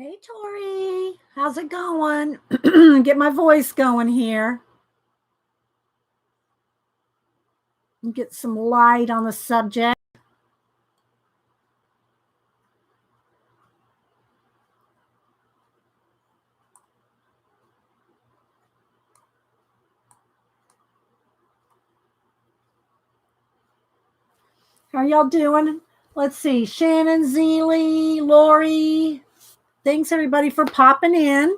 Hey, Tori. How's it going? Get my voice going here. Get some light on the subject. How are y'all doing? Let's see. Shannon, Zeely, Lori. Thanks, everybody, for popping in.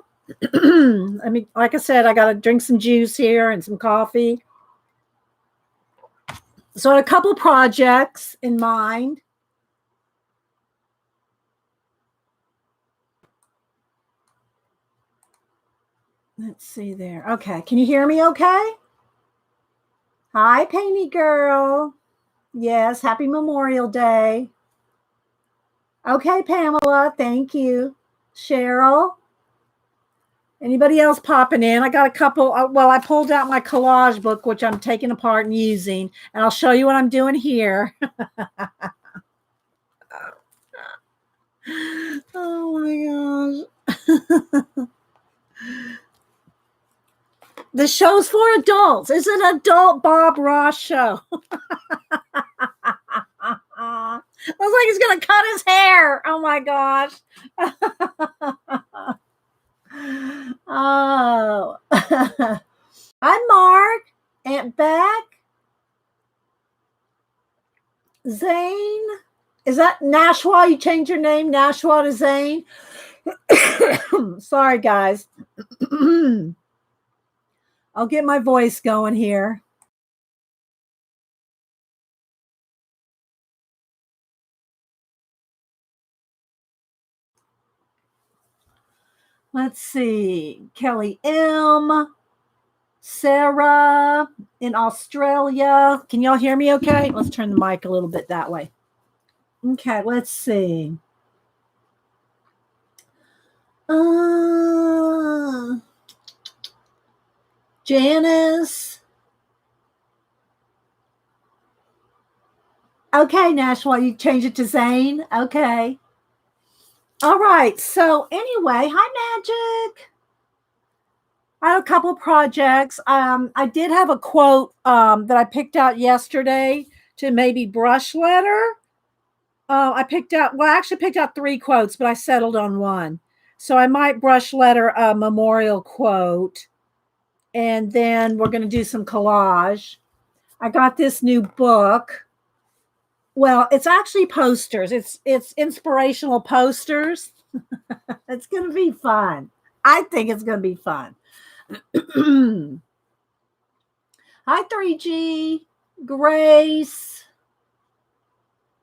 I mean, like I said, I got to drink some juice here and some coffee. So, I had a couple projects in mind. Let's see there. Okay. Can you hear me okay? Hi, Painty Girl. Yes. Happy Memorial Day. Okay, Pamela. Thank you. Cheryl. Anybody else popping in? I got a couple. Well, I pulled out my collage book, which I'm taking apart and using, and I'll show you what I'm doing here. Oh my gosh. The show's for adults. It's an adult Bob Ross show. I was like, he's going to cut his hair. Oh my gosh. Oh. Hi, Mark. Aunt Beck. Zane. Is that Nashua? You changed your name, Nashua to Zane? Sorry, guys. I'll get my voice going here. Let's see. Kelly M. Sarah in Australia. Can y'all hear me okay? Let's turn the mic a little bit that way. Okay, let's see. Janice. Okay, Nashua, you change it to Zane. Okay. All right. So anyway, hi, Magic. I have a couple projects. I did have a quote that I picked out yesterday to maybe brush letter. I picked out, well, I actually picked out 3 quotes, but I settled on one. So I might brush letter a memorial quote, and then we're going to do some collage. I got this new book. Well, it's actually posters. It's inspirational posters. It's going to be fun. I think it's going to be fun. Hi, 3G, Grace.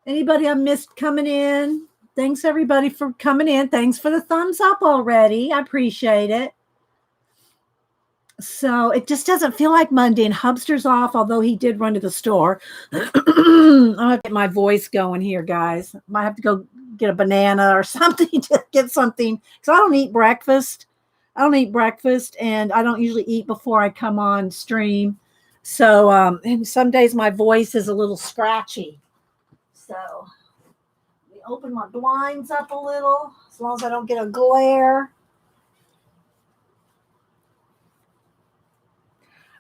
Anybody I missed coming in? Thanks, everybody, for coming in. Thanks for the thumbs up already. I appreciate it. So it just doesn't feel like Monday, and Hubster's off, although he did run to the store. I'm going to get my voice going here, guys. Might have to go get a banana or something to get something, because I don't eat breakfast. And I don't usually eat before I come on stream. So, and some days my voice is a little scratchy. So, let me open my blinds up a little, as long as I don't get a glare.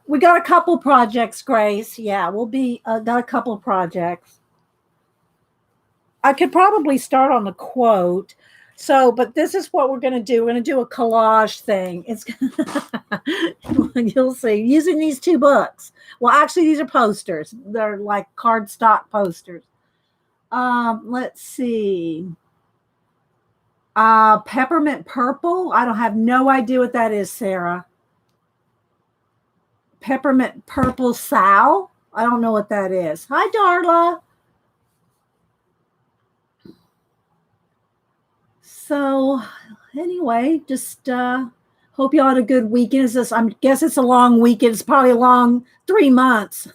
We got a couple projects, Grace. Yeah, we'll be got a couple projects. I could probably start on the quote. So, but this is what we're going to do. We're going to do a collage thing. It's you'll see using these 2 books. Well, actually, these are posters. They're like cardstock posters. Let's see. Peppermint purple. I don't have no idea what that is, Sarah. Peppermint purple sow. I don't know what that is. Hi, Darla. So anyway, just hope y'all had a good weekend. I guess it's a long weekend. It's probably a long 3 months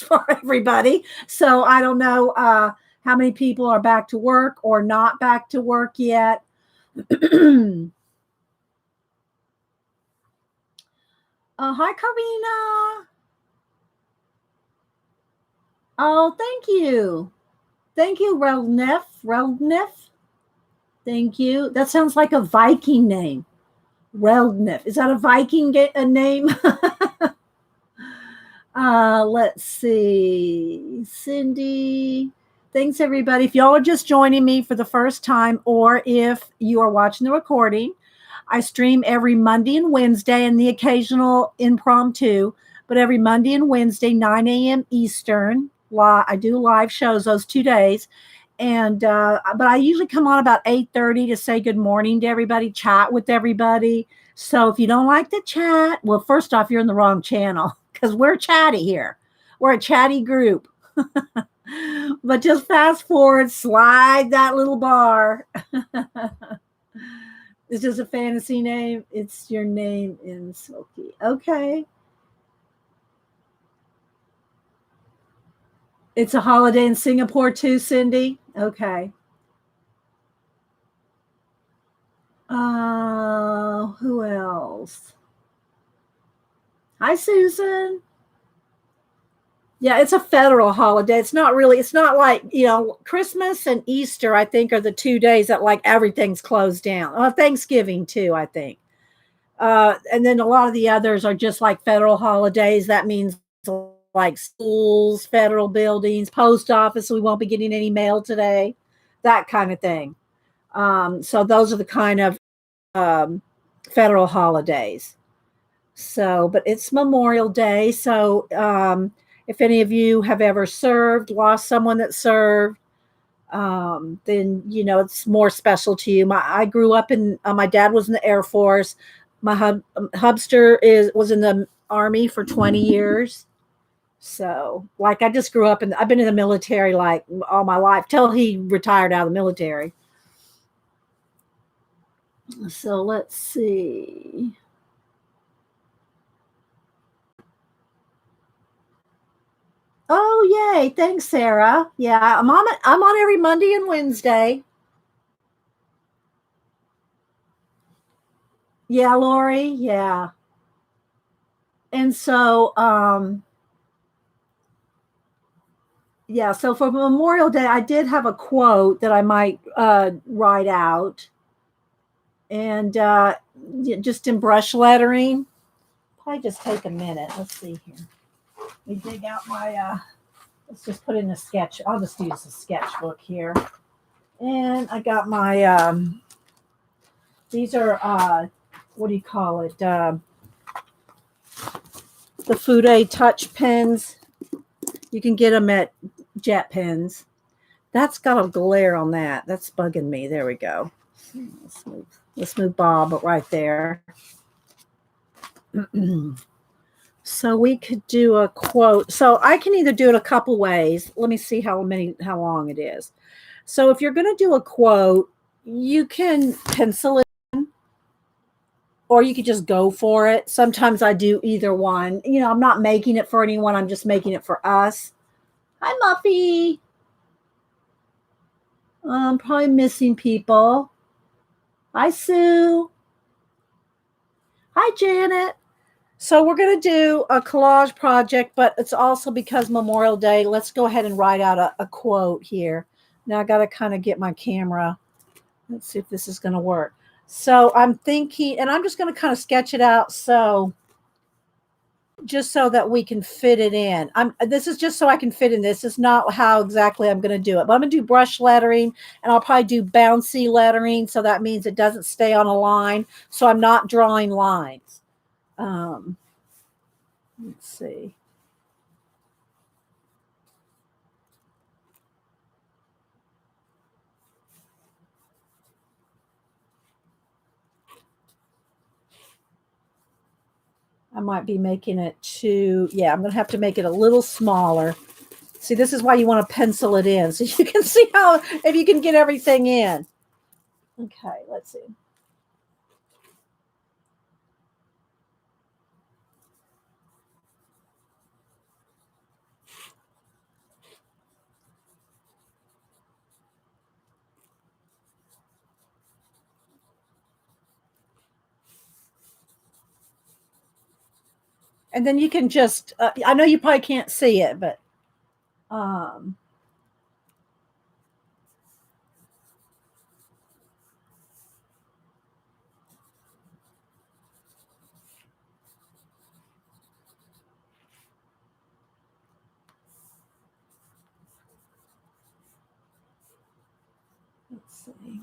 for everybody. So I don't know how many people are back to work or not back to work yet. Hi, Karina. Oh, thank you. Thank you, Relnef. Thank you. That sounds like a Viking name. Reldnif. Is that a Viking a name? Let's see. Cindy. Thanks, everybody. If y'all are just joining me for the first time, or if you are watching the recording, I stream every Monday and Wednesday and the occasional impromptu, but every Monday and Wednesday, 9 a.m. Eastern. I do live shows those 2 days. And but I usually come on about 8:30 to say good morning to everybody, chat with everybody. So if you don't like to chat, well, first off, you're in the wrong channel because we're chatty here. We're a chatty group. But just fast forward, slide that little bar. It's just a fantasy name. It's your name in Silky. Okay. It's a holiday in Singapore too, Cindy. Okay. Who else? Hi, Susan. Yeah, it's a federal holiday. It's not like, Christmas and Easter, I think, are the 2 days that like everything's closed down. Thanksgiving too, I think. And then a lot of the others are just like federal holidays. That means like schools, federal buildings, post office. We won't be getting any mail today, that kind of thing. So those are the kind of federal holidays. So, but it's Memorial Day. So, if any of you have ever served, lost someone that served, then it's more special to you. I grew up in. My dad was in the Air Force. My hubster was in the Army for 20 years. So, like, I just grew up and I've been in the military like all my life till he retired out of the military. So let's see. Oh, yay. Thanks, Sarah. Yeah, I'm on every Monday and Wednesday. Yeah, Lori. Yeah. And so yeah, so for Memorial Day I did have a quote that I might write out and just in brush lettering. Probably just take a minute. Let's see here. Let me dig out my let's just put in a sketch. I'll just use a sketchbook here. And I got my these are what do you call it? The Fude touch pens. You can get them at Jet Pens. That's got a glare on that. That's bugging me. There we go. Let's move Bob right there. So we could do a quote. So I can either do it a couple ways. Let me see how long it is. So if you're going to do a quote, you can pencil it in, or you could just go for it. Sometimes I do either one. I'm not making it for anyone. I'm just making it for us. Hi, Muffy. I'm probably missing people. Hi, Sue. Hi, Janet. So we're going to do a collage project, but it's also because Memorial Day. Let's go ahead and write out a quote here. Now I got to kind of get my camera. Let's see if this is going to work. So I'm thinking, and I'm just going to kind of sketch it out. So just so that we can fit it in. This is just so I can fit in. This is not how exactly I'm going to do it, but I'm going to do brush lettering, and I'll probably do bouncy lettering. So that means it doesn't stay on a line. So I'm not drawing lines. Let's see. I might be making it I'm going to have to make it a little smaller. See, this is why you want to pencil it in so you can see if you can get everything in. Okay, let's see. And then you can just, I know you probably can't see it, but Let's see.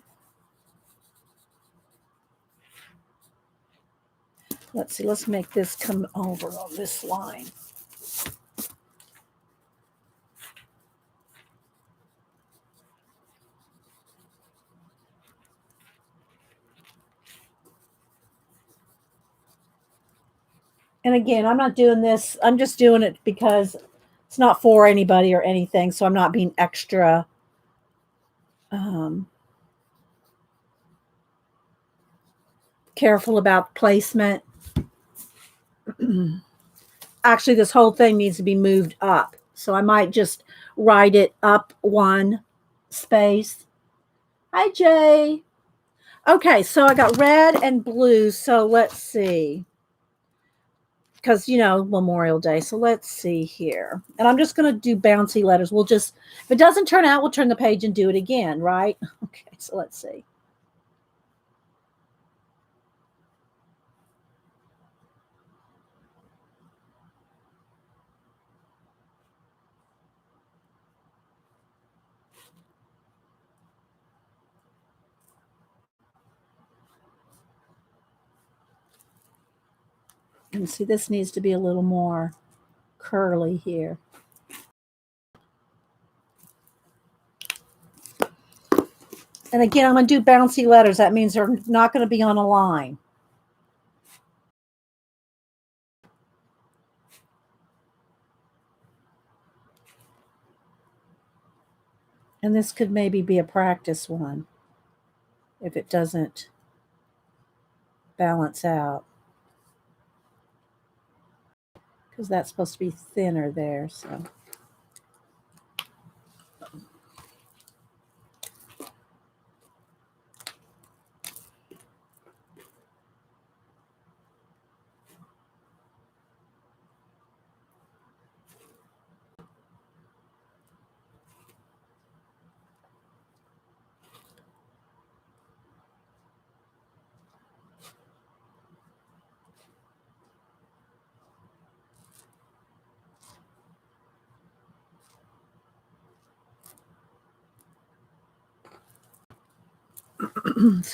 Let's see, let's make this come over on this line. And again, I'm not doing this. I'm just doing it because it's not for anybody or anything. So I'm not being extra careful about placement. Actually, this whole thing needs to be moved up. So I might just write it up one space. Hi, Jay. Okay, so I got red and blue. So let's see. Because, Memorial Day. So let's see here. And I'm just going to do bouncy letters. We'll just, if it doesn't turn out, we'll turn the page and do it again, right? Okay, so let's see. And see, this needs to be a little more curly here. And again, I'm going to do bouncy letters. That means they're not going to be on a line. And this could maybe be a practice one if it doesn't balance out. Because that's supposed to be thinner there, so.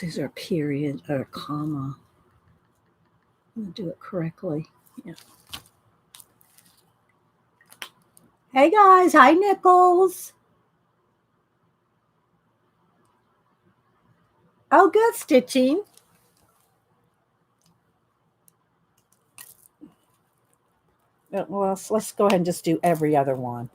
These are a period or a comma. I'm going to do it correctly. Yeah. Hey guys, hi Nichols. Oh, good stitching. Well, let's go ahead and just do every other one.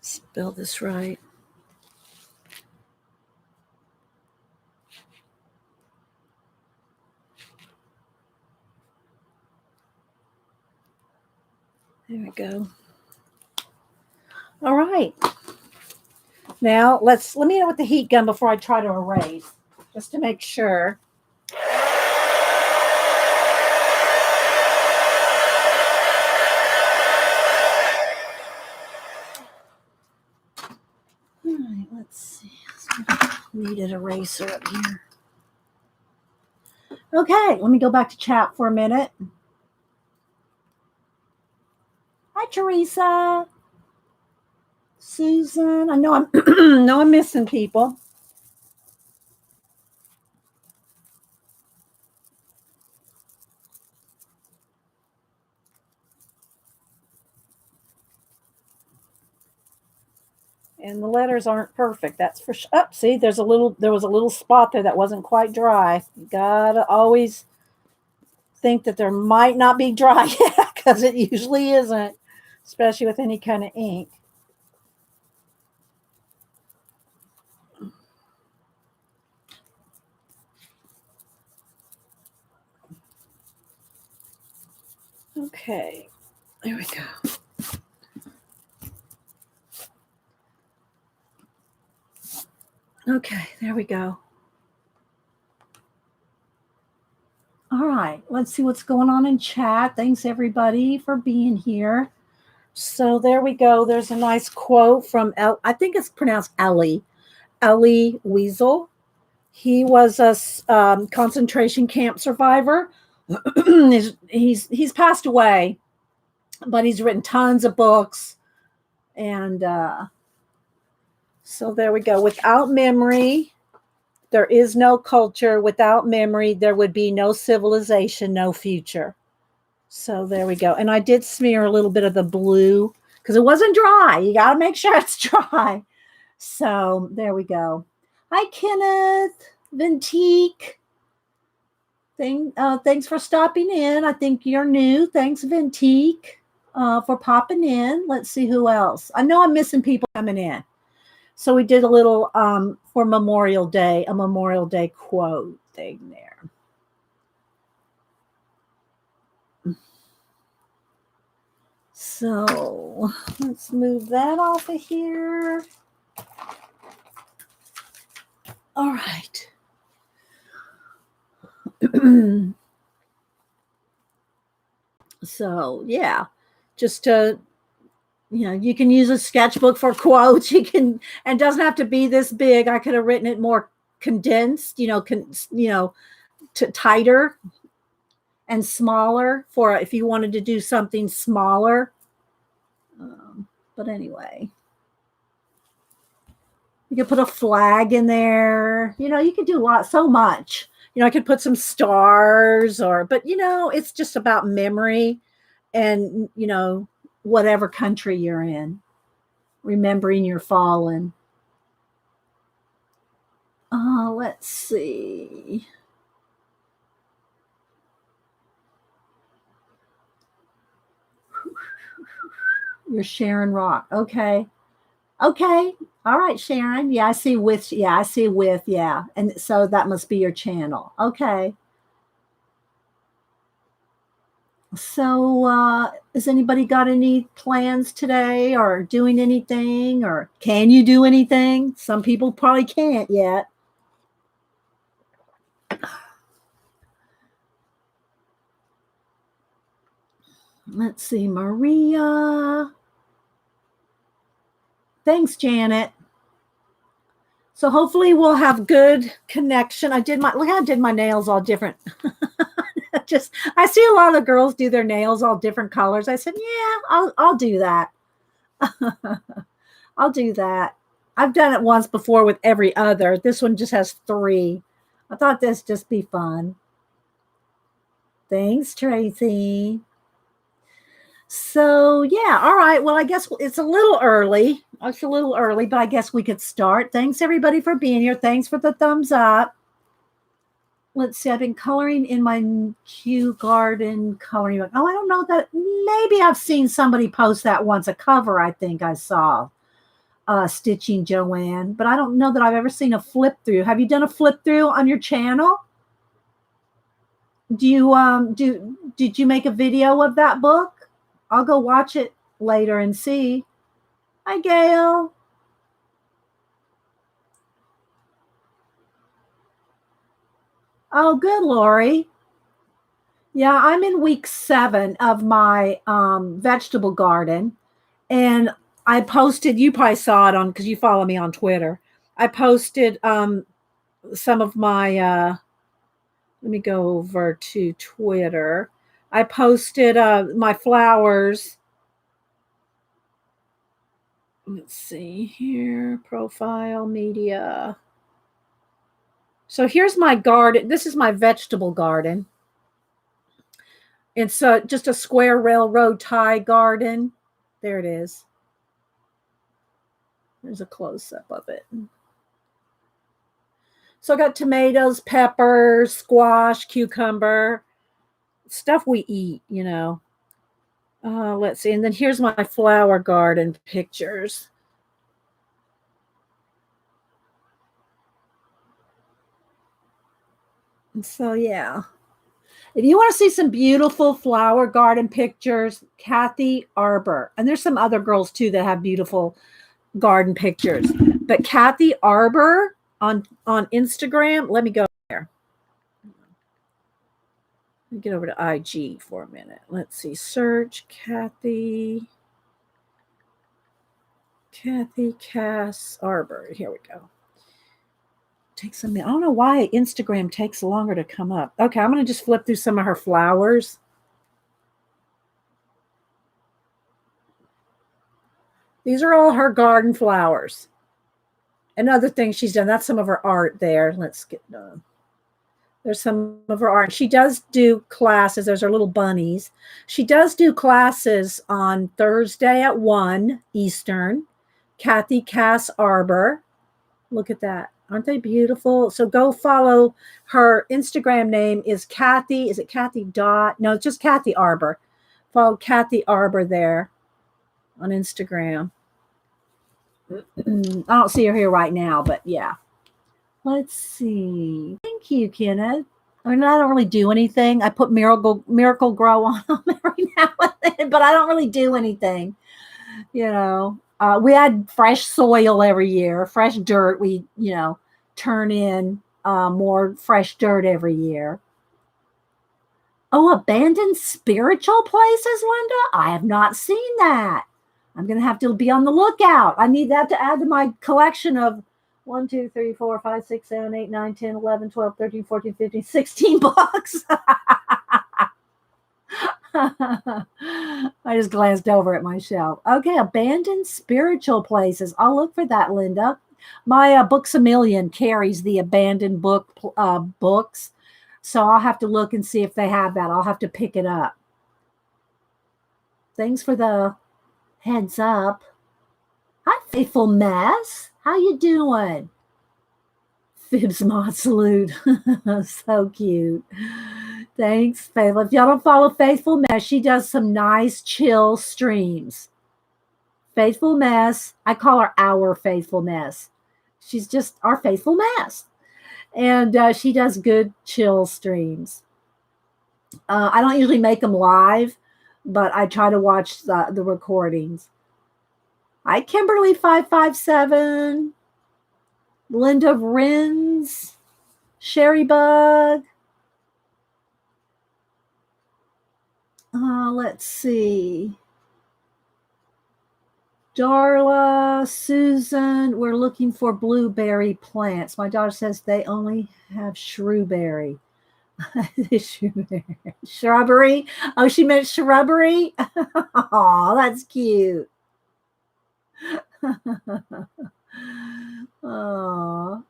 Spell this right. There we go. All right. Now let me know with the heat gun before I try to erase, just to make sure. All right, let's see. Need an eraser up here. Okay, let me go back to chat for a minute. Hi, Teresa. Susan. I know I'm know I'm missing people. And the letters aren't perfect. That's for sure. Oh, see, there was a little spot there that wasn't quite dry. You gotta always think that there might not be dry yet, because it usually isn't, especially with any kind of ink. Okay, there we go. Okay, there we go. All right, let's see what's going on in chat. Thanks everybody for being here. So there we go. There's a nice quote from I think it's pronounced Elie Wiesel. He was a concentration camp survivor. he's passed away, but he's written tons of books, and so there we go. Without memory, there is no culture. Without memory, there would be no civilization, no future. So there we go. And I did smear a little bit of the blue because it wasn't dry. You got to make sure it's dry. So there we go. Hi, Kenneth, Ventique. Thanks for stopping in. I think you're new. Thanks, Ventique, for popping in. Let's see who else. I know I'm missing people coming in. So we did a little for Memorial Day, a Memorial Day quote thing there. So let's move that off of here. All right. So yeah, just to, you can use a sketchbook for quotes. You can, and it doesn't have to be this big. I could have written it more condensed, tighter and smaller for if you wanted to do something smaller. But anyway, you could put a flag in there. You could do so much. I could put some stars but it's just about memory and, whatever country you're in, remembering your fallen. Let's see. You're Sharon Rock. Okay. All right, Sharon. Yeah, I see with. Yeah, I see with. Yeah. And so that must be your channel. Okay. So has anybody got any plans today or doing anything, or can you do anything? Some people probably can't yet. Let's see, Maria. Thanks, Janet. So hopefully we'll have good connection. I did my nails all different. I see a lot of girls do their nails all different colors. I said, yeah, I'll do that. I'll do that. I've done it once before with every other. This one just has 3. I thought this just be fun. Thanks, Tracy. So yeah, all right. Well, I guess it's a little early. It's a little early, but I guess we could start. Thanks everybody for being here. Thanks for the thumbs up. Let's see. I've been coloring in my Q Garden coloring book. Oh, I don't know that. Maybe I've seen somebody post that once. A cover, I think I saw. Stitching Joanne, but I don't know that I've ever seen a flip through. Have you done a flip through on your channel? Do you did you make a video of that book? I'll go watch it later and see. Hi, Gail. Oh, good, Lori. Yeah, I'm in week 7 of my vegetable garden, and I posted. You probably saw it on because you follow me on Twitter. I posted some of my. Let me go over to Twitter. I posted my flowers. Let's see here, profile media. So here's my garden. This is my vegetable garden. It's just a square railroad tie garden. There it is. There's a close up of it. So I got tomatoes, peppers, squash, cucumber, stuff we eat, you know. Let's see. And then here's my flower garden pictures. And so, yeah. If you want to see some beautiful flower garden pictures, Kathy Arbor. And there's some other girls too that have beautiful garden pictures. But Kathy Arbor on Instagram, let me go there. Let me get over to IG for a minute. Let's see. Search Kathy Cass Arbor. Here we go. Takes a minute. I don't know why Instagram takes longer to come up. Okay, I'm going to just flip through some of her flowers. These are all her garden flowers and other things she's done. That's some of her art there. Let's get done. There's some of her art. She does do classes. There's her little bunnies. She does do classes on Thursday at 1 Eastern. Kathy Cass Arbor. Look at that. Aren't they beautiful? So go follow her. Instagram name is Kathy. Is it Kathy Dot? No, it's just Kathy Arbor. Follow Kathy Arbor there on Instagram. I don't see her here right now, but yeah. Let's see. Thank you, Kenneth. I mean, I don't really do anything. I put Miracle Grow on them every now and then, but I don't really do anything. You know, we add fresh soil every year, fresh dirt. We, turn in more fresh dirt every year. Oh, abandoned spiritual places, Linda? I have not seen that. I'm going to have to be on the lookout. I need that to add to my collection of 1, 2, 3, 4, 5, 6, 7, 8, 9, 10, 11, 12, 13, 14, 15, 16 books. I just glanced over at my shelf. Okay, abandoned spiritual places. I'll look for that, Linda. My Books a Million carries the abandoned books. So I'll have to look and see if they have that. I'll have to pick it up. Thanks for the heads up. Hi, Faithful Mess. How you doing? Fibs Mod Salute. So cute. Thanks, Faithful. If y'all don't follow Faithful Mess, she does some nice chill streams. Faithful Mess. I call her our Faithful Mess. She's just our Faithful Mess. And she does good chill streams. I don't usually make them live, but I try to watch the recordings. Hi, Kimberly557. Linda Rins. Sherry Bug. Let's see. Darla, Susan, we're looking for blueberry plants. My daughter says they only have shrewberry. Shrubbery. Oh, she meant shrubbery. Oh, that's cute. Oh.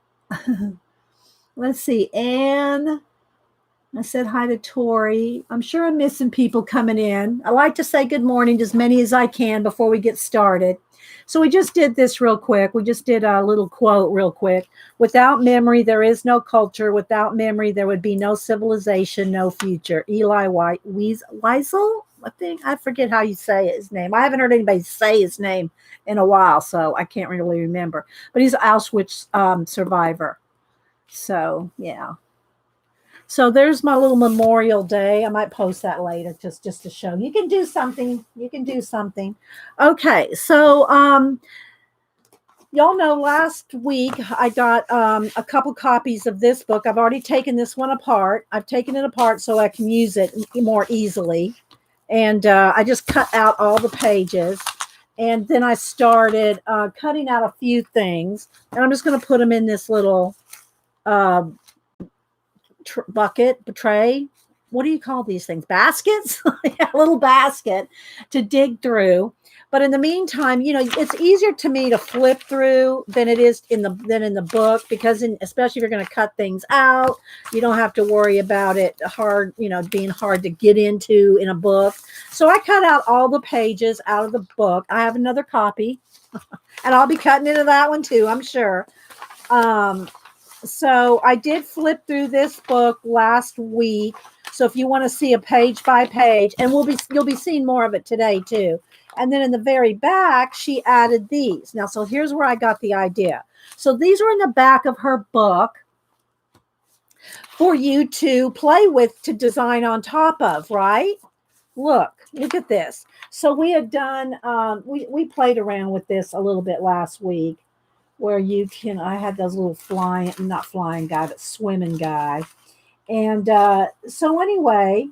Let's see. Anne. I said hi to Tori. I'm sure I'm missing people coming in. I like to say good morning to as many as I can before we get started. So we just did this real quick. We just did a little quote real quick. Without memory, there is no culture. Without memory, there would be no civilization, no future. Eli Wiesel? I forget how you say his name. I haven't heard anybody say his name in a while, so I can't really remember. But he's an Auschwitz survivor. So, yeah. So there's my little Memorial Day. I might post that later just to show you can do something. You can do something. Okay, so y'all know last week I got a couple copies of this book. I've already taken this one apart. I've taken it apart so I can use it more easily. And I just cut out all the pages. And then I started cutting out a few things. And I'm just going to put them in this little uh, bucket, tray. What do you call these things? Baskets? Yeah, a little basket to dig through. But in the meantime, it's easier to me to flip through than it is in the book, because especially if you're going to cut things out, you don't have to worry about it being hard to get into in a book. So I cut out all the pages out of the book. I have another copy, and I'll be cutting into that one too, I'm sure. So I did flip through this book last week. So if you want to see a page by page, and you'll be seeing more of it today too. And then in the very back, she added these. Now, so here's where I got the idea. So these are in the back of her book for you to play with, to design on top of, right? Look at this. So we had done, we played around with this a little bit last week, where I had those little not flying guy, but swimming guy. And so anyway,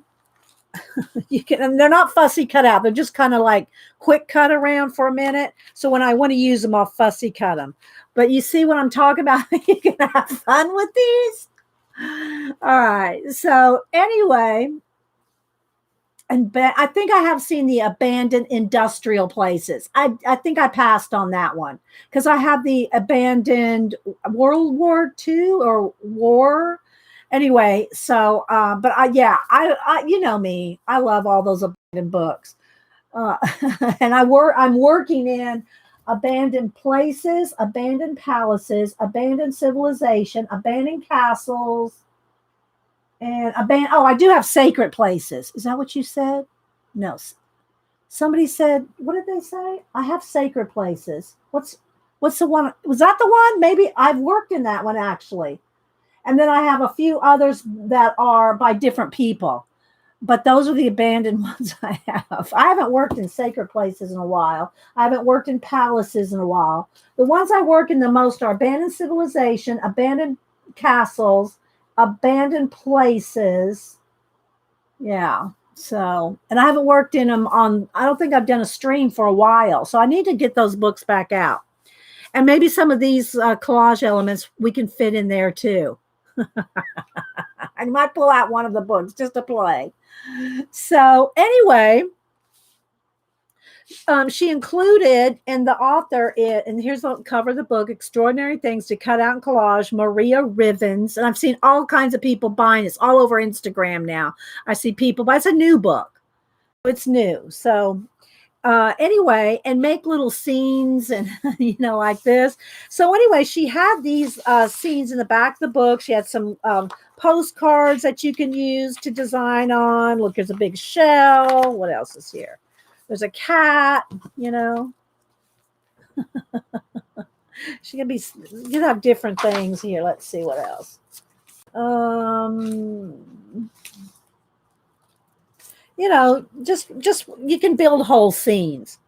and they're not fussy cut out. They're just kind of like quick cut around for a minute. So when I want to use them, I'll fussy cut them. But you see what I'm talking about? You can have fun with these. All right. So anyway, I think I have seen the abandoned industrial places. I think I passed on that one because I have the abandoned World War II or war. Anyway, so but I you know me, I love all those abandoned books, and I'm working in abandoned places, abandoned palaces, abandoned civilization, abandoned castles. And I do have sacred places. Is that what you said? No. Somebody said, what did they say? I have sacred places. What's the one? Was that the one? Maybe I've worked in that one actually. And then I have a few others that are by different people. But those are the abandoned ones I have. I haven't worked in sacred places in a while. I haven't worked in palaces in a while. The ones I work in the most are abandoned civilization, abandoned castles, abandoned places. Yeah. So, and I haven't worked in them I don't think I've done a stream for a while. So I need to get those books back out. And maybe some of these collage elements we can fit in there too. I might pull out one of the books just to play. So anyway, she included, and the author, and here's the cover of the book, Extraordinary Things to Cut Out in Collage, Maria Rivens. And I've seen all kinds of people buying this all over Instagram now. I see people, but it's a new book. It's new. So anyway, and make little scenes and, like this. So anyway, she had these scenes in the back of the book. She had some postcards that you can use to design on. Look, there's a big shell. What else is here? There's a cat, She can have different things here. Let's see what else. Just you can build whole scenes.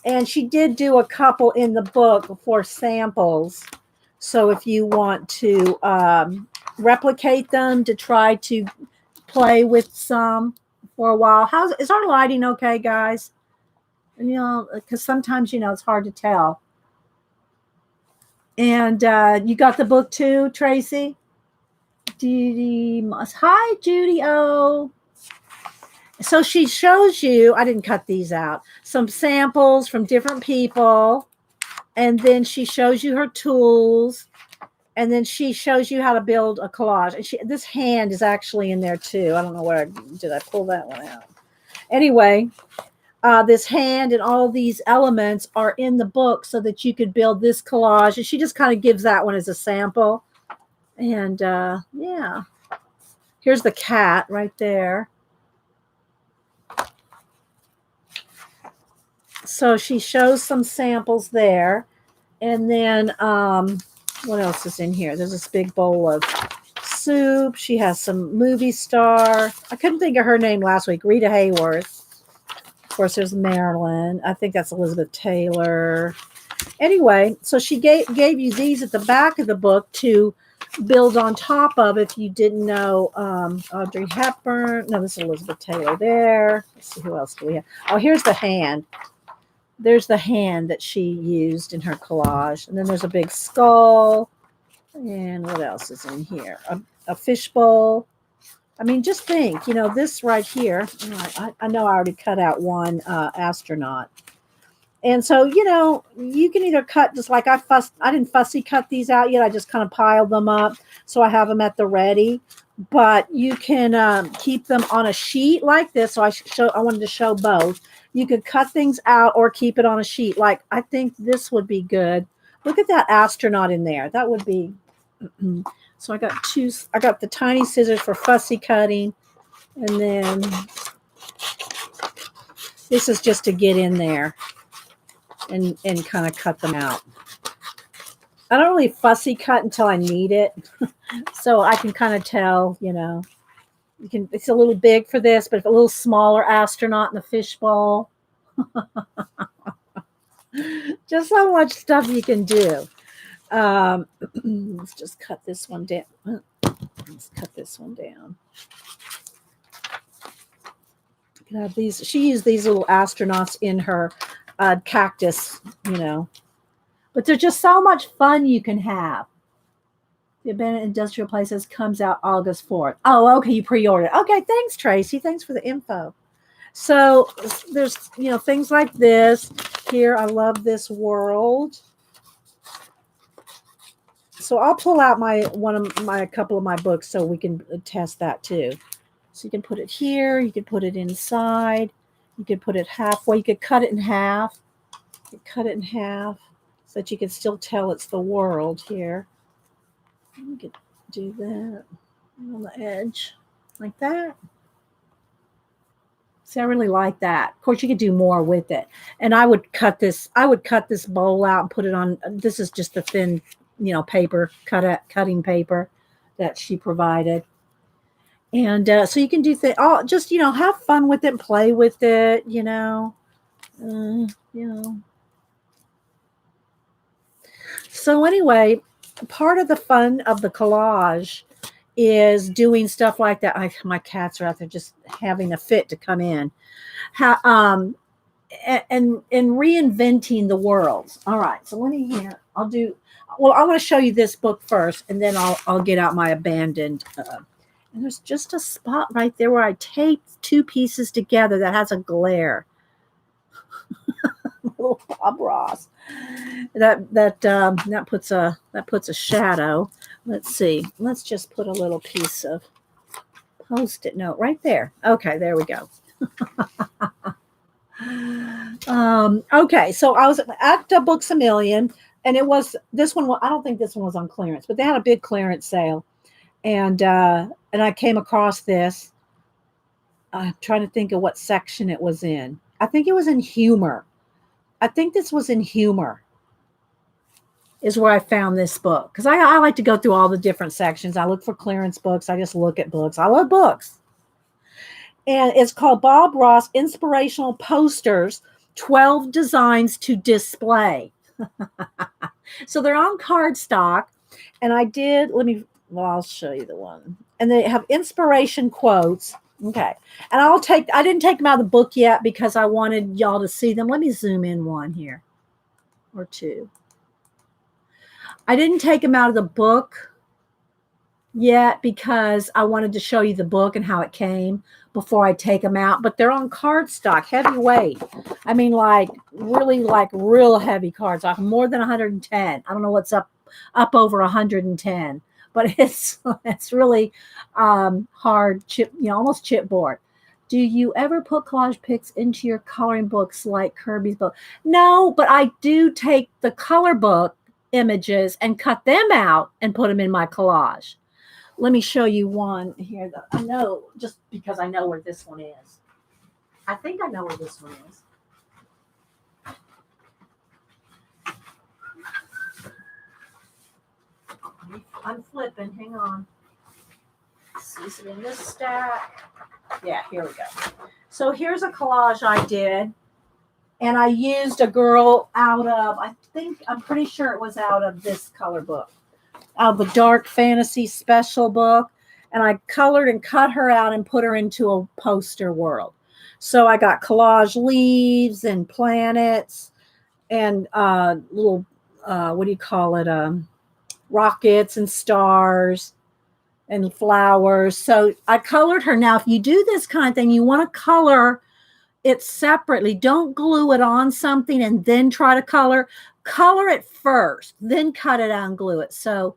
And she did do a couple in the book for samples. So if you want to replicate them to try to play with some for a while. Is our lighting okay, guys? Because sometimes, it's hard to tell. And you got the book too, Tracy? Hi, Judy O. So she shows you, I didn't cut these out, some samples from different people. And then she shows you her tools. And then she shows you how to build a collage. And this hand is actually in there too. I don't know did I pull that one out? Anyway, this hand and all these elements are in the book so that you could build this collage. And she just kind of gives that one as a sample. And yeah, here's the cat right there. So she shows some samples there. And then what else is in here? There's this big bowl of soup. She has some movie star. I couldn't think of her name last week. Rita Hayworth. Of course, there's Marilyn. I think that's Elizabeth Taylor. Anyway, so she gave you these at the back of the book to build on top of if you didn't know. Audrey Hepburn. No, this is Elizabeth Taylor there. Let's see, who else do we have? Oh, here's the hand. There's the hand that she used in her collage. And then there's a big skull. And what else is in here? A fishbowl. I mean, just think, this right here. I know I already cut out one astronaut. And so, you can either cut just like I didn't fussy cut these out yet. I just kind of piled them up. So I have them at the ready. But you can keep them on a sheet like this. So I wanted to show both. You could cut things out or keep it on a sheet. Like, I think this would be good. Look at that astronaut in there. That would be. So I got the tiny scissors for fussy cutting. And then this is just to get in there and kind of cut them out. I don't really fussy cut until I need it. So I can kind of tell, it's a little big for this, but a little smaller astronaut in the fishbowl. Just so much stuff you can do. Let's just cut this one down. Let's cut this one down. You can have these. She used these little astronauts in her cactus, But they're just so much fun you can have. The Abandoned Industrial Places comes out August 4th. Oh, okay, you pre-ordered. Okay, thanks, Tracy. Thanks for the info. So there's, things like this. Here, I love this world. So I'll pull out a couple of my books so we can test that too. So you can put it here. You can put it inside. You could put it halfway. You could cut it in half. You could cut it in half so that you can still tell it's the world here. You could do that on the edge like that. See, I really like that. Of course, you could do more with it. And I would cut this bowl out and put it on. This is just the thin, paper, cutting paper that she provided. And so you can do things. Oh, just have fun with it, and play with it. So anyway, part of the fun of the collage is doing stuff like that. My cats are out there just having a fit to come in. And reinventing the world. All right, so I'm going to show you this book first, and then I'll get out my abandoned. And there's just a spot right there where I taped two pieces together that has a glare. Little Bob Ross. That puts a shadow. Let's see. Let's just put a little piece of Post-it note right there. Okay, there we go. Okay, so I was at Books A Million, and it was this one. I don't think this one was on clearance, but they had a big clearance sale, and I came across this. I'm trying to think of what section it was in. I think it was in humor. I think this was in humor. Is where I found this book, because I like to go through all the different sections. I look for clearance books. I just look at books. I love books. And it's called Bob Ross Inspirational Posters, 12 Designs to Display. So they're on cardstock. And I'll show you the one. And they have inspiration quotes. Okay. And I didn't take them out of the book yet because I wanted y'all to see them. Let me zoom in one here or two. I didn't take them out of the book yet because I wanted to show you the book and how it came before I take them out. But they're on cardstock, heavyweight. I mean, real heavy cards, like more than 110. I don't know what's up over 110, but it's really hard, almost chipboard. Do you ever put collage pics into your coloring books like Kirby's book? No, but I do take the color book images and cut them out and put them in my collage. Let me show you one here that I know, just because I know where this one is. I think I know where this one is. I'm flipping. Hang on. see, is it in this stack? Yeah, here we go. So here's a collage I did. And I used a girl out of, I'm pretty sure it was out of this color book, out of the Dark Fantasy Special book. And I colored and cut her out and put her into a poster world. So I got collage leaves and planets and little, what do you call it? Rockets and stars and flowers. So I colored her. Now, if you do this kind of thing, you want to color it separately. Don't glue it on something and then try to color. Color it first, then cut it out and glue it. So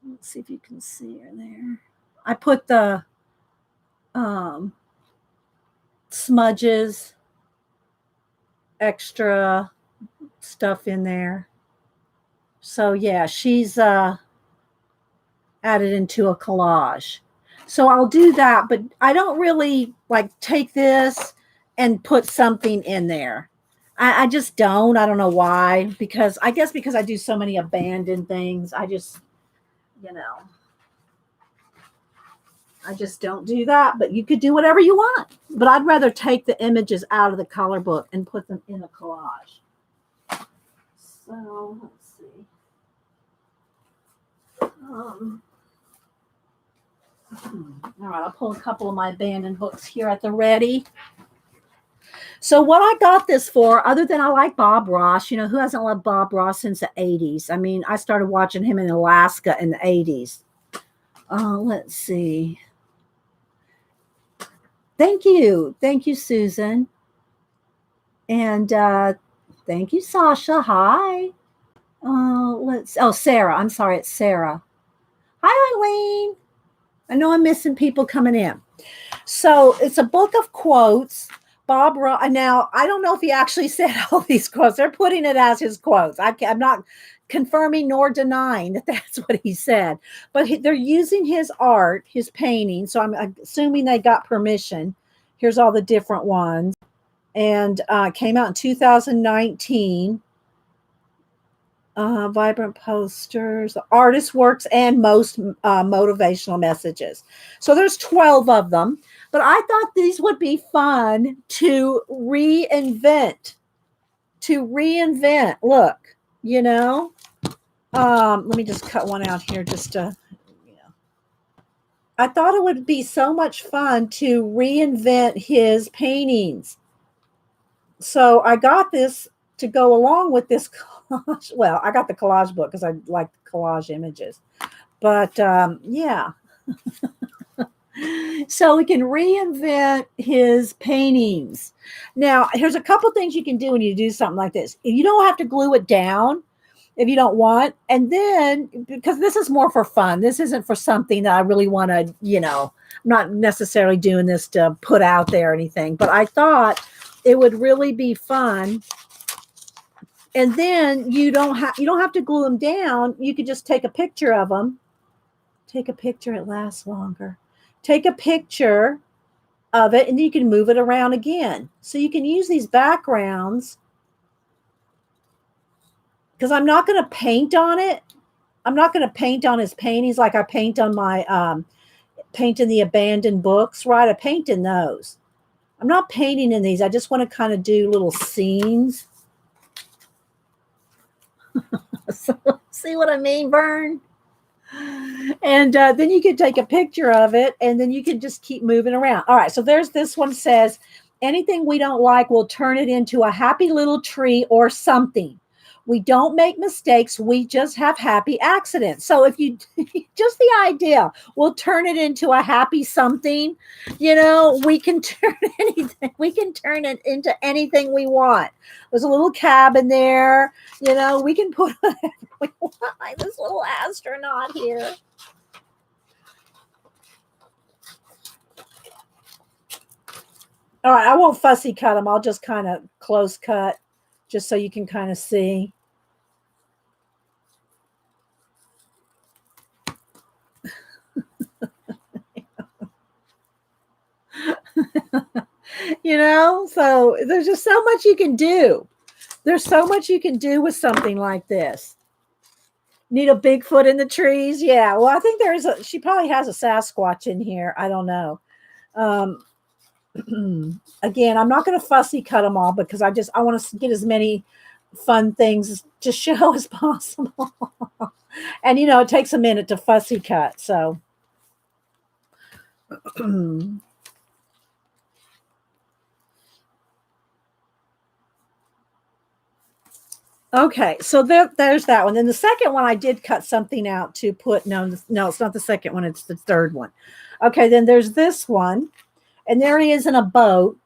let's see if you can see her there. I put the smudges, extra stuff in there. So yeah, she's added into a collage. So I'll do that, but I don't really like take this and put something in there. I just don't. I don't know why. Because I guess because I do so many abandoned things, I just, I just don't do that. But you could do whatever you want. But I'd rather take the images out of the color book and put them in a collage. So let's see. All right, I'll pull a couple of my abandoned books here at the ready. So what I got this for, other than I like Bob Ross, who hasn't loved Bob Ross since the 80s? I mean, I started watching him in Alaska in the 80s. Let's see. Thank you. Thank you, Susan. And thank you, Sasha. Hi. Sarah. I'm sorry, it's Sarah. Hi, Eileen. I know I'm missing people coming in. So it's a book of quotes. Bob Ross. Now, I don't know if he actually said all these quotes. They're putting it as his quotes. I'm not confirming nor denying that that's what he said. But they're using his art, his painting. So I'm assuming they got permission. Here's all the different ones. And came out in 2019. Vibrant posters, artist works, and most motivational messages. So there's 12 of them. But I thought these would be fun to reinvent. Look, let me just cut one out here just to, I thought it would be so much fun to reinvent his paintings. So I got this to go along with this collage. Well, I got the collage book because I like collage images. But yeah. So we can reinvent his paintings. Now, here's a couple things you can do when you do something like this. You don't have to glue it down if you don't want. And then, because this is more for fun, this isn't for something that I really want to, I'm not necessarily doing this to put out there or anything, but I thought it would really be fun. And then you don't have to glue them down. You could just take a picture of them. Take a picture, it lasts longer. Take a picture of it, and you can move it around again. So you can use these backgrounds, because I'm not going to paint on it. I'm not going to paint on his paintings like I paint on my paint in the abandoned books, right? I paint in those. I'm not painting in these. I just want to kind of do little scenes. So, see what I mean, Vern? And then you can take a picture of it, and then you can just keep moving around. All right, so there's this one says, anything we don't like, we'll turn it into a happy little tree or something. We don't make mistakes. We just have happy accidents. So if you just the idea, we'll turn it into a happy something. We can turn anything. We can turn it into anything we want. There's a little cabin there. We can put whatever we want, like this little astronaut here. All right, I won't fussy cut them. I'll just kind of close cut, just so you can kind of see. So there's just so much you can do. There's so much you can do with something like this. Need a Bigfoot in the trees? Yeah. Well, I think she probably has a Sasquatch in here. I don't know. Um, again, I'm not going to fussy cut them all because I want to get as many fun things to show as possible. And it takes a minute to fussy cut. So, okay, so there's that one. Then the second one, I did cut something out to put. No, it's not the second one. It's the third one. Okay, then there's this one, and there he is in a boat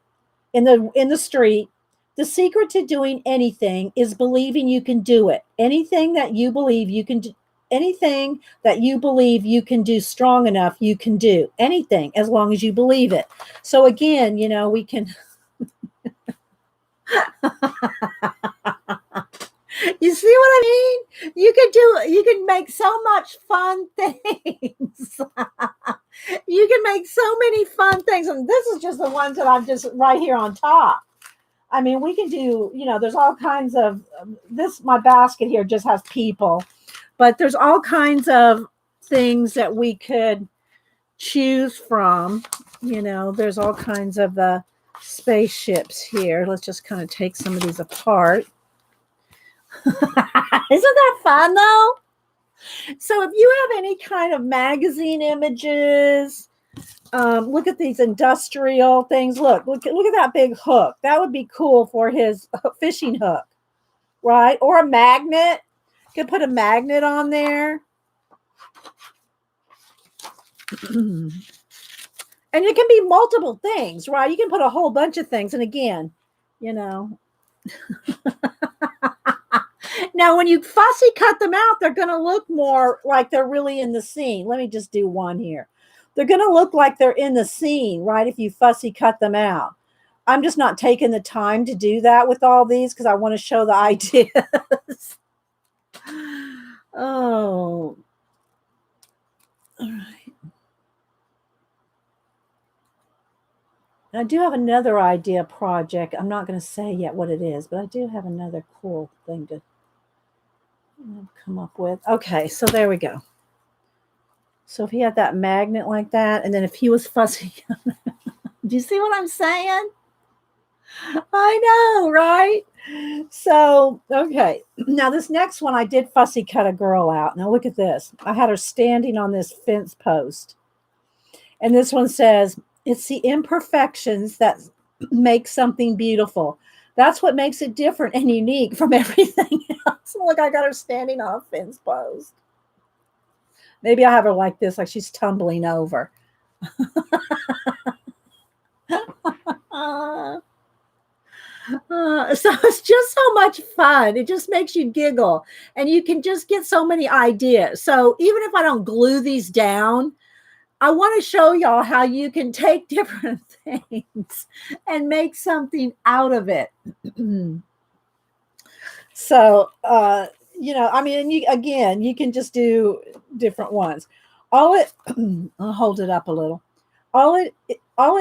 in the street. The secret to doing anything is believing you can do it. Anything that you believe you can do, anything that you believe you can do strong enough, you can do anything as long as you believe it. So again, we can. You see what I mean? You can make so much fun things. You can make so many fun things. And this is just the ones that I'm just right here on top. I mean, we can do, there's all kinds of my basket here just has people, but there's all kinds of things that we could choose from. There's all kinds of the spaceships here. Let's just kind of take some of these apart. Isn't that fun though? So if you have any kind of magazine images, look at these industrial things. Look at that big hook. That would be cool for his fishing hook, right? Or a magnet. You could put a magnet on there. And it can be multiple things, right? You can put a whole bunch of things. And again, Now, when you fussy cut them out, they're going to look more like they're really in the scene. Let me just do one here. They're going to look like they're in the scene, right? If you fussy cut them out. I'm just not taking the time to do that with all these because I want to show the ideas. Oh. All right. I do have another idea project. I'm not going to say yet what it is, but I do have another cool thing to come up with. Okay, so there we go. So if he had that magnet like that, and then if he was fussy, do you see what I'm saying? I know, right? So, okay. Now this next one, I did fussy cut a girl out. Now look at this. I had her standing on this fence post. And this one says, it's the imperfections that make something beautiful. That's what makes it different and unique from everything else. Look, I got her standing on a fence post. Maybe I'll have her like this, like she's tumbling over. So it's just so much fun. It just makes you giggle, and you can just get so many ideas. So even if I don't glue these down, I want to show y'all how you can take different things and make something out of it. So, I mean, you can just do different ones. I'll hold it up a little. All it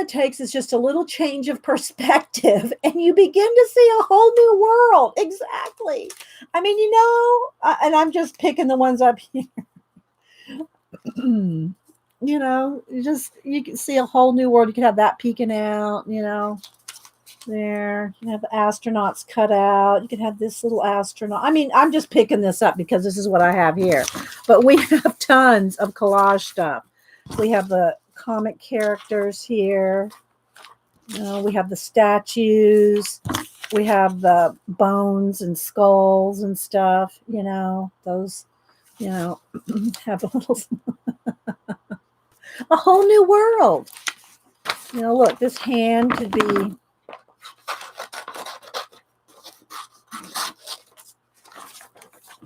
takes is just a little change of perspective, and you begin to see a whole new world. Exactly. I mean, and I'm just picking the ones up here. You can see a whole new world. You can have that peeking out, there. You can have the astronauts cut out. You can have this little astronaut. I mean, I'm just picking this up because this is what I have here. But we have tons of collage stuff. We have the comic characters here. We have the statues. We have the bones and skulls and stuff. Those, have a little... a whole new world. Look, this hand could be...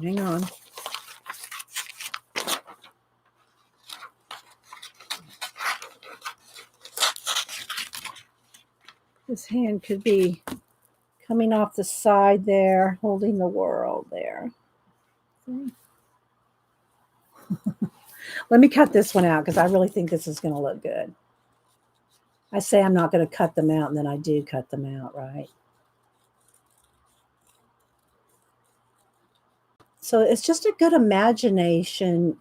Hang on. This hand could be coming off the side there, holding the world there. Let me cut this one out because I really think this is going to look good. I say I'm not going to cut them out, and then I do cut them out, right? So it's just a good imagination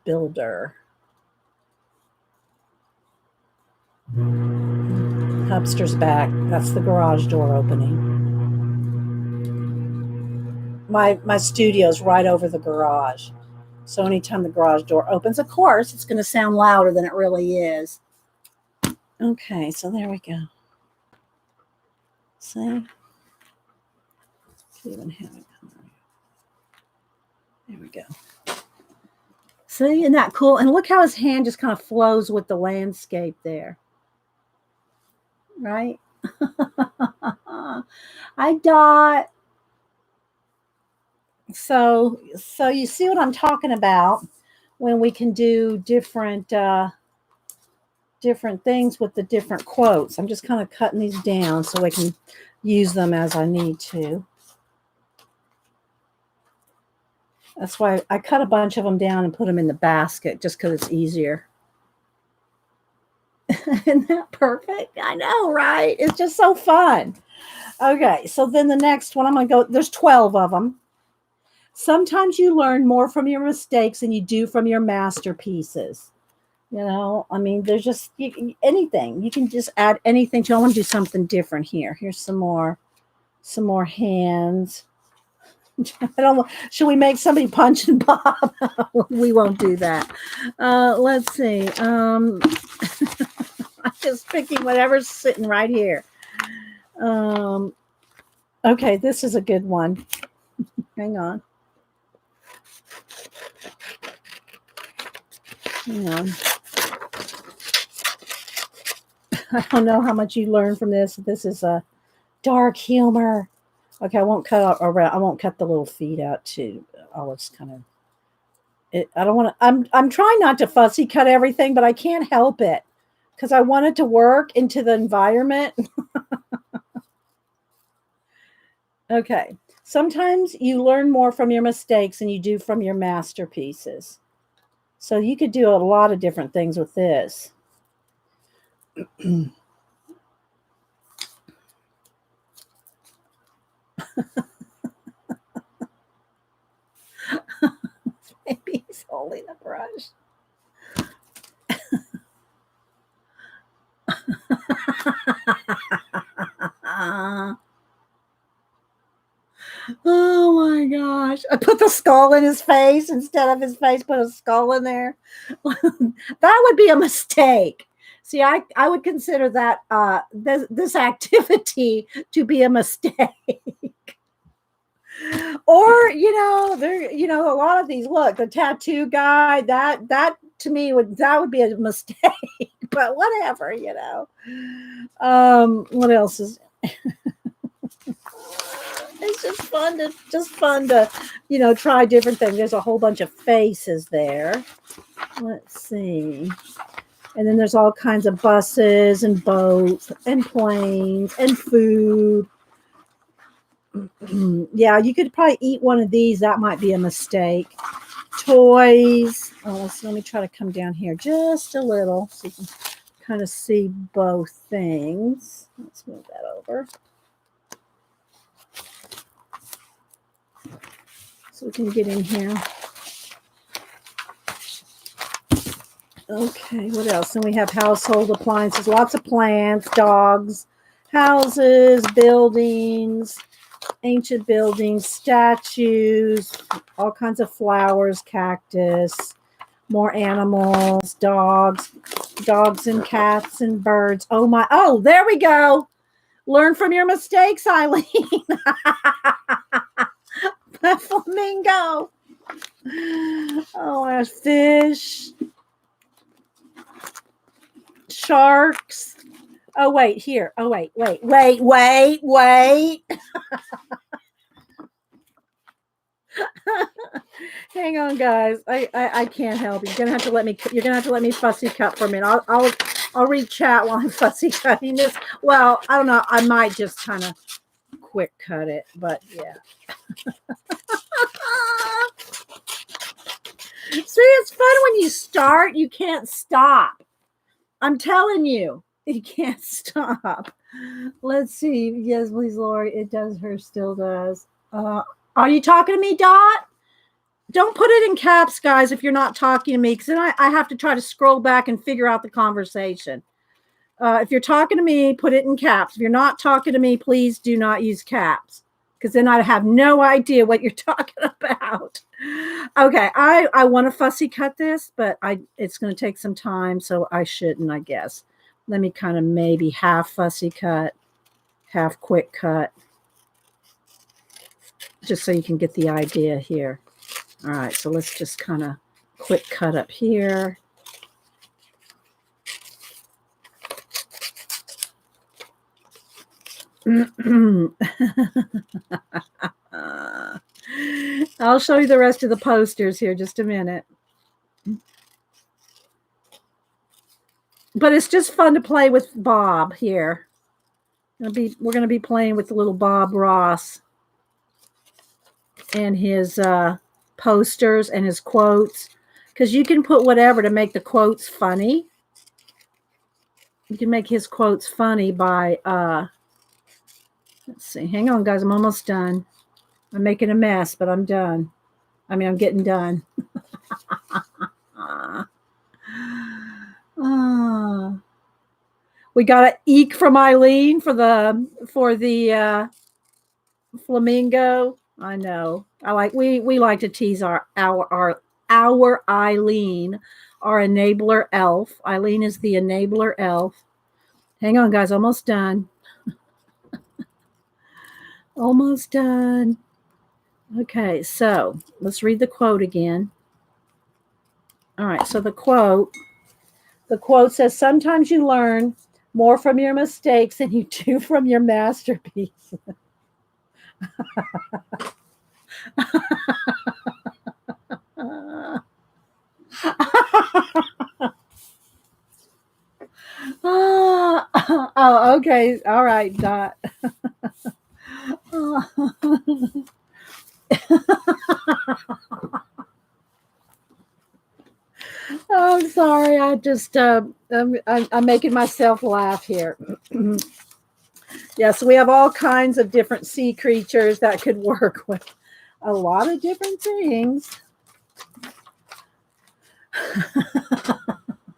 builder. Hubster's back. That's the garage door opening. My studio's right over the garage. So anytime the garage door opens, of course, it's going to sound louder than it really is. Okay, so there we go. See? Even have it. There we go. See, isn't that cool? And look how his hand just kind of flows with the landscape there. Right? Hi, Dot. So you see what I'm talking about when we can do different things with the different quotes. I'm just kind of cutting these down so I can use them as I need to. That's why I cut a bunch of them down and put them in the basket just because it's easier. Isn't that perfect? I know, right? It's just so fun. Okay, so then the next one, I'm going to go, there's 12 of them. Sometimes you learn more from your mistakes than you do from your masterpieces. You know, I mean, there's just anything. You can just add anything to. I want to do something different here. Here's some more hands. I don't. Should we make somebody punch and pop? We won't do that. Let's see. I'm just picking whatever's sitting right here. Okay, this is a good one. Hang on. Hang on. I don't know how much you learn from this. This is a dark humor. Okay, I won't cut around. I won't cut the little feet out too. I'll just kind of. I don't want to. I'm trying not to fussy cut everything, but I can't help it because I want it to work into the environment. Okay. Sometimes you learn more from your mistakes than you do from your masterpieces. So you could do a lot of different things with this. Maybe he's holding a brush. Oh my gosh. I put the skull in his face instead of his face, put a skull in there. That would be a mistake. See, I would consider that this activity to be a mistake. Or, a lot of these, look, the tattoo guy, that to me would be a mistake. But whatever, what else is it's just fun to try different things. There's a whole bunch of faces there. Let's see. And then there's all kinds of buses and boats and planes and food. Yeah, you could probably eat one of these. That might be a mistake. Toys. Oh, let me try to come down here just a little so you can kind of see both things. Let's move that over. So we can get in here. Okay, what else? And we have household appliances, lots of plants, dogs, houses, buildings, ancient buildings, statues, all kinds of flowers, cactus, more animals, dogs and cats and birds. Oh, there we go. Learn from your mistakes, Eileen. A flamingo. Oh, there's fish. Sharks. Oh, wait, here. Oh, wait. Hang on, guys. I can't help you. You're gonna have to let me fussy cut for a minute. I'll read chat while I'm fussy cutting this. Well, I don't know. I might just kind of quick cut it, but yeah. See, it's fun when you start, you can't stop. I'm telling you, you can't stop. Let's see. Yes, please, Lori. It does. Her still does. Are you talking to me, Dot? Don't put it in caps, guys, if you're not talking to me, because then I have to try to scroll back and figure out the conversation. If you're talking to me, put it in caps. If you're not talking to me, please do not use caps, because then I have no idea what you're talking about. Okay, I want to fussy cut this, but it's going to take some time, so I shouldn't, I guess. Let me kind of maybe half fussy cut, half quick cut, just so you can get the idea here. All right, so let's just kind of quick cut up here. I'll show you the rest of the posters here just a minute. But it's just fun to play with Bob here. We're going to be playing with the little Bob Ross and his posters and his quotes, because you can put whatever to make the quotes funny. You can make his quotes funny by let's see. Hang on, guys. I'm almost done. I'm making a mess, but I'm done. I mean, I'm getting done. We got an eek from Eileen for the flamingo. I know. We like to tease our Eileen, our enabler elf. Eileen is the enabler elf. Hang on, guys. Almost done. Almost done. Okay, so let's read the quote again. All right, so the quote says, sometimes you learn more from your mistakes than you do from your masterpiece. Oh, okay. All right, Dot. Oh, I'm sorry. I just I'm making myself laugh here. Yes, we have all kinds of different sea creatures that could work with a lot of different things.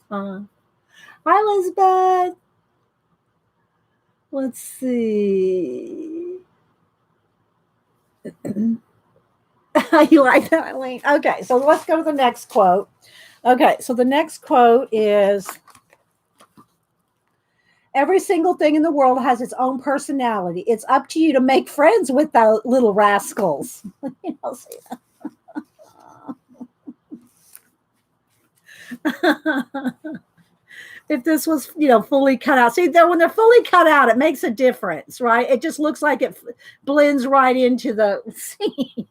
Hi, Elizabeth. Let's see. You like that, Eileen? Okay, so let's go to the next quote. Okay, so the next quote is, every single thing in the world has its own personality. It's up to you to make friends with the little rascals. You know, see that? If this was, fully cut out. See, when they're fully cut out, it makes a difference, right? It just looks like it blends right into the scene.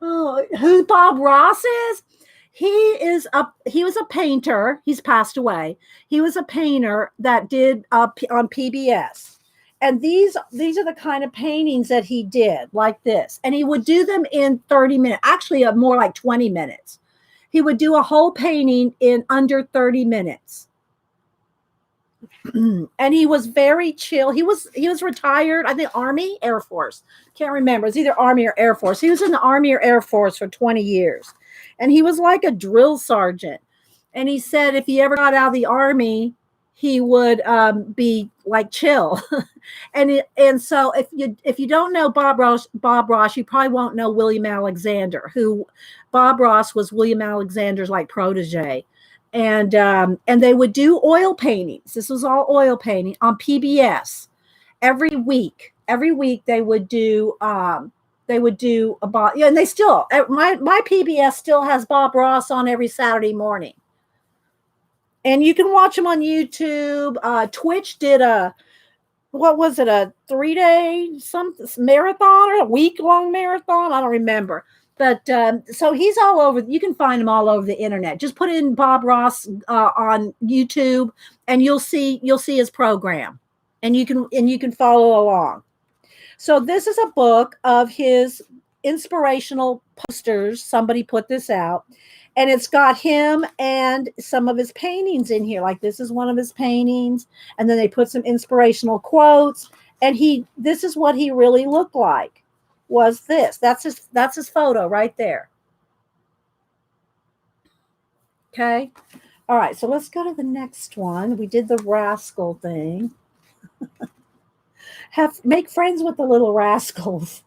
Oh, who Bob Ross is? He was a painter. He's passed away. He was a painter that did on PBS. And these are the kind of paintings that he did, like this. And he would do them in 30 minutes, actually more like 20 minutes. He would do a whole painting in under 30 minutes. And he was very chill. He was retired, I think Army, Air Force. Can't remember. It's either Army or Air Force. He was in the Army or Air Force for 20 years. And he was like a drill sergeant. And he said if he ever got out of the Army, he would be like chill. and so if you don't know Bob Ross, you probably won't know William Alexander, who Bob Ross was William Alexander's like protege. And they would do oil paintings. This was all oil painting on PBS every week. Every week they would do and they still, my PBS still has Bob Ross on every Saturday morning. And you can watch them on YouTube. Twitch did a 3-day marathon or a week-long marathon? I don't remember. But so he's all over. You can find him all over the internet. Just put in Bob Ross on YouTube, and you'll see his program, and you can follow along. So this is a book of his inspirational posters. Somebody put this out, And it's got him and some of his paintings in here. Like this is one of his paintings. And then they put some inspirational quotes. And this is what he really looked like. Was this. That's his photo right there. Okay. All right, so let's go to the next one. We did the rascal thing. Make friends with the little rascals.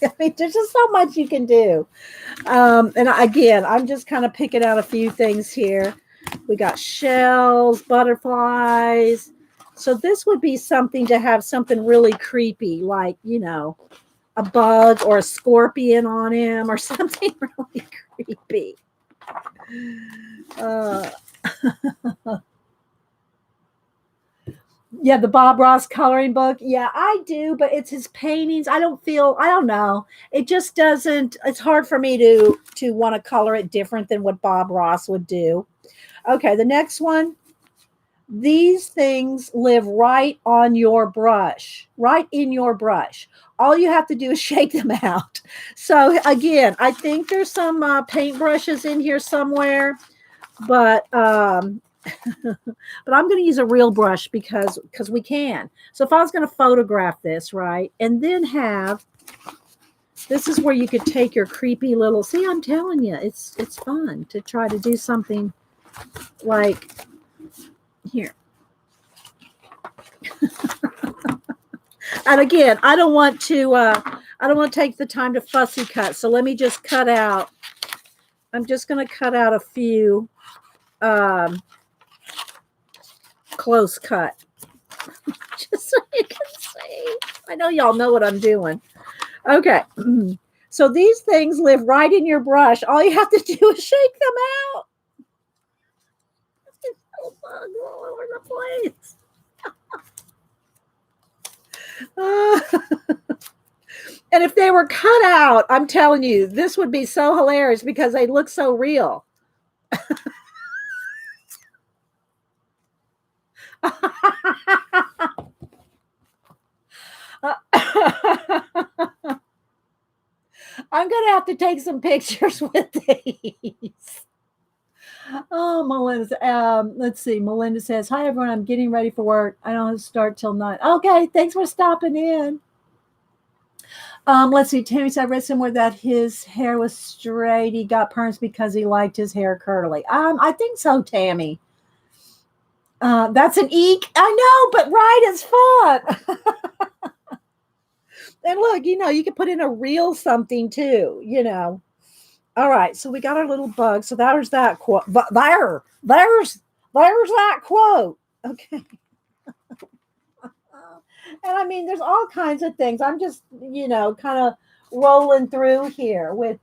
I mean, there's just so much you can do. And again, I'm just kind of picking out a few things here. We got shells, butterflies. So this would be something to have something really creepy, like, a bug or a scorpion on him or something really creepy. Yeah, the Bob Ross coloring book. Yeah, I do, but it's his paintings. I don't know. It just doesn't, it's hard for me to want to color it different than what Bob Ross would do. Okay, the next one. These things live right on your brush, right in your brush. All you have to do is shake them out. So again, I think there's some paint brushes in here somewhere, but but I'm going to use a real brush because we can. So if I was going to photograph this, right, and then this is where you could take your creepy little. See, I'm telling you, it's fun to try to do something like here. And again, I don't want to take the time to fussy cut. So let me just cut out. I'm just going to cut out a few close cut. Just so you can see. I know y'all know what I'm doing. Okay. So these things live right in your brush. All you have to do is shake them out. It's so fun all over the place. And if they were cut out, I'm telling you, this would be so hilarious because they look so real. I'm going to have to take some pictures with these. Oh, Melinda. Let's see. Melinda says, "Hi, everyone. I'm getting ready for work. I don't have to start till 9. Okay. Thanks for stopping in. Let's see. Tammy said, I read somewhere that his hair was straight. He got perms because he liked his hair curly. I think so, Tammy. That's an eek. I know, but right, it's fun. And look, you can put in a real something too. All right, so we got our little bug. So there's that quote. There's that quote. Okay. And I mean, there's all kinds of things. I'm just, kind of rolling through here with,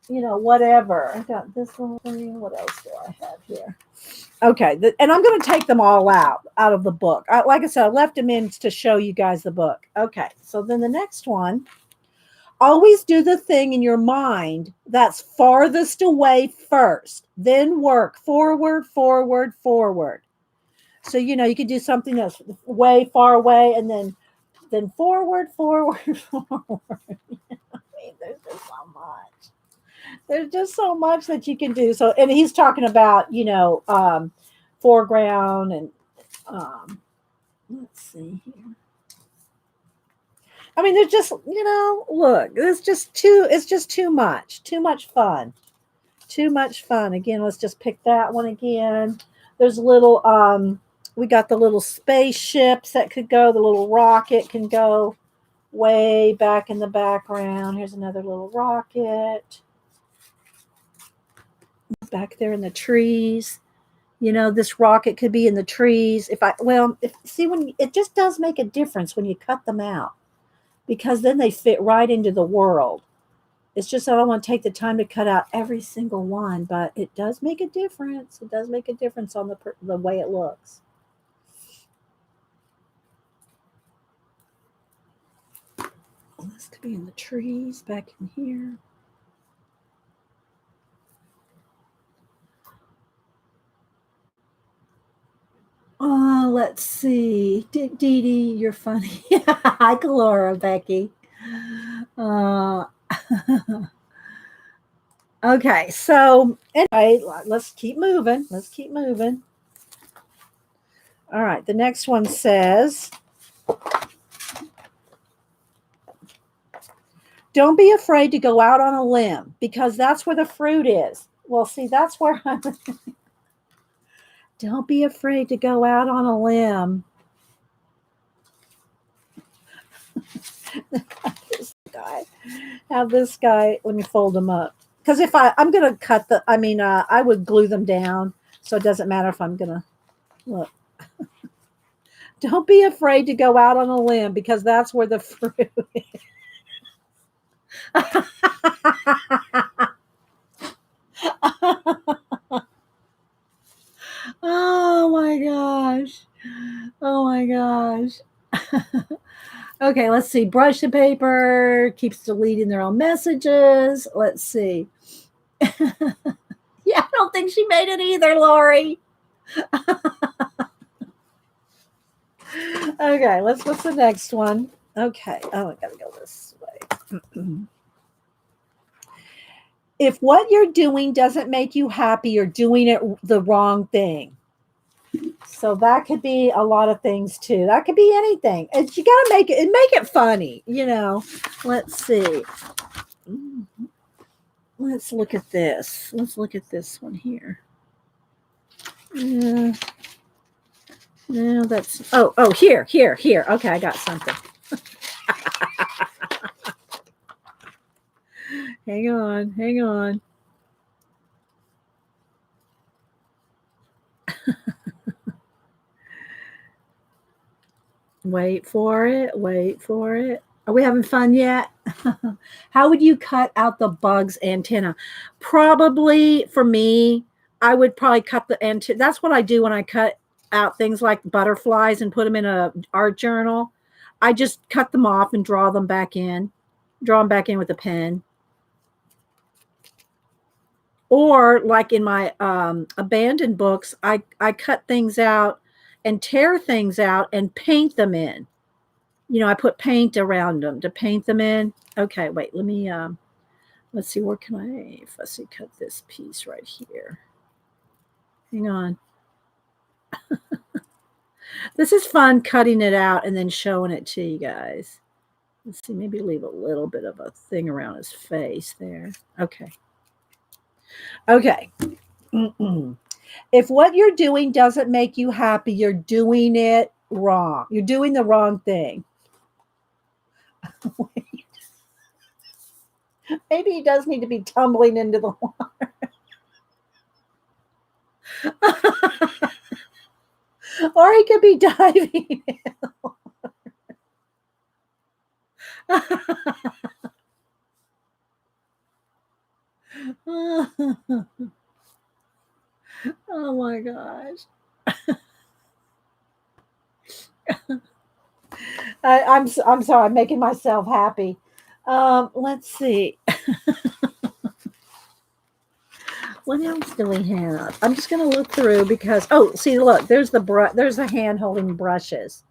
whatever. I got this one thing. What else do I have here? Okay, and I'm going to take them all out of the book. Like I said, I left them in to show you guys the book. Okay, so then the next one. Always do the thing in your mind that's farthest away first, then work forward, forward, forward. So, you could do something that's way far away and then forward, forward, forward. I mean, there's just so much. There's just so much that you can do. So, and he's talking about, foreground and let's see here. I mean, there's just, look, it's just too much fun. Too much fun. Again, let's just pick that one again. There's little, we got the little spaceships that could go, the little rocket can go way back in the background. Here's another little rocket. Back there in the trees. This rocket could be in the trees. When it just does make a difference when you cut them out. Because then they fit right into the world. It's just I don't want to take the time to cut out every single one, but it does make a difference. It does make a difference on the way it looks. This could be in the trees back in here. Let's see. Dee Dee, you're funny. Hi, Laura, Becky. Uh, okay, so anyway, let's keep moving. Let's keep moving. All right, the next one says, don't be afraid to go out on a limb because that's where the fruit is. Well, see, that's where I'm. Don't be afraid to go out on a limb. This guy. Have this guy, let me fold them up. Because if I'm going to cut I would glue them down. So it doesn't matter if I'm going to, look. Don't be afraid to go out on a limb because that's where the fruit is. Oh my gosh. Oh my gosh. Okay, let's see. Brush the paper, keeps deleting their own messages. Let's see. Yeah, I don't think she made it either, Lori. Okay, what's the next one? Okay. Oh, I gotta go this way. If what you're doing doesn't make you happy, you're doing it the wrong thing. So that could be a lot of things too. That could be anything. You gotta make it funny, Let's see. Let's look at this. Let's look at this one here. No, that's here. Okay, I got something. Hang on. Wait for it. Are we having fun yet? How would you cut out the bug's antenna? Probably for me, I would probably cut the antenna. That's what I do when I cut out things like butterflies and put them in a art journal. I just cut them off and draw them back in with a pen. Or like in my abandoned books, I cut things out and tear things out and paint them in. I put paint around them to paint them in. Okay, wait, let me, let's see, where can I, let's see, cut this piece right here. Hang on. This is fun cutting it out and then showing it to you guys. Let's see, maybe leave a little bit of a thing around his face there. Okay. If what you're doing doesn't make you happy, you're doing it wrong. You're doing the wrong thing. Maybe he does need to be tumbling into the water. Or he could be diving in the water. Oh my gosh. I'm sorry, I'm making myself happy. Let's see. What else do we have? I'm just going to look through because, see, look, there's the hand holding brushes.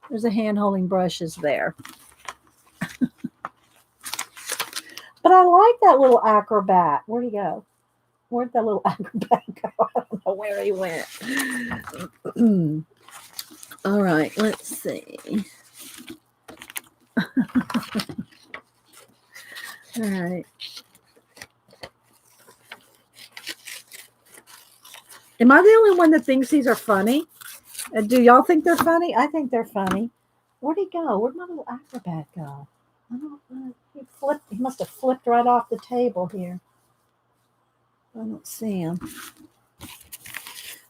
There's the hand holding brushes there. But I like that little acrobat. Where'd he go? Where'd that little acrobat go? I don't know where he went. All right, let's see. All right. Am I the only one that thinks these are funny? Do y'all think they're funny? I think they're funny. Where'd he go? Where'd my little acrobat go? I don't know. He must have flipped right off the table here. I don't see him.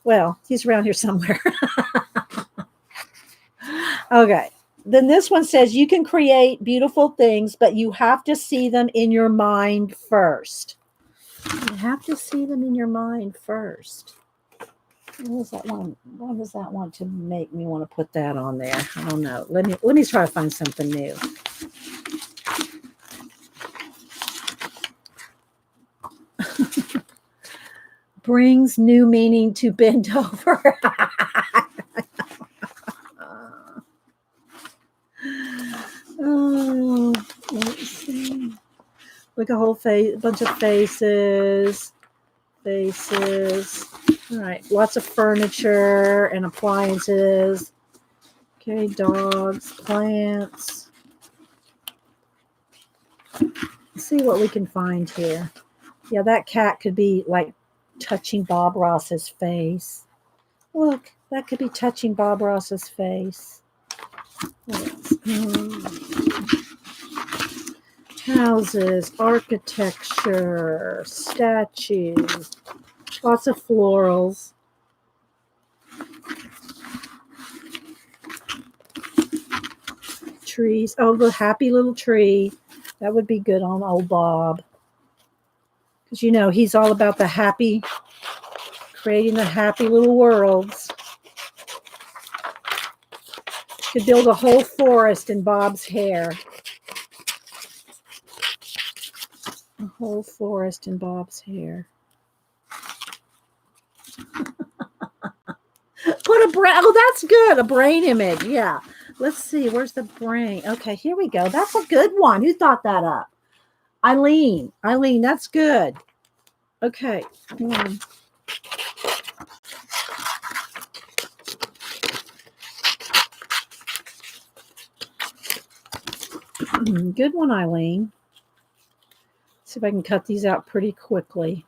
Well, he's around here somewhere. Okay. Then this one says you can create beautiful things, but you have to see them in your mind first. You have to see them in your mind first. What does that want? Why does that want to make me want to put that on there? I don't know. Let me try to find something new. Brings new meaning to bend over. a whole bunch of faces. Faces. All right. Lots of furniture and appliances. Okay. Dogs, plants. Let's see what we can find here. Yeah, that cat could be like touching Bob Ross's face. Look, that could be touching Bob Ross's face. Houses, architecture, statues, lots of florals. Trees. Oh, the happy little tree. That would be good on old Bob. Because, you know, he's all about the happy, creating the happy little worlds. Could build a whole forest in Bob's hair. A whole forest in Bob's hair. Put a brain. Oh, that's good. A brain image. Yeah. Let's see. Where's the brain? Okay, here we go. That's a good one. Who thought that up? Eileen. Eileen, that's good. Okay. Hang on. Good one, Eileen. See if I can cut these out pretty quickly.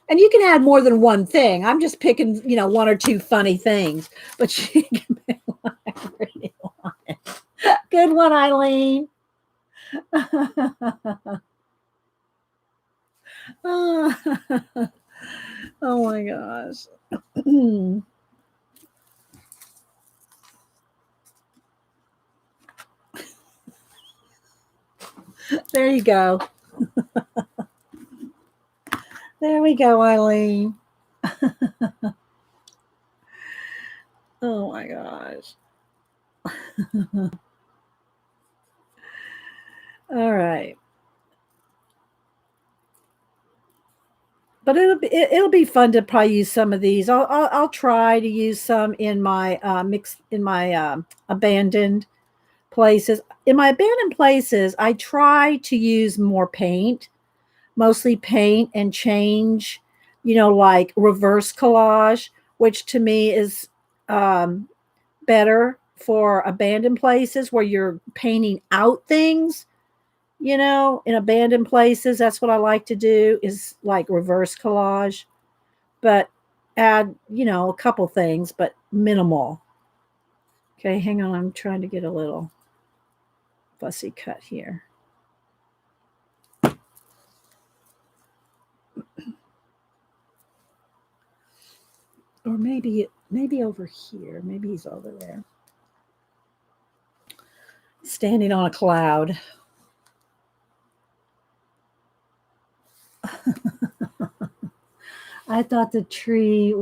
And you can add more than one thing. I'm just picking, you know, one or two funny things, but you can pick whatever you want. Good one, Eileen. Oh my gosh. There you go. There we go, Eileen. Oh my gosh. All right. But it'll be fun to probably use some of these. I'll try to use some in my abandoned places. In my abandoned places, I try to use more paint, mostly paint, and change, you know, like reverse collage, which to me is better for abandoned places where you're painting out things. You know, in abandoned places, that's what I like to do is like reverse collage, but add, you know, a couple things, but minimal. Okay, hang on. I'm trying to get a little fussy cut here. Or maybe over here. Maybe he's over there. Standing on a cloud. I thought the tree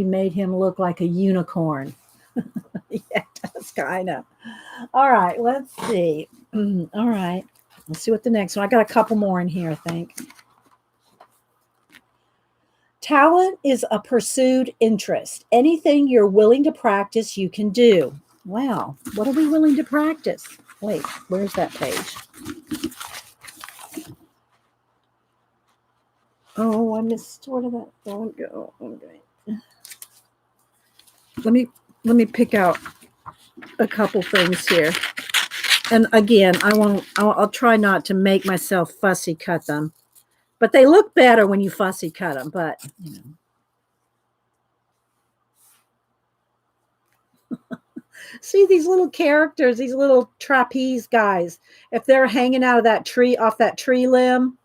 made him look like a unicorn. Yeah, it does kind of. All right, let's see. All right, let's see what the next one. I got a couple more in here, I think. Talent is a pursued interest. Anything you're willing to practice, you can do. Wow, what are we willing to practice? Wait, where's that page? Oh, I missed. Where did that one go? Okay. Let me pick out a couple things here. And again, I'll try not to make myself fussy cut them. But they look better when you fussy cut them, but you know. See these little characters, these little trapeze guys. If they're hanging out of that tree, off that tree limb,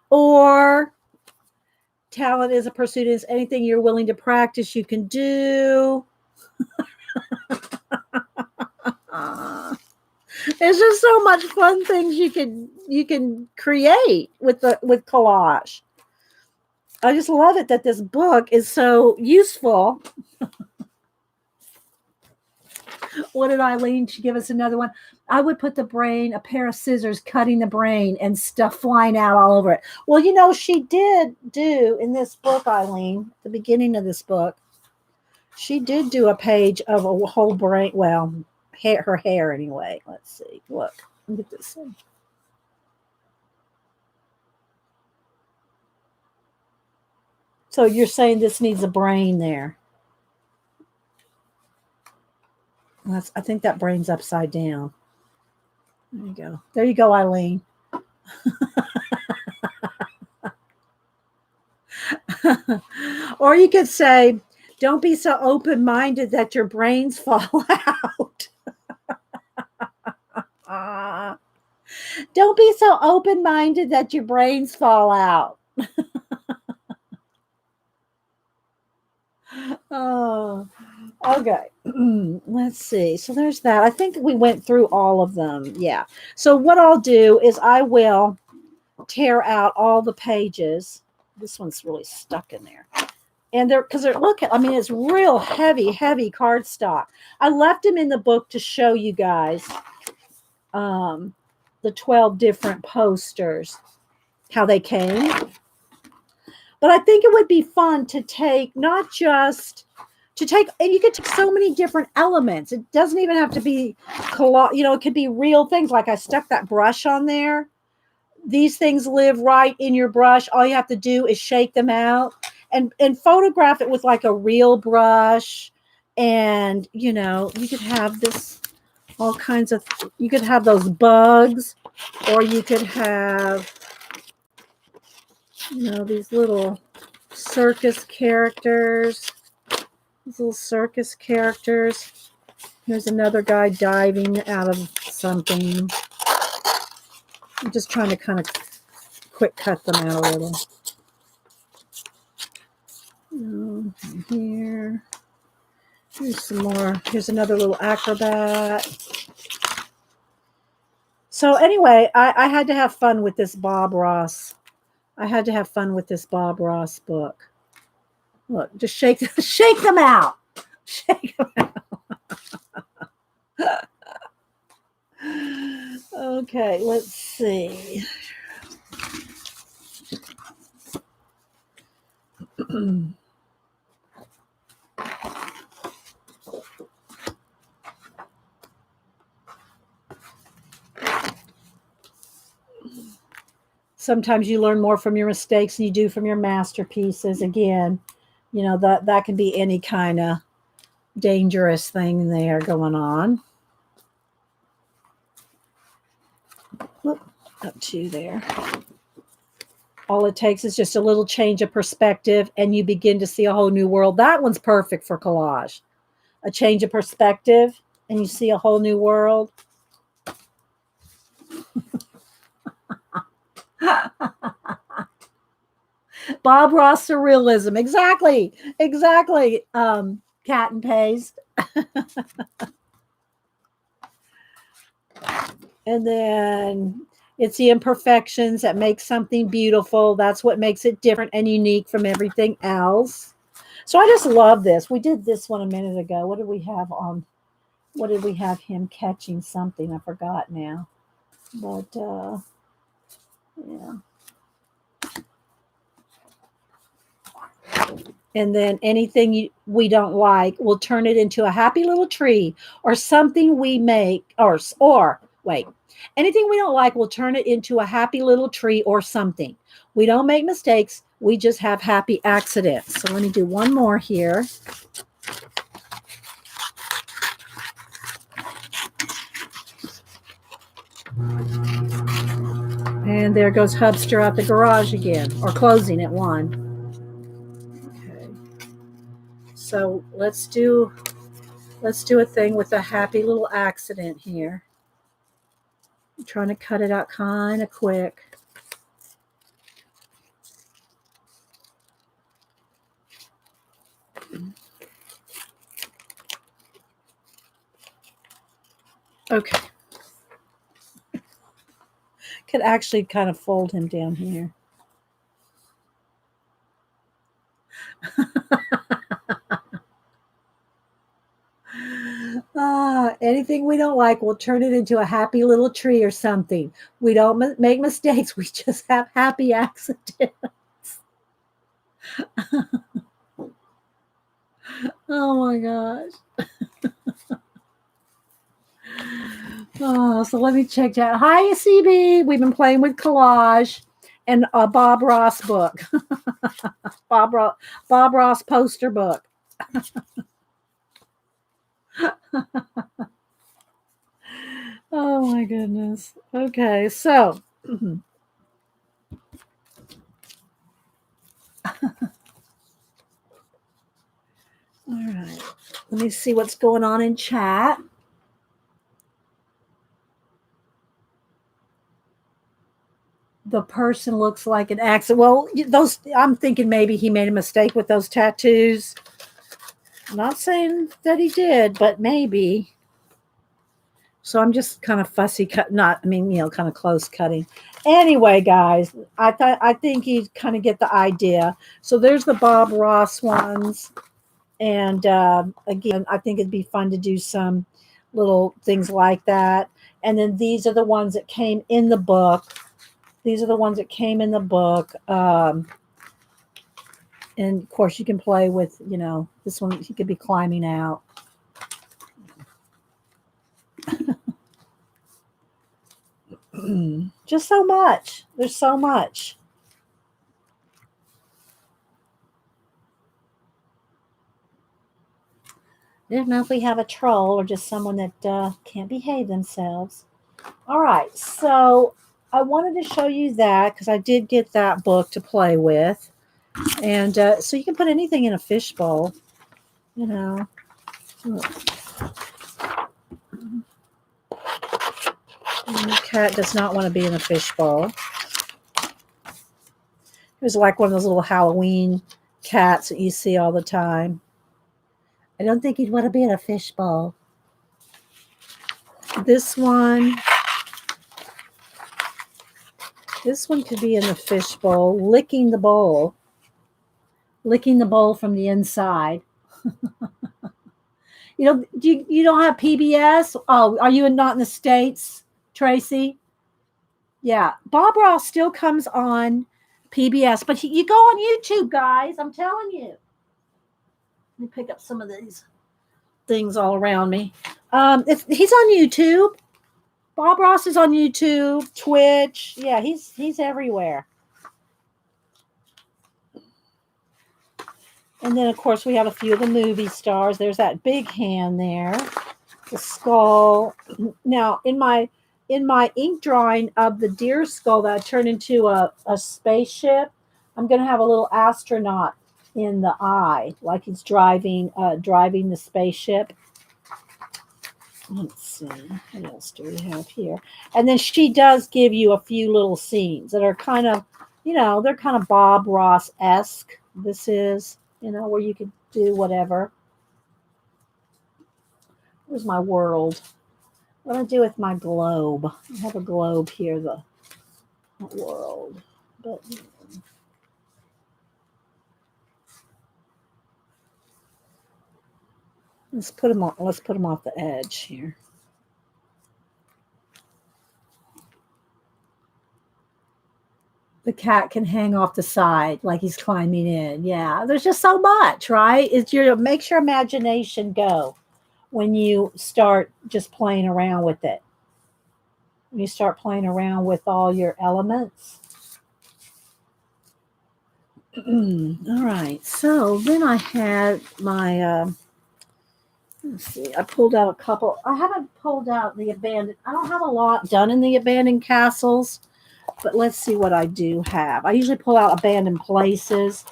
or talent is a pursuit, is anything you're willing to practice, you can do. There's just so much fun things you can create with collage. I just love it that this book is so useful. What did Eileen? She give us another one. I would put the brain, a pair of scissors cutting the brain and stuff flying out all over it. Well, she did do in this book, Eileen, the beginning of this book, she did do a page of a whole brain. Well, her hair anyway. Let's see. Look at this thing. So you're saying this needs a brain there. I think that brain's upside down. There you go. There you go, Eileen. Or you could say, don't be so open-minded that your brains fall out. Don't be so open-minded that your brains fall out. Oh, okay. Let's see. So there's that. I think we went through all of them. Yeah. So what I'll do is I will tear out all the pages. This one's really stuck in there. And it's real heavy cardstock. I left them in the book to show you guys the 12 different posters, how they came. But I think it would be fun to take, and you could take so many different elements. It doesn't even have to be, it could be real things. Like I stuck that brush on there. These things live right in your brush. All you have to do is shake them out and photograph it with like a real brush. And, you could have this, all kinds of, you could have those bugs, or you could have, these little circus characters. Here's another guy diving out of something. I'm just trying to kind of quick cut them out a little. Here's some more. Here's another little acrobat. So anyway, I had to have fun with this Bob Ross. I had to have fun with this Bob Ross book. Look, just shake them out. Shake them out. Okay, let's see. Sometimes you learn more from your mistakes than you do from your masterpieces. Again, that can be any kind of dangerous thing there going on. Whoop, up to there. All it takes is just a little change of perspective, and you begin to see a whole new world. That one's perfect for collage. A change of perspective, and you see a whole new world. Bob Ross surrealism. Exactly. Cat and paste. And then it's the imperfections that make something beautiful. That's what makes it different and unique from everything else. So I just love this. We did this one a minute ago. What did we have on? What did we have him catching something? I forgot now. But yeah. And then anything we don't like, we'll turn it into a happy little tree, or something we make, or wait, anything we don't like, we'll turn it into a happy little tree or something. We don't make mistakes. We just have happy accidents. So let me do one more here. And there goes Hubster out the garage again, or closing at 1. So let's do a thing with a happy little accident here. I'm trying to cut it out kind of quick. Okay. Could actually kind of fold him down here. Anything we don't like, we'll turn it into a happy little tree or something. We don't make mistakes. We just have happy accidents. Oh my gosh. Oh, so let me check that. Hi, CB. We've been playing with Collage and a Bob Ross book. Bob Ross poster book. Oh my goodness. Okay, so all right. Let me see what's going on in chat. The person looks like an accident. Well, those I'm thinking maybe he made a mistake with those tattoos. I'm not saying that he did, but maybe. So I'm just kind of fussy cut, kind of close cutting. Anyway, guys, I think you kind of get the idea. So there's the Bob Ross ones, and again, I think it'd be fun to do some little things like that. And then these are the ones that came in the book. These are the ones that came in the book. And of course, you can play with, this one, he could be climbing out. Just so much. There's so much. I don't know if we have a troll or just someone that can't behave themselves. All right. So I wanted to show you that because I did get that book to play with. And so you can put anything in a fishbowl, The cat does not want to be in a fishbowl. It was like one of those little Halloween cats that you see all the time. I don't think he'd want to be in a fishbowl. This one could be in the fishbowl, licking the bowl from the inside. You don't have PBS? Oh, are you not in the States, Tracy? Yeah, Bob Ross still comes on PBS, but you go on YouTube, guys. I'm telling you. Let me pick up some of these things all around me. He's on YouTube. Bob Ross is on YouTube, Twitch. Yeah, he's everywhere. And then, of course, we have a few of the movie stars. There's that big hand there, the skull. Now, in my ink drawing of the deer skull that I turned into a spaceship, I'm going to have a little astronaut in the eye, like he's driving the spaceship. Let's see, what else do we have here? And then she does give you a few little scenes that are kind of, they're kind of Bob Ross-esque. This is, where you could do whatever. Where's my world? What do I do with my globe? I have a globe here, the world. But let's put them off the edge here. The cat can hang off the side like he's climbing in. Yeah, there's just so much, right? Makes your imagination go when you start just playing around with it. When you start playing around with all your elements. All right, so then I had my, let's see, I pulled out a couple. I haven't pulled out the abandoned. I don't have a lot done in the abandoned castles. But let's see what I do have. I usually pull out abandoned places.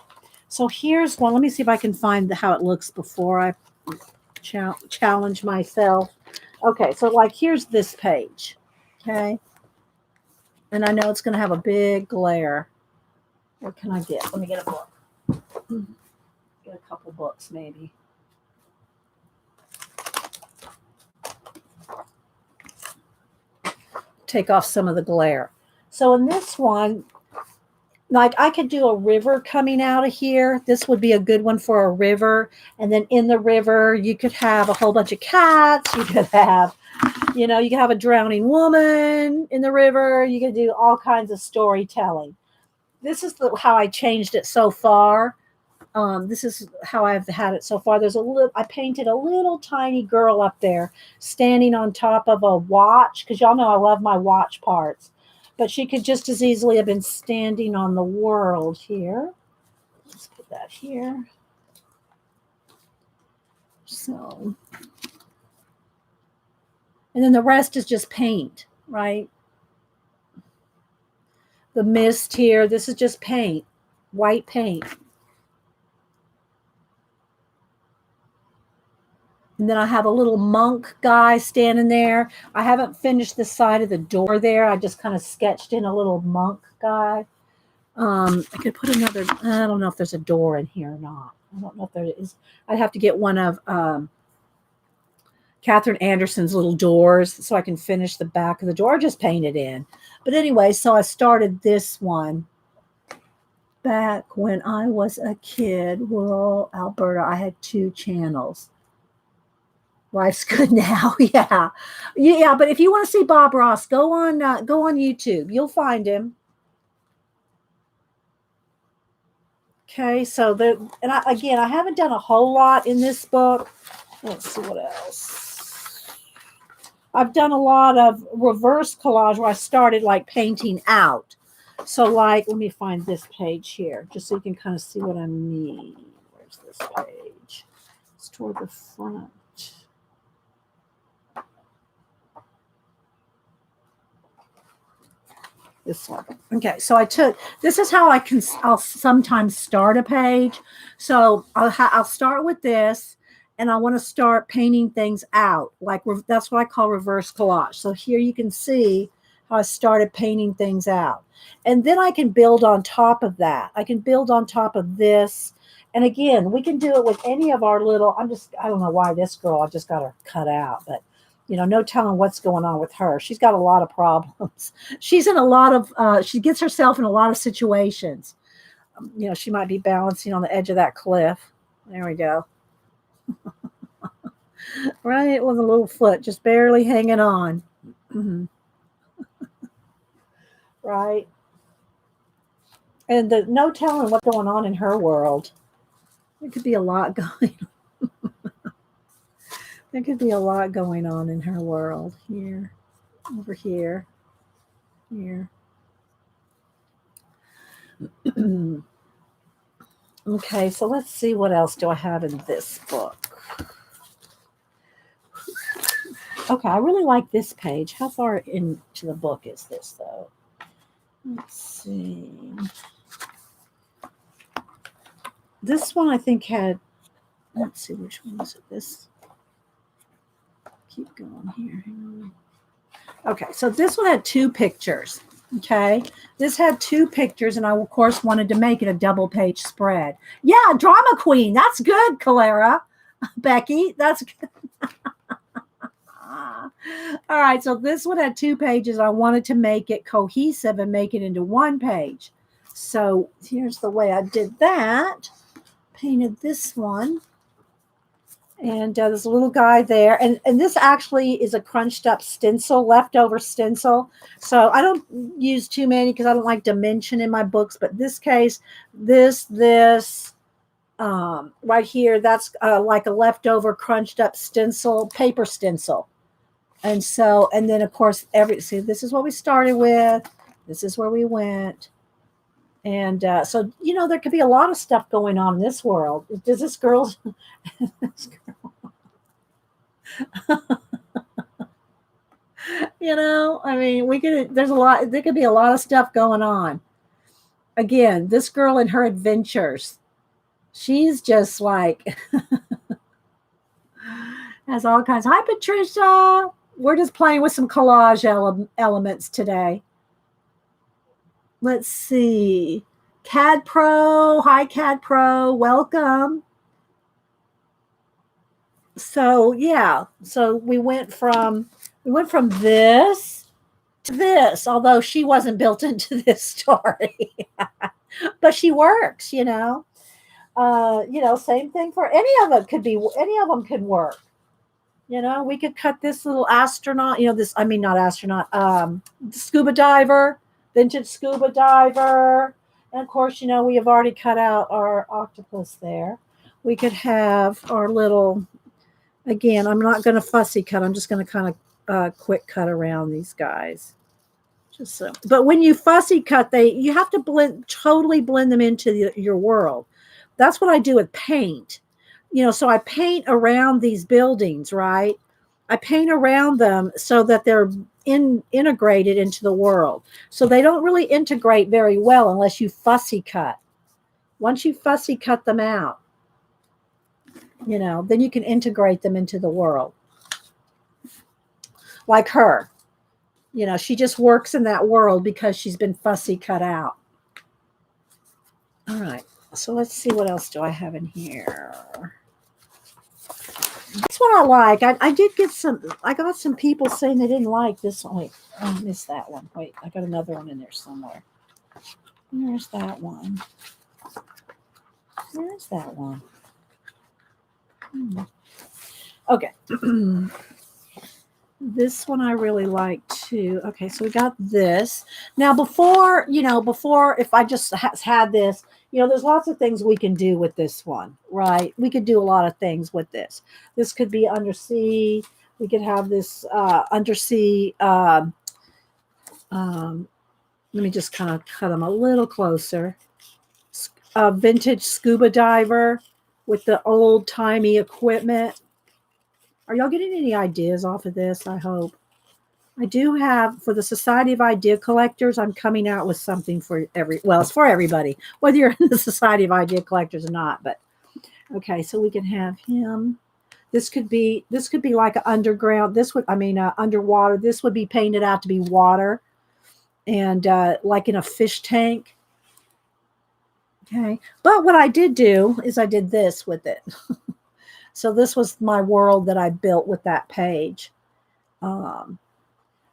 So here's one. Let me see if I can find how it looks before I challenge myself. Okay, so like here's this page. Okay. And I know it's going to have a big glare. What can I get? Let me get a book. Get a couple books maybe. Take off some of the glare. So in this one, like I could do a river coming out of here. This would be a good one for a river. And then in the river, you could have a whole bunch of cats. You could have, you could have a drowning woman in the river. You could do all kinds of storytelling. This is how I changed it so far. This is how I've had it so far. I painted a little tiny girl up there standing on top of a watch, because y'all know I love my watch parts. But she could just as easily have been standing on the world here. Let's put that here. So, and then the rest is just paint, right? The mist here, this is just paint, white paint. And then I have a little monk guy standing there. I haven't finished the side of the door there. I just kind of sketched in a little monk guy. I could put another, I don't know if there's a door in here or not. I don't know if there is. I'd have to get one of Catherine Anderson's little doors so I can finish the back of the door, just paint it in. But anyway, so I started this one back when I was a kid, rural Alberta. I had 2 channels. Life's good now. Yeah. But if you want to see Bob Ross, go on YouTube. You'll find him. Okay. So there, and I haven't done a whole lot in this book. Let's see what else. I've done a lot of reverse collage where I started like painting out. So like, let me find this page here, just so you can kind of see what I mean. Where's this page? It's toward the front. This one. Okay, so this is how I'll sometimes start a page. So I'll start with this, and I want to start painting things out. Like that's what I call reverse collage. So here you can see how I started painting things out. And then I can build on top of that. I can build on top of this. And again, we can do it with any of our little, I don't know why this girl, I just got her cut out, but no telling what's going on with her. She's got a lot of problems. She's in a lot of, she gets herself in a lot of situations. She might be balancing on the edge of that cliff. There we go. Right with a little foot, just barely hanging on. Mm-hmm. Right. And no telling what's going on in her world. There could be a lot going on. There could be a lot going on in her world. Here, over here, here. Okay, so let's see what else do I have in this book. Okay, I really like this page. How far into the book is this, though? Let's see. This one I think had, let's see, which one is it? This. Keep going here. Hang on. Okay, so this one had 2 pictures. Okay, this had 2 pictures, and I of course wanted to make it a double page spread. Yeah, drama queen. That's good, Clara. Becky, that's good. All right, so this one had 2 pages. I wanted to make it cohesive and make it into 1 page. So here's the way I did that. Painted this one. And there's a little guy there. And this actually is a crunched up stencil, leftover stencil. So I don't use too many because I don't like dimension in my books. But this case, this right here, that's like a leftover crunched up stencil, paper stencil. And so, and then of course, see, this is what we started with. This is where we went. And so, there could be a lot of stuff going on in this world. Does this girl... this girl I mean, there could be a lot of stuff going on. Again, this girl and her adventures. She's just like... has all kinds. Hi, Patricia. We're just playing with some collage elements today. Let's see. CAD Pro. Hi, CAD Pro. Welcome. So, yeah. So we went from this to this, although she wasn't built into this story. but she works, same thing for any of them any of them could work. We could cut this little astronaut, I mean, not astronaut, scuba diver, vintage scuba diver. And of course, we have already cut out our octopus there. We could have our little, again, I'm not going to fussy cut. I'm just going to kind of quick cut around these guys. Just so. But when you fussy cut, you have to totally blend them into your world. That's what I do with paint. So I paint around these buildings, right? I paint around them so that they're integrated into the world. So they don't really integrate very well unless you fussy cut. Once you fussy cut them out, then you can integrate them into the world. Like her. She just works in that world because she's been fussy cut out. All right. So let's see, what else do I have in here? This one I like. I got some people saying they didn't like this one. Wait, I missed that one. Wait, I got another one in there somewhere. Where's that one? Where's that one? Okay. This one I really like too. Okay, so we got this. Now before if I just had this, there's lots of things we can do with this one, right? We could do a lot of things with this. This could be undersea. We could have this undersea. Let me just kind of cut them a little closer. Vintage scuba diver with the old timey equipment. Are y'all getting any ideas off of this? I hope. I do have, for the Society of Idea Collectors, I'm coming out with something for it's for everybody, whether you're in the Society of Idea Collectors or not. But okay, so we can have him. This could be like an underground. Underwater. This would be painted out to be water, and like in a fish tank. Okay, but what I did do is I did this with it. So this was my world that I built with that page.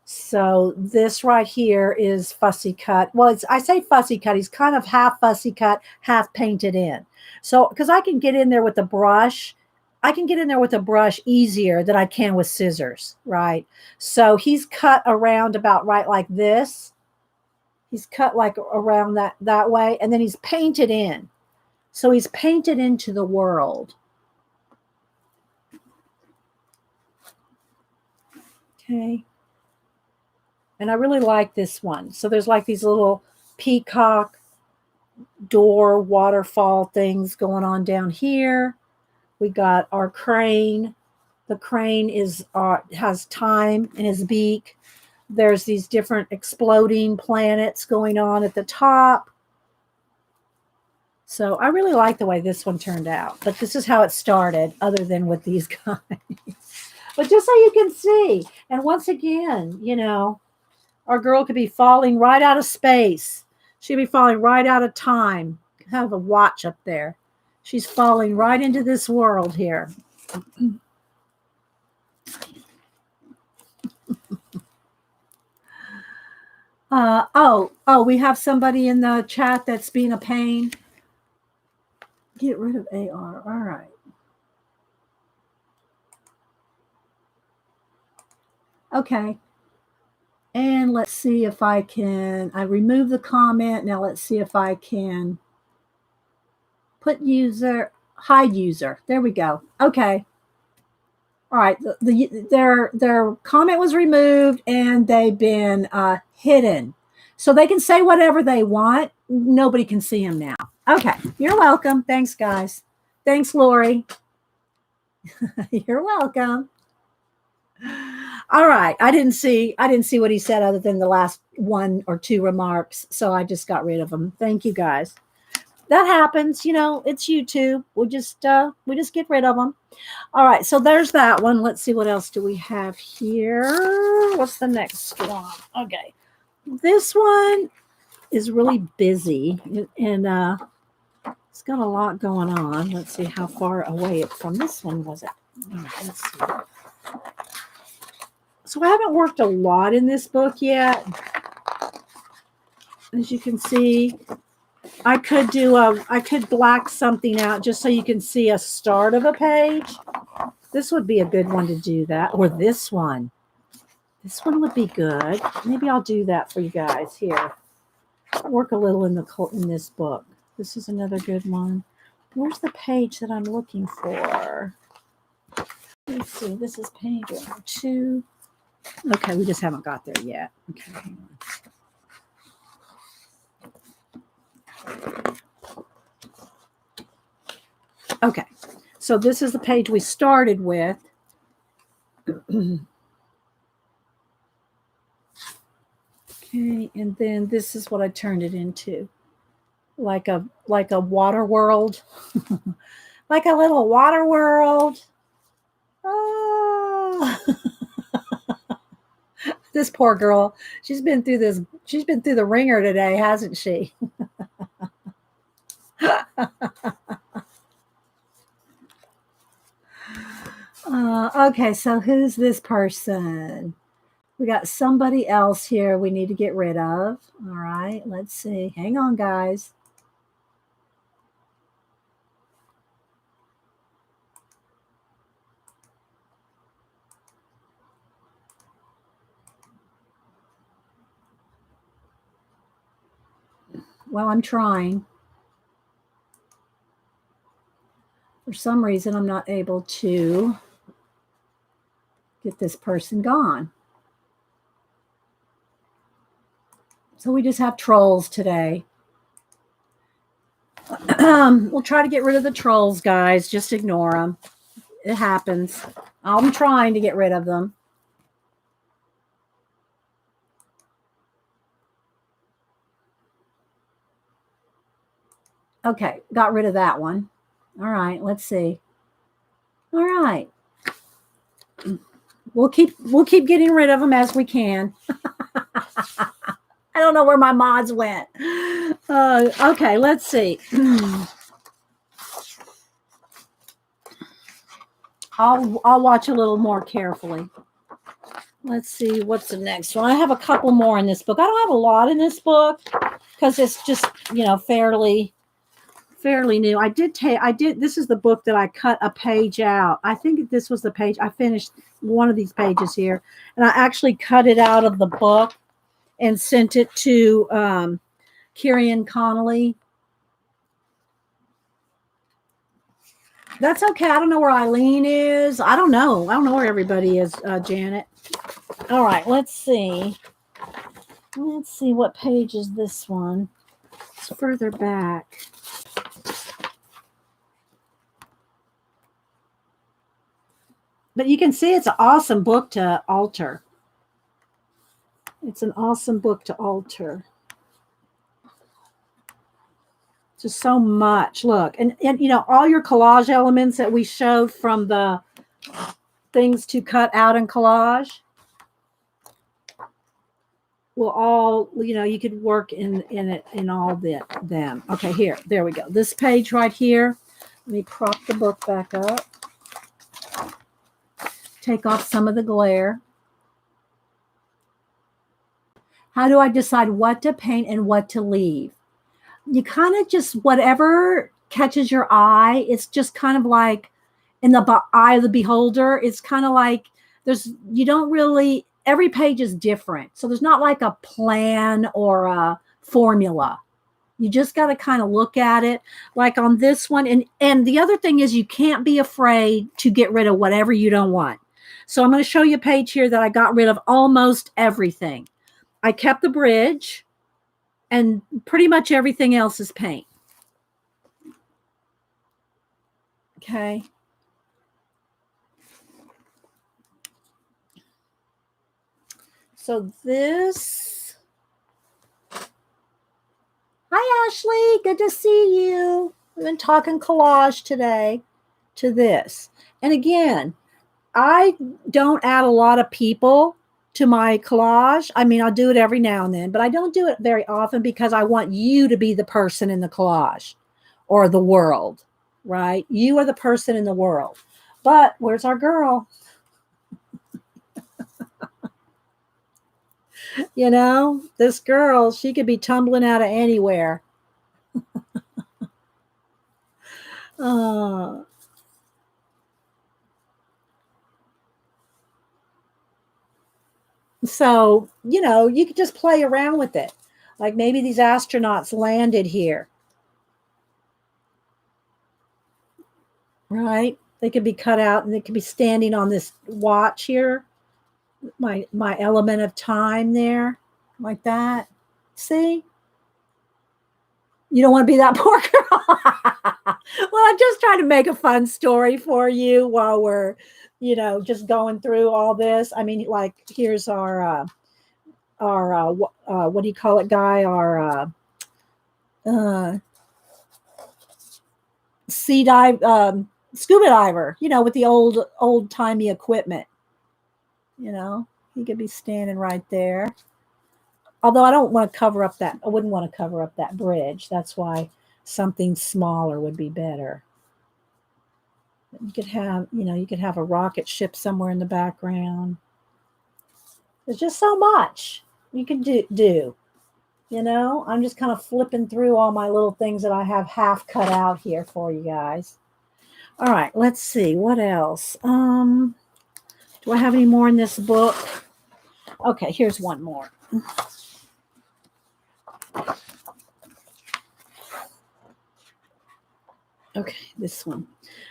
So this right here is fussy cut. Well, I say fussy cut. He's kind of half fussy cut, half painted in. So because I can get in there with the brush, easier than I can with scissors, right? So he's cut around about right like this. He's cut like around that way, and then he's painted in. So he's painted into the world. Okay. And I really like this one. So there's like these little peacock door waterfall things going on down here. We got our crane. The crane has time in his beak. There's these different exploding planets going on at the top. So I really like the way this one turned out. But this is how it started, other than with these guys. But just so you can see, and once again, our girl could be falling right out of space. She'd be falling right out of time. Have a watch up there. She's falling right into this world here. We have somebody in the chat that's being a pain. Get rid of AR. All right. Okay. And let's see if I remove the comment. Now let's see if I can hide user. There we go. Okay. All right. Their comment was removed and they've been hidden. So they can say whatever they want. Nobody can see them now. Okay. You're welcome. Thanks, guys. Thanks, Lori. You're welcome. All right. I didn't see what he said other than the last one or two remarks. So I just got rid of them. Thank you, guys. That happens. It's YouTube. We just get rid of them. All right. So there's that one. Let's see, what else do we have here? What's the next one? Okay. This one is really busy and it's got a lot going on. Let's see how far away from this one was it. All right, let's see. So I haven't worked a lot in this book yet. As you can see, I could black something out just so you can see a start of a page. This would be a good one to do that. Or this one. This one would be good. Maybe I'll do that for you guys here. Work a little in this book. This is another good one. Where's the page that I'm looking for? Let's see. This is page 2. Okay, we just haven't got there yet. Okay, hang on. Okay, so this is the page we started with. Okay, and then this is what I turned it into. Like a water world. Like a little water world. Oh. This poor girl. She's been through the ringer today, hasn't she? Okay, so who's this person? We got somebody else here we need to get rid of. All right, let's see. Hang on, guys. Well, I'm trying. For some reason, I'm not able to get this person gone. So we just have trolls today. We'll try to get rid of the trolls, guys. Just ignore them. It happens. I'm trying to get rid of them. Okay, got rid of that one. All right, let's see. All right. We'll keep getting rid of them as we can. I don't know where my mods went. Okay, let's see. I'll watch a little more carefully. Let's see what's the next one. I have a couple more in this book. I don't have a lot in this book because it's just fairly new. I did. This is the book that I cut a page out. I think this was the page. I finished one of these pages here, and I actually cut it out of the book and sent it to Kieran Connolly. That's okay. I don't know where Eileen is. I don't know where everybody is, Janet. All right, let's see. Let's see what page is this one. It's further back. But you can see it's an awesome book to alter. It's an awesome book to alter. Just so much. Look, and all your collage elements that we showed from the things to cut out in collage will all, you could work in all them. Okay, there we go. This page right here. Let me prop the book back up. Take off some of the glare. How do I decide what to paint and what to leave? You kind of just, whatever catches your eye, it's just kind of like in the eye of the beholder. It's kind of like every page is different. So there's not like a plan or a formula. You just got to kind of look at it like on this one. And the other thing is you can't be afraid to get rid of whatever you don't want. So I'm going to show you a page here that I got rid of almost everything. I kept the bridge. And pretty much everything else is paint. Okay. So this. Hi, Ashley. Good to see you. We've been talking collage today to this. And again, I don't add a lot of people to my collage. I mean, I'll do it every now and then, but I don't do it very often because I want you to be the person in the collage or the world, right? You are the person in the world. But where's our girl? This girl, she could be tumbling out of anywhere. Uh, so, you could just play around with it. Like maybe these astronauts landed here, right? They could be cut out and they could be standing on this watch here, my element of time there, like that. See? You don't want to be that poor girl. Well, I'm just trying to make a fun story for you while we're, just going through all this. I mean, like, here's our what do you call it, guy? Our uh, sea dive, scuba diver. With the old timey equipment. He could be standing right there. Although I don't want to cover up that, I wouldn't want to cover up that bridge. That's why something smaller would be better. You could have a rocket ship somewhere in the background. There's just so much you can do. I'm just kind of flipping through all my little things that I have half cut out here for you guys. All right, let's see what else. Do I have any more in this book? Okay, here's one more. Okay, this one.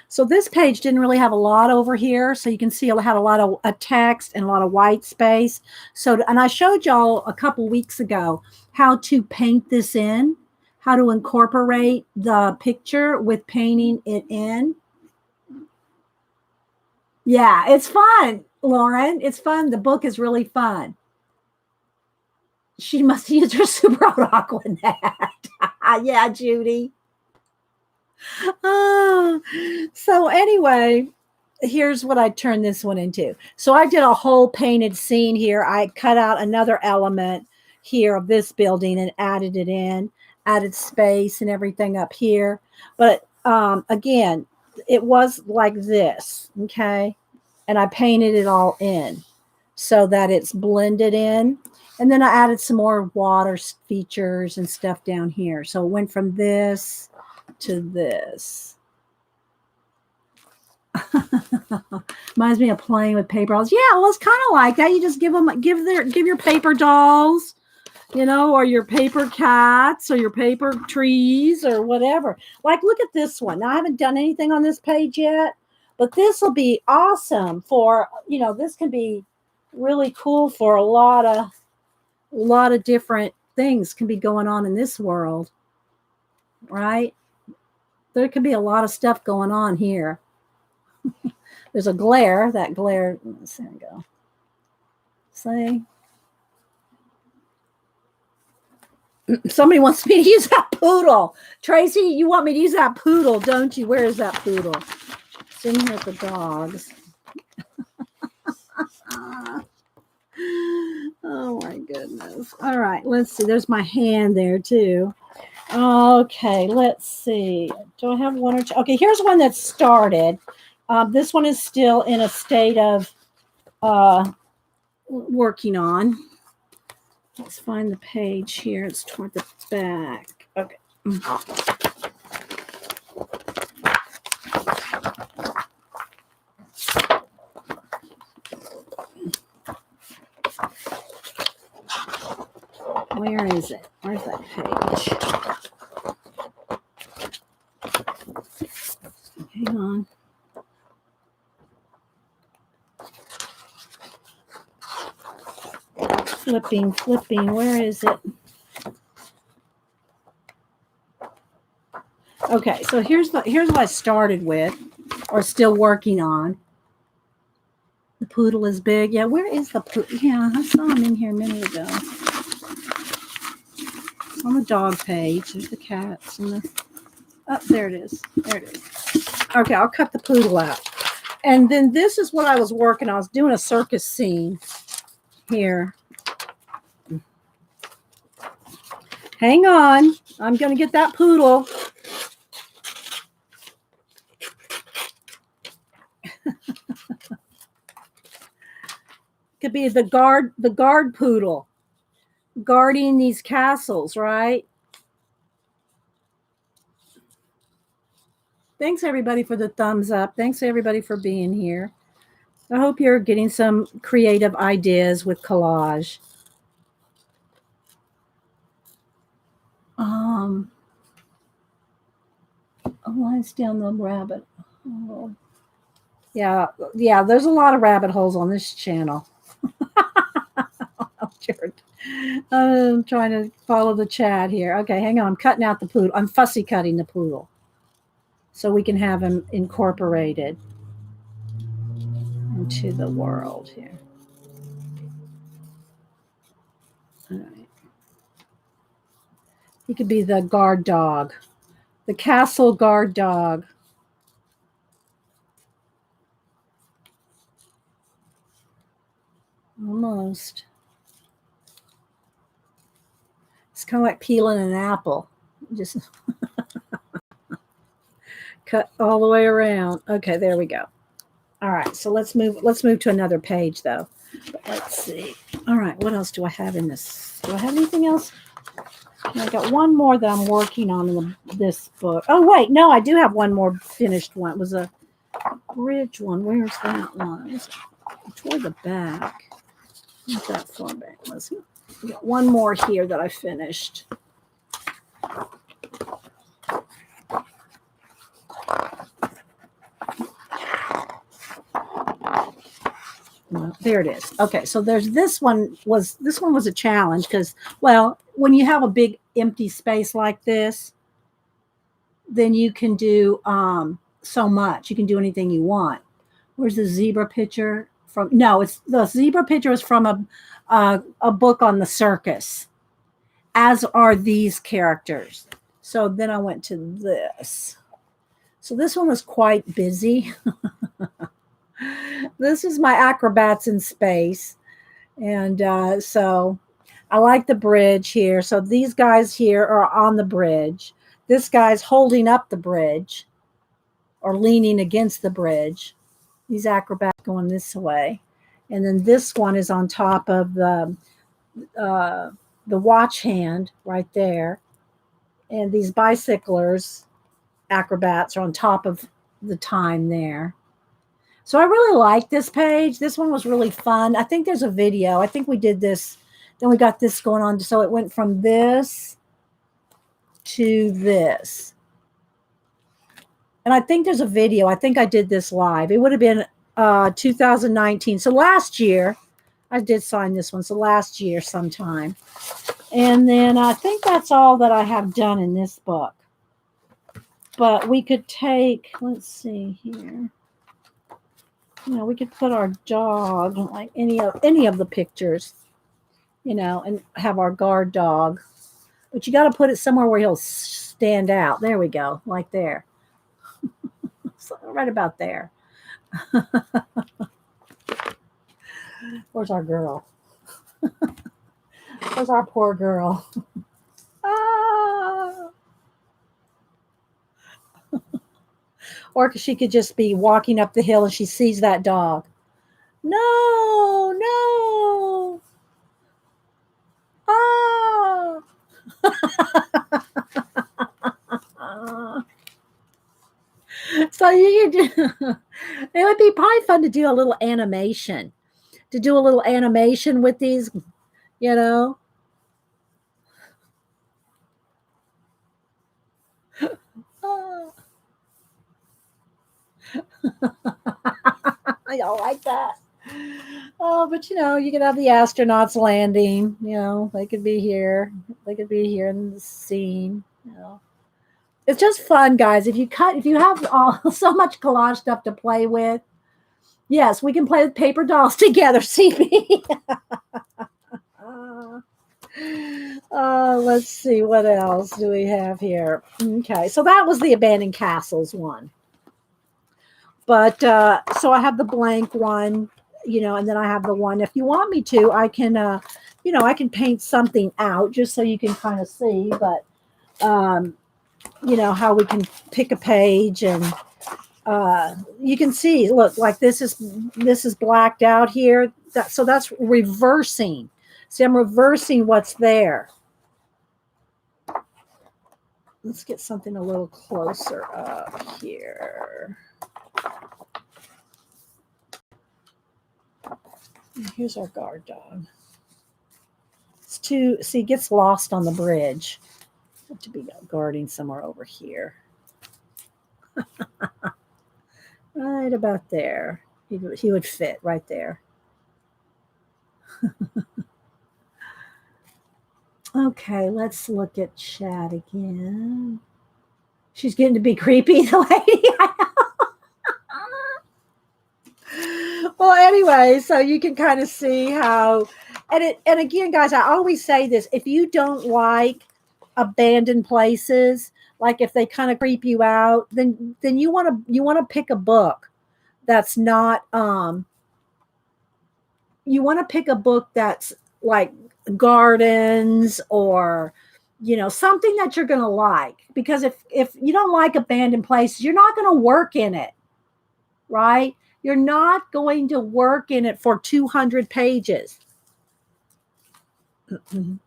So this page didn't really have a lot over here. So you can see it had a lot of text and a lot of white space. And I showed y'all a couple weeks ago how to paint this in, how to incorporate the picture with painting it in. Yeah, it's fun, Lauren. It's fun. The book is really fun. She must use her super Aquanet. Yeah, Judy. So anyway, here's what I turned this one into. So I did a whole painted scene here. I cut out another element here of this building and added it in, added space and everything up here. But again, it was like this, okay? And I painted it all in so that it's blended in. And then I added some more water features and stuff down here. So it went from this to this. Reminds me of playing with paper dolls. Yeah, well, it's kind of like that. You just give your paper dolls, or your paper cats or your paper trees or whatever. Like, look at this one. Now, I haven't done anything on this page yet, but this will be awesome for, this can be really cool for a lot of different things can be going on in this world, right? There could be a lot of stuff going on here. There's a glare. That glare. There we go. See? Somebody wants me to use that poodle. Tracy, you want me to use that poodle, don't you? Where is that poodle? It's in here with the dogs. Oh, my goodness. All right, let's see. There's my hand there, too. Okay, let's see. Do I have one or two? Okay, here's one that started. This one is still in a state of working on. Let's find the page here. It's toward the back. Okay. Where is it? Where's that page? Hang on. Flipping. Where is it? Okay, so here's what I started with, or still working on. The poodle is big. Yeah, where is the poodle? Yeah, I saw him in here a minute ago. On the dog page. There's the cats and the. Oh, there it is. There it is. Okay, I'll cut the poodle out. And then this is what I was working on. I was doing a circus scene here. Hang on. I'm going to get that poodle. Could be the guard poodle guarding these castles, right? Thanks everybody for the thumbs up. Thanks everybody for being here. I hope you're getting some creative ideas with collage. Lines down the rabbit hole. Yeah, there's a lot of rabbit holes on this channel. I'm trying to follow the chat here. Okay, hang on. I'm cutting out the poodle. I'm fussy cutting the poodle so we can have him incorporated into the world here. All right. He could be the guard dog, the castle guard dog. Almost. It's kind of like peeling an apple. Just cut all the way around. Okay, there we go. All right, so let's move to another page though. But let's see. All right, what else do I have in this? Do I have anything else? I got one more that I'm working on in this book. Oh wait, no, I do have one more finished one. It was a bridge one. Where's that one? It's toward the back. Not that far back, was it? I got one more here that I finished. There it is. Okay, so there's this one was a challenge because, well, when you have a big empty space like this, then you can do so much. You can do anything you want. Where's the zebra picture from? No, it's the zebra picture is from a book on the circus, as are these characters. So then I went to this. So this one was quite busy. This is my acrobats in space. And so I like the bridge here. So these guys here are on the bridge. This guy's holding up the bridge or leaning against the bridge. These acrobats going this way. And then this one is on top of the watch hand right there. And these bicyclers, acrobats, are on top of the time there. So I really like this page. This one was really fun. I think there's a video. I think we did this. Then we got this going on. So it went from this to this. And I think there's a video. I think I did this live. It would have been 2019. So last year, I did sign this one. So last year sometime. And then I think that's all that I have done in this book. But we could take, let's see here. You know, we could put our dog, like any of the pictures, you know, and have our guard dog. But you got to put it somewhere where he'll stand out. There we go, like there. So right about there. Where's our girl? Where's our poor girl? Ah. Or she could just be walking up the hill and she sees that dog. No, no. Ah. So you could do, it would be probably fun to do a little animation. To do a little animation with these, you know. I don't like that. Oh, but you know, you could have the astronauts landing. You know, they could be here. They could be here in the scene. You know, it's just fun, guys. If you have so much collage stuff to play with, yes, we can play with paper dolls together. CB. Let's see, what else do we have here? Okay, so that was the abandoned castles one. But so I have the blank one, you know, and then I have the one. If you want me to, I can, you know, I can paint something out just so you can kind of see. But you know how we can pick a page and you can see. Look, like this is blacked out here. So that's reversing. See, I'm reversing what's there. let's get something a little closer up here. Here's our guard dog. It's too, see, it gets lost on the bridge. Have to be guarding somewhere over here. Right about there. He would fit right there. Okay, let's look at chat again. She's getting to be creepy, the lady. Well, anyway, so you can kind of see how, and again, guys, I always say this: if you don't like abandoned places, like if they kind of creep you out, then you want to pick a book that's not you want to pick a book that's like gardens or something that you're going to like, because if you don't like abandoned places, you're not going to work in it, right? You're not going to work in it for 200 pages. You're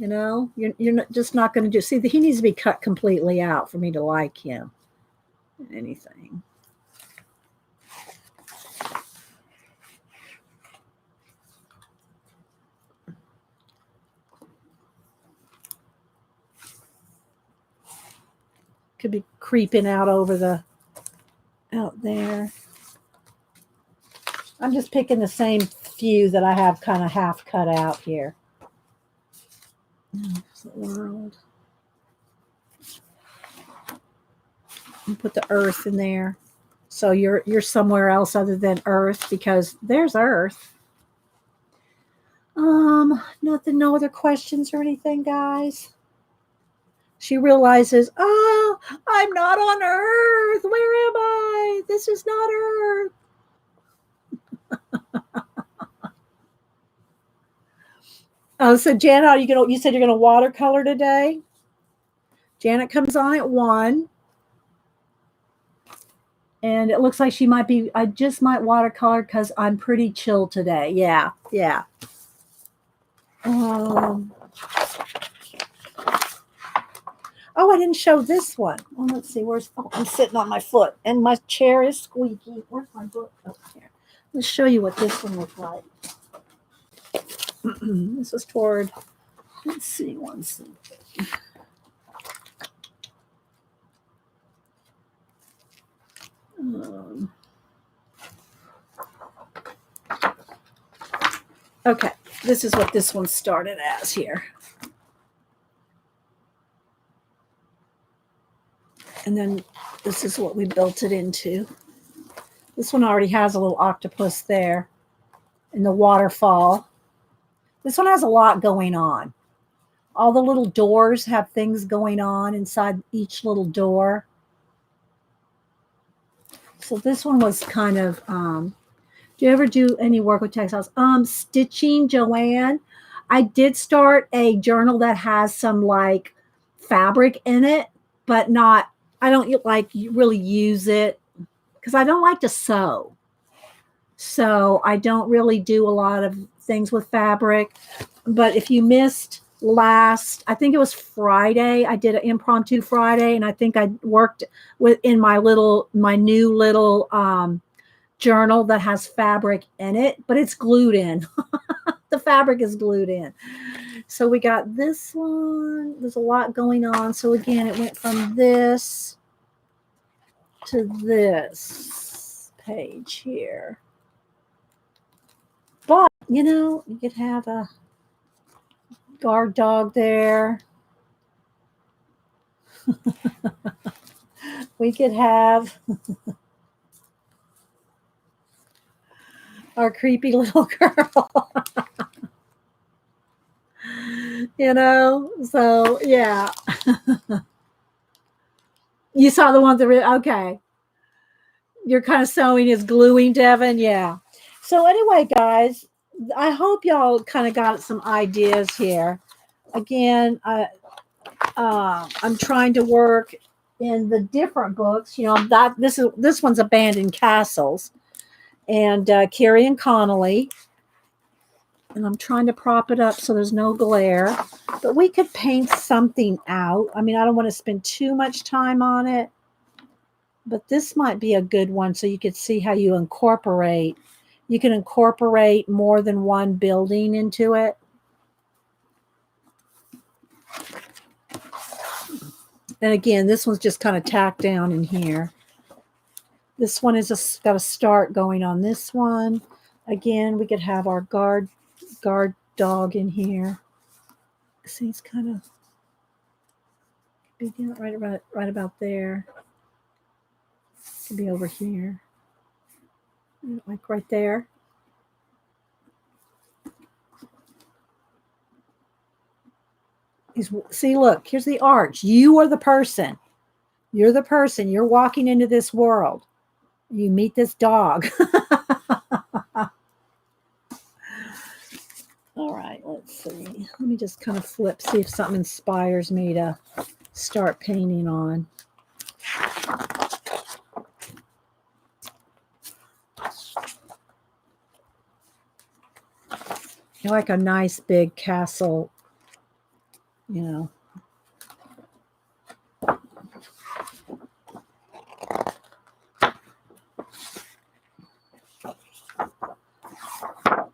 not, just not going to do. See, he needs to be cut completely out for me to like him. Anything. Could be creeping out out there. I'm just picking the same few that I have kind of half cut out here. The world. And put the earth in there. So you're somewhere else other than earth, because there's earth. Nothing, no other questions or anything, guys. She realizes, oh, I'm not on earth. Where am I? This is not earth. Oh, so Janet, you said you're gonna watercolor today? Janet comes on at 1. And it looks like she might be, I just might watercolor because I'm pretty chill today. Yeah. Oh, I didn't show this one. Oh, let's see. I'm sitting on my foot and my chair is squeaky. Where's my book? Oh, here. Let's show you what this one looks like. This was toward, let's see, one second. Okay, this is what this one started as here. And then this is what we built it into. This one already has a little octopus there in the waterfall. This one has a lot going on. All the little doors have things going on inside each little door. So this one was kind of, do you ever do any work with textiles? Stitching, Joanne. I did start a journal that has some like fabric in it, but not, I don't like really use it because I don't like to sew. So I don't really do a lot of things with fabric. But if you missed I think it was Friday, I did an impromptu Friday, and I think I worked in my new little journal that has fabric in it, but it's glued in. The fabric is glued in. So we got this one. There's a lot going on. So again, it went from this to this page here. But, you could have a guard dog there. We could have our creepy little girl. So yeah. You saw the one okay. You're kind of sewing is gluing, Devin. Yeah. So anyway, guys, I hope y'all kind of got some ideas here. Again, I'm trying to work in the different books. This one's Abandoned Castles, and Carrie and Connolly. And I'm trying to prop it up so there's no glare. But we could paint something out. I mean, I don't want to spend too much time on it. But this might be a good one so you could see how you incorporate. You can incorporate more than one building into it. And again, this one's just kind of tacked down in here. This one is got a start going on this one. Again, we could have our guard dog in here. See, it's kind of right about there. Could be over here, like right there. See, look, here's the arch. You are the person. You're the person. You're walking into this world. You meet this dog. All right, let's see. Let me just kind of flip, see if something inspires me to start painting on. I like a nice big castle, you know.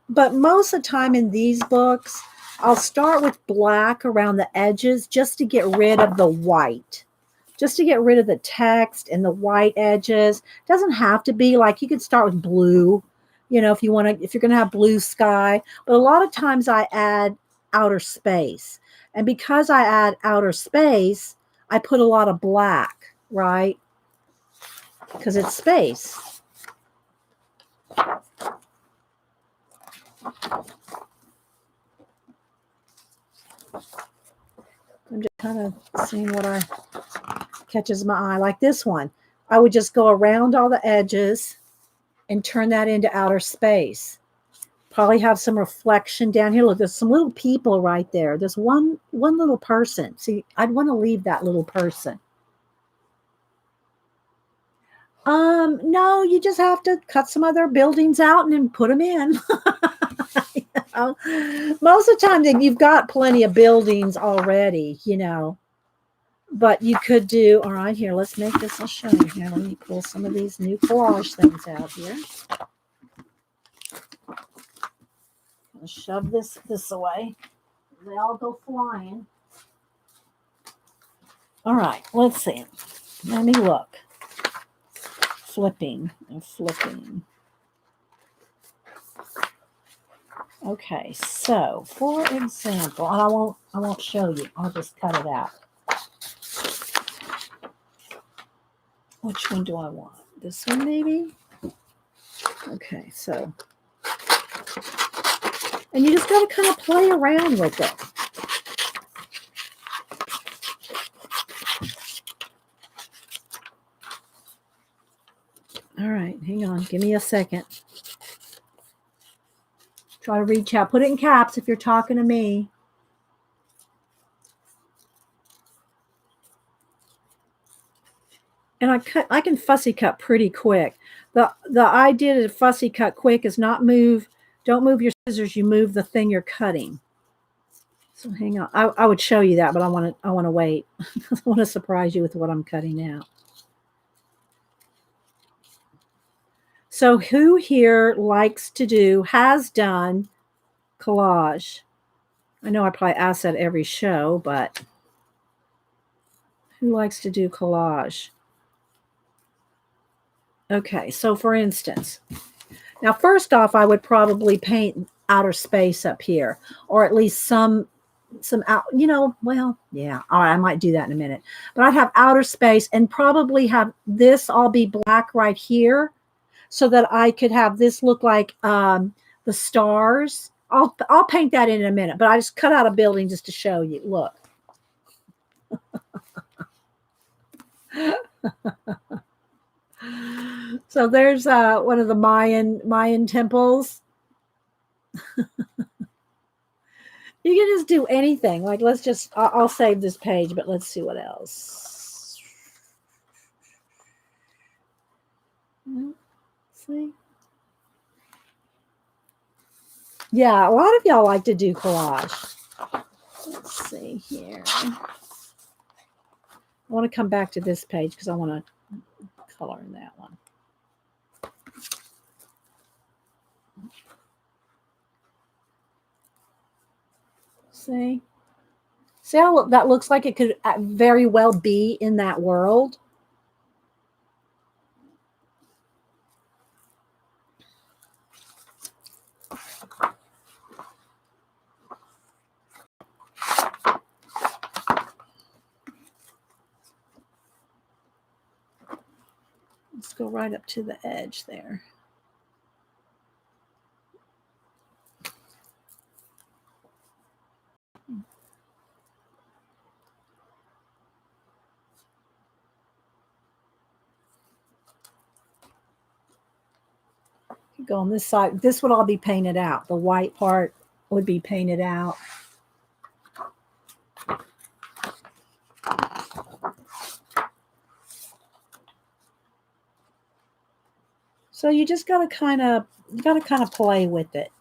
But most of the time in these books, I'll start with black around the edges just to get rid of the white, just to get rid of the text and the white edges. It doesn't have to be like, you could start with blue, you know, if you want to, if you're going to have blue sky. But a lot of times I add outer space. And because I add outer space, I put a lot of black, right? Because it's space. I'm just kind of seeing what catches my eye. Like this one, I would just go around all the edges and turn that into outer space. Probably have some reflection down here. Look, there's some little people right there. There's one little person. See, I'd want to leave that little person. No, you just have to cut some other buildings out and then put them in. You know? Most of the time, you've got plenty of buildings already, you know. But you could do, all right, here, let's make this, I'll show you here. Let me pull some of these new collage things out here. I'll shove this away. They all go flying. All right, let's see. Let me look. Flipping and flipping. Okay, so for example, and I won't show you. I'll just cut it out. Which one do I want? This one maybe? Okay, so, and you just got to kind of play around with it. All right, hang on. Give me a second. Try to reach out. Put it in caps if you're talking to me. And I can fussy cut pretty quick. The idea to fussy cut quick is don't move your scissors, you move the thing you're cutting. So hang on. I would show you that, but I want to wait. I want to surprise you with what I'm cutting out. So who here has done collage? I know I probably ask that every show, but who likes to do collage? Okay, so for instance, now first off, I would probably paint outer space up here, or at least some out, you know, well, yeah, all right, I might do that in a minute. But I'd have outer space and probably have this all be black right here so that I could have this look like the stars. I'll paint that in a minute, but I just cut out a building just to show you. Look. So there's one of the Mayan temples. You can just do anything. Like, I'll save this page, but let's see what else. See? Yeah, a lot of y'all like to do collage. Let's see here. I want to come back to this page because I want to color in that one. See? See how that looks like it could very well be in that world? Let's go right up to the edge there. Go on this side. This would all be painted out. The white part would be painted out. So you just got to kind of play with it.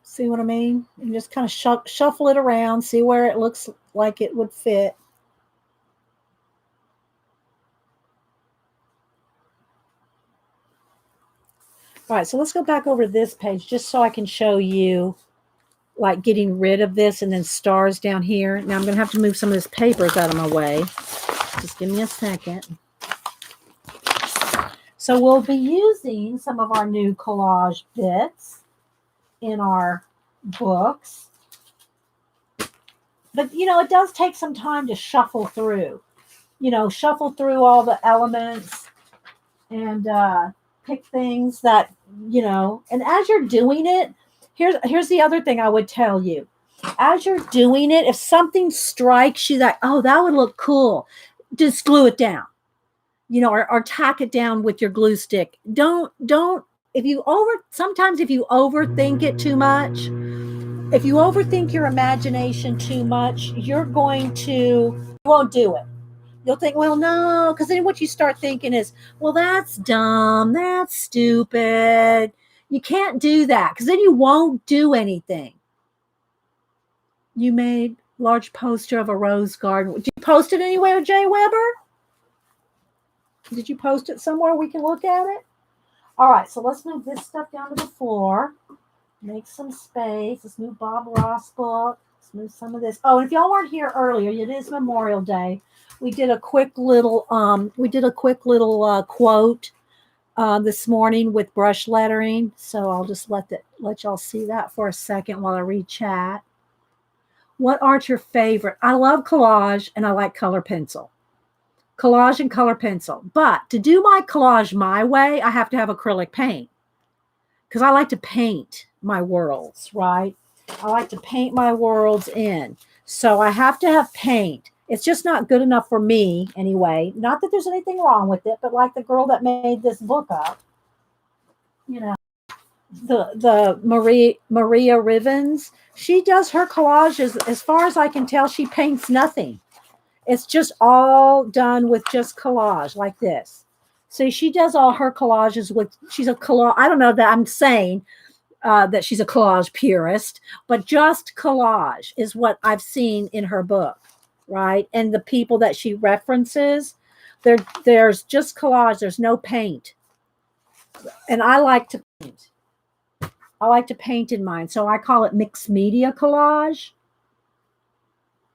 See what I mean? And just kind of shuffle it around, see where it looks like it would fit. All right, so let's go back over this page just so I can show you like getting rid of this and then stars down here. Now I'm going to have to move some of this papers out of my way. Just give me a second. So we'll be using some of our new collage bits in our books. But, you know, it does take some time to shuffle through. You know, shuffle through all the elements and pick things that, you know, and as you're doing it, here's the other thing I would tell you. As you're doing it, if something strikes you that, oh, that would look cool, just glue it down, you know, or tack it down with your glue stick. Sometimes if you overthink it too much, if you overthink your imagination too much, you won't do it. You'll think, well, no, because then what you start thinking is, well, that's dumb, that's stupid. You can't do that because then you won't do anything. You made large poster of a rose garden. Did you post it anywhere, Jay Weber? Did you post it somewhere we can look at it? All right, so let's move this stuff down to the floor. Make some space. Let's move Bob Ross book. Let's move some of this. Oh, and if y'all weren't here earlier, it is Memorial Day. We did a quick little quote this morning with brush lettering. So I'll just let y'all see that for a second while I read chat. What art your favorite? I love collage and I like color pencil. Collage and color pencil. But to do my collage my way, I have to have acrylic paint because I like to paint my worlds, right? I like to paint my worlds in. So I have to have paint. It's just not good enough for me anyway. Not that there's anything wrong with it, but like the girl that made this book up, you know, the Maria Rivens, she does her collages, as far as I can tell, she paints nothing. It's just all done with just collage like this. So she does all her collages she's a collage. I don't know that I'm saying that she's a collage purist, but just collage is what I've seen in her book, right? And the people that she references, there's just collage. There's no paint. And I like to paint. I like to paint in mine. So I call it mixed media collage.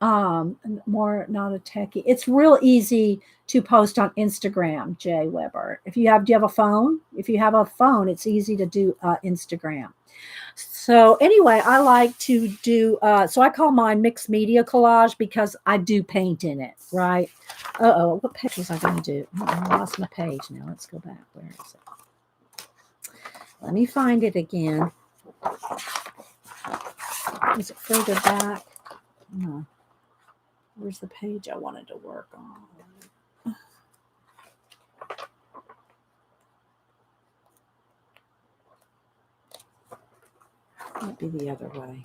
More not a techie. It's real easy to post on Instagram, Jay Weber. Do you have a phone? If you have a phone, it's easy to do Instagram. So anyway, I like to do, so I call mine mixed media collage because I do paint in it, right? What page was I going to do? I lost my page now. Let's go back. Where is it? Let me find it again. Is it further back? No. Where's the page I wanted to work on? Might be the other way.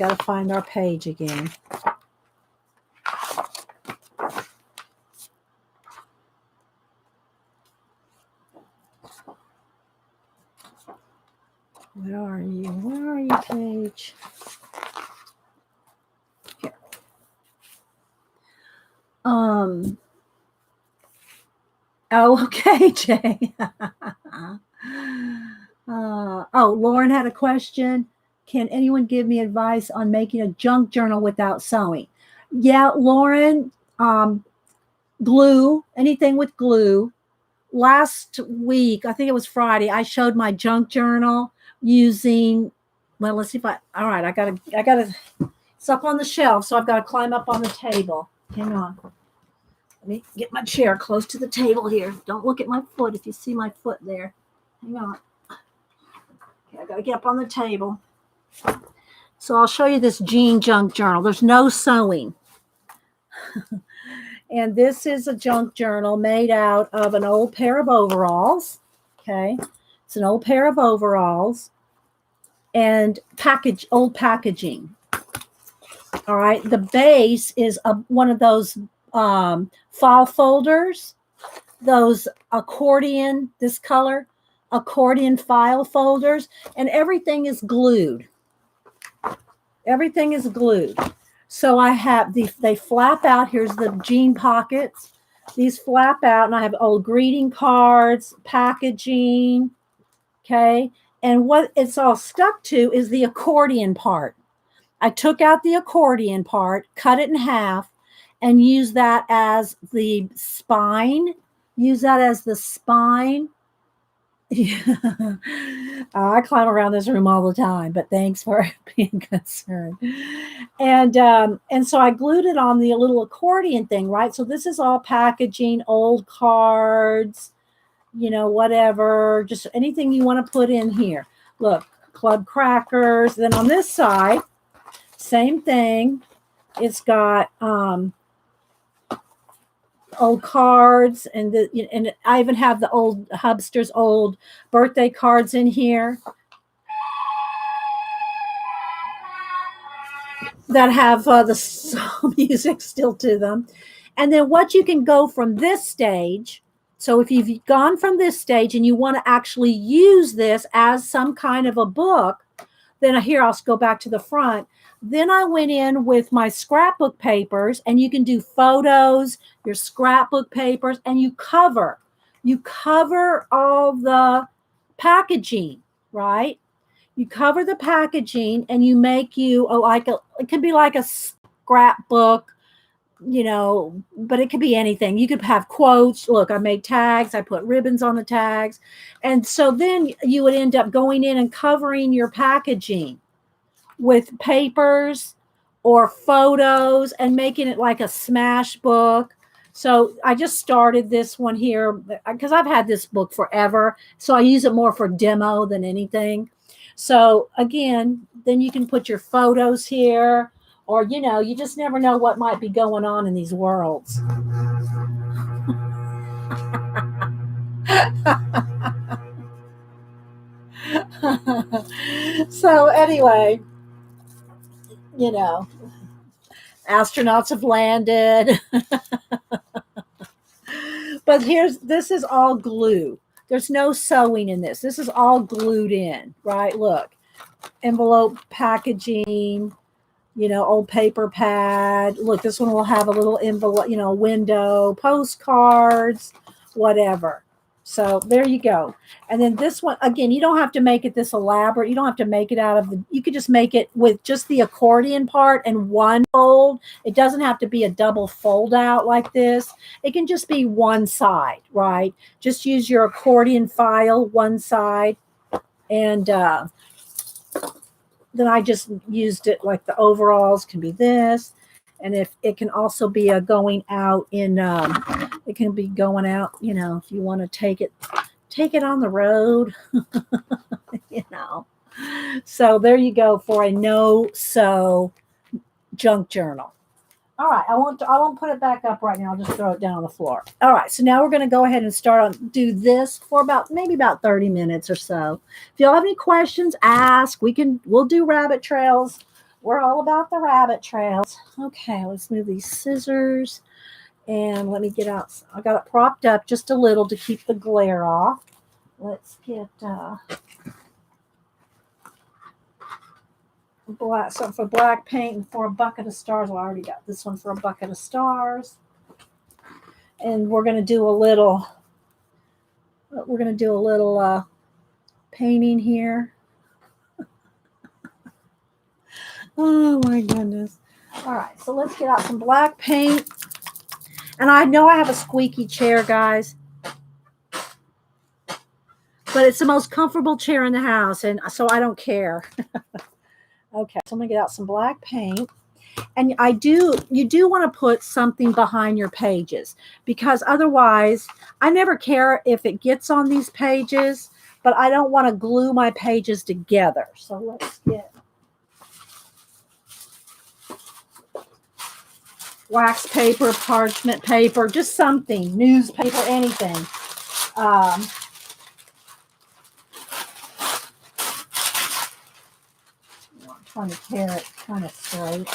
got to find our page again. Where are you? Where are you, page? Here. Oh, okay, Jay. Lauren had a question. Can anyone give me advice on making a junk journal without sewing? Yeah, Lauren, glue, anything with glue. Last week, I think it was Friday, I showed my junk journal using, well, let's see if all right, I gotta, it's up on the shelf, so I've got to climb up on the table. Hang on. Let me get my chair close to the table here. Don't look at my foot if you see my foot there. Hang on. Okay, I got to get up on the table. So I'll show you this jean junk journal. There's no sewing. And this is a junk journal made out of an old pair of overalls. Okay. It's an old pair of overalls and old packaging. All right. The base is one of those file folders, those accordion, this color, accordion file folders, and everything is glued. Everything is glued. So I have they flap out. Here's the jean pockets. These flap out, and I have old greeting cards, packaging. Okay. And what it's all stuck to is the accordion part. I took out the accordion part, cut it in half, and use that as the spine. Use that as the spine. I climb around this room all the time, but thanks for being concerned. And so I glued it on the little accordion thing, right? So this is all packaging, old cards, whatever, just anything you want to put in here. Look, club crackers. Then on this side, same thing. It's got old cards, and I even have the old Hubster's old birthday cards in here that have the music still to them. And then what you can go from this stage. So if you've gone from this stage and you want to actually use this as some kind of a book, then here I'll go back to the front. Then I went in with my scrapbook papers, and you can do photos, your scrapbook papers, and you cover all the packaging, right? You cover the packaging, and you make it could be like a scrapbook, but it could be anything. You could have quotes. Look, I made tags. I put ribbons on the tags. And so then you would end up going in and covering your packaging with papers or photos and making it like a smash book. So I just started this one here because I've had this book forever. So I use it more for demo than anything. So again, then you can put your photos here, or, you just never know what might be going on in these worlds. So anyway, astronauts have landed. But this is all glue. There's no sewing in this. This is all glued in, right? Look, envelope packaging, old paper pad. Look, this one will have a little envelope, window, postcards, whatever. So there you go. And then this one, again, you don't have to make it this elaborate. You don't have to make it you could just make it with just the accordion part and one fold. It doesn't have to be a double fold out like this. It can just be one side, right? Just use your accordion file, one side. And then I just used it like the overalls can be this. And if it can also be a going out in, it can be going out, if you want to take it on the road, So there you go for a no-sew junk journal. All right, I won't put it back up right now. I'll just throw it down on the floor. All right, so now we're going to go ahead and do this for maybe about 30 minutes or so. If y'all have any questions, ask. We'll do rabbit trails. We're all about the rabbit trails. Okay, let's move these scissors. And let me get out. I got it propped up just a little to keep the glare off. Let's get black. So for black paint and for a bucket of stars, well, I already got this one for a bucket of stars. And we're going to do a little. We're going to do a little painting here. Oh my goodness. All right, so let's get out some black paint. And I know I have a squeaky chair, guys. But it's the most comfortable chair in the house, and so I don't care. Okay, so I'm going to get out some black paint. And you do want to put something behind your pages, because otherwise, I never care if it gets on these pages, but I don't want to glue my pages together. So let's get wax paper, parchment paper, just something, newspaper, anything. I'm trying to tear it kind of straight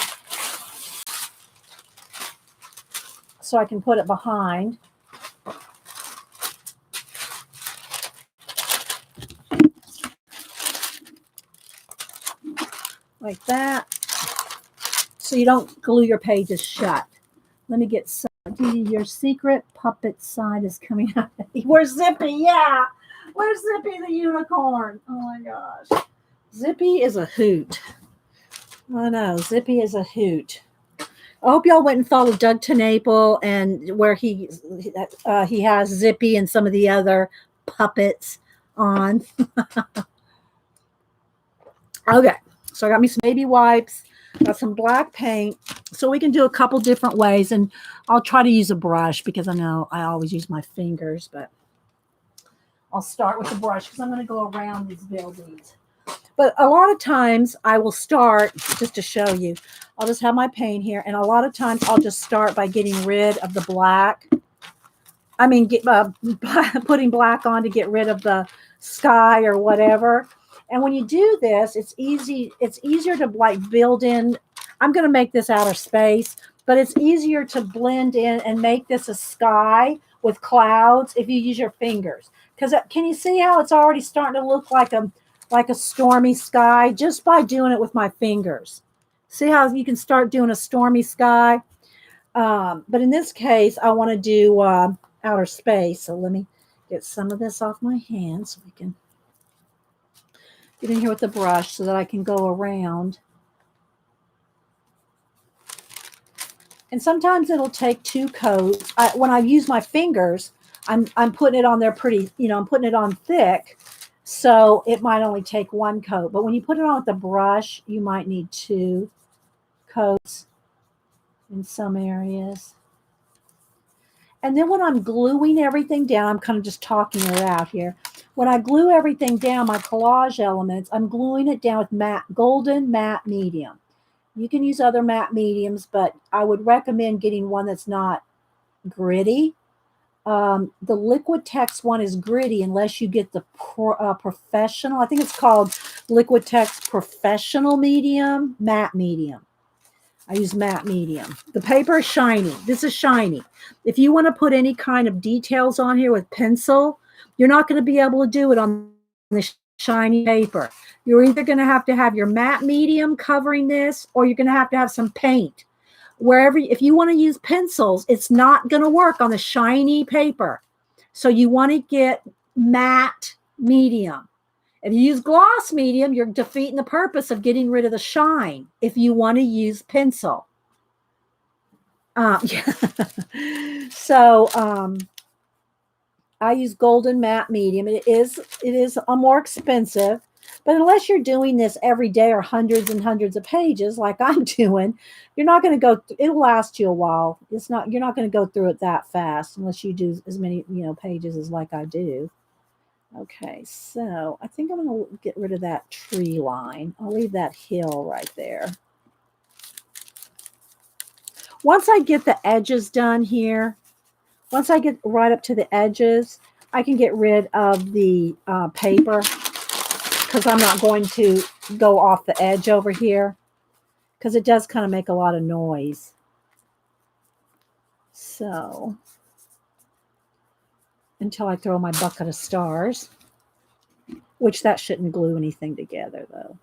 so I can put it behind. Like that. So you don't glue your pages shut. Let me get some. Your secret puppet side is coming out. Where's Zippy? Yeah. Where's Zippy the unicorn? Oh my gosh. Zippy is a hoot. I know. Zippy is a hoot. I hope y'all went and followed Doug TeNapel, and where he has Zippy and some of the other puppets on. Okay. So I got me some baby wipes. Got some black paint, so we can do a couple different ways, and I'll try to use a brush because I know I always use my fingers, but I'll start with the brush because I'm going to go around these buildings. But a lot of times I will start, just to show you, I'll just have my paint here, and a lot of times I'll just start by getting rid of the black. I mean, putting black on to get rid of the sky or whatever. And when you do this, it's easier to like build in. I'm going to make this outer space, but it's easier to blend in and make this a sky with clouds if you use your fingers. Because can you see how it's already starting to look like a stormy sky just by doing it with my fingers? See how you can start doing a stormy sky? But in this case, I want to do outer space. So let me get some of this off my hands so we can get in here with the brush so that I can go around. And sometimes it'll take 2 coats. When I use my fingers, I'm putting it on there pretty, I'm putting it on thick. So it might only take 1 coat. But when you put it on with the brush, you might need 2 coats in some areas. And then when I'm gluing everything down, I'm kind of just talking it out here. When I glue everything down, my collage elements, I'm gluing it down with golden matte medium. You can use other matte mediums, but I would recommend getting one that's not gritty. The Liquitex one is gritty unless you get the professional. I think it's called Liquitex Professional Medium, Matte Medium. I use matte medium. The paper is shiny. This is shiny. If you want to put any kind of details on here with pencil, you're not going to be able to do it on the shiny paper. You're either going to have your matte medium covering this, or you're going to have some paint. If you want to use pencils, it's not going to work on the shiny paper. So you want to get matte medium. If you use gloss medium, you're defeating the purpose of getting rid of the shine if you want to use pencil. Yeah. So I use golden matte medium. It is more expensive, but unless you're doing this every day or hundreds and hundreds of pages like I'm doing, you're not going to go. It'll last you a while. You're not going to go through it that fast unless you do as many pages as like I do. Okay, so I think I'm going to get rid of that tree line. I'll leave that hill right there. Once I get the edges done here, once I get right up to the edges, I can get rid of the paper because I'm not going to go off the edge over here. because it does kind of make a lot of noise. So, until I throw my bucket of stars, which that shouldn't glue anything together though.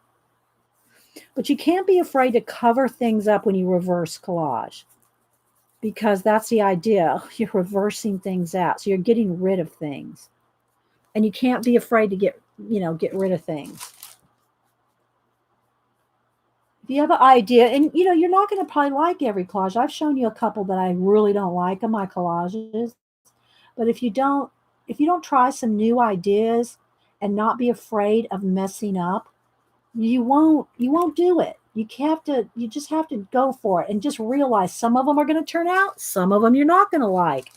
But you can't be afraid to cover things up when you reverse collage, because that's the idea. You're reversing things out. So you're getting rid of things. And you can't be afraid to get rid of things. If you have an idea, and you're not going to probably like every collage. I've shown you a couple that I really don't like in my collages. But if you don't try some new ideas and not be afraid of messing up, you won't do it. You just have to go for it and just realize some of them are going to turn out, some of them you're not going to like,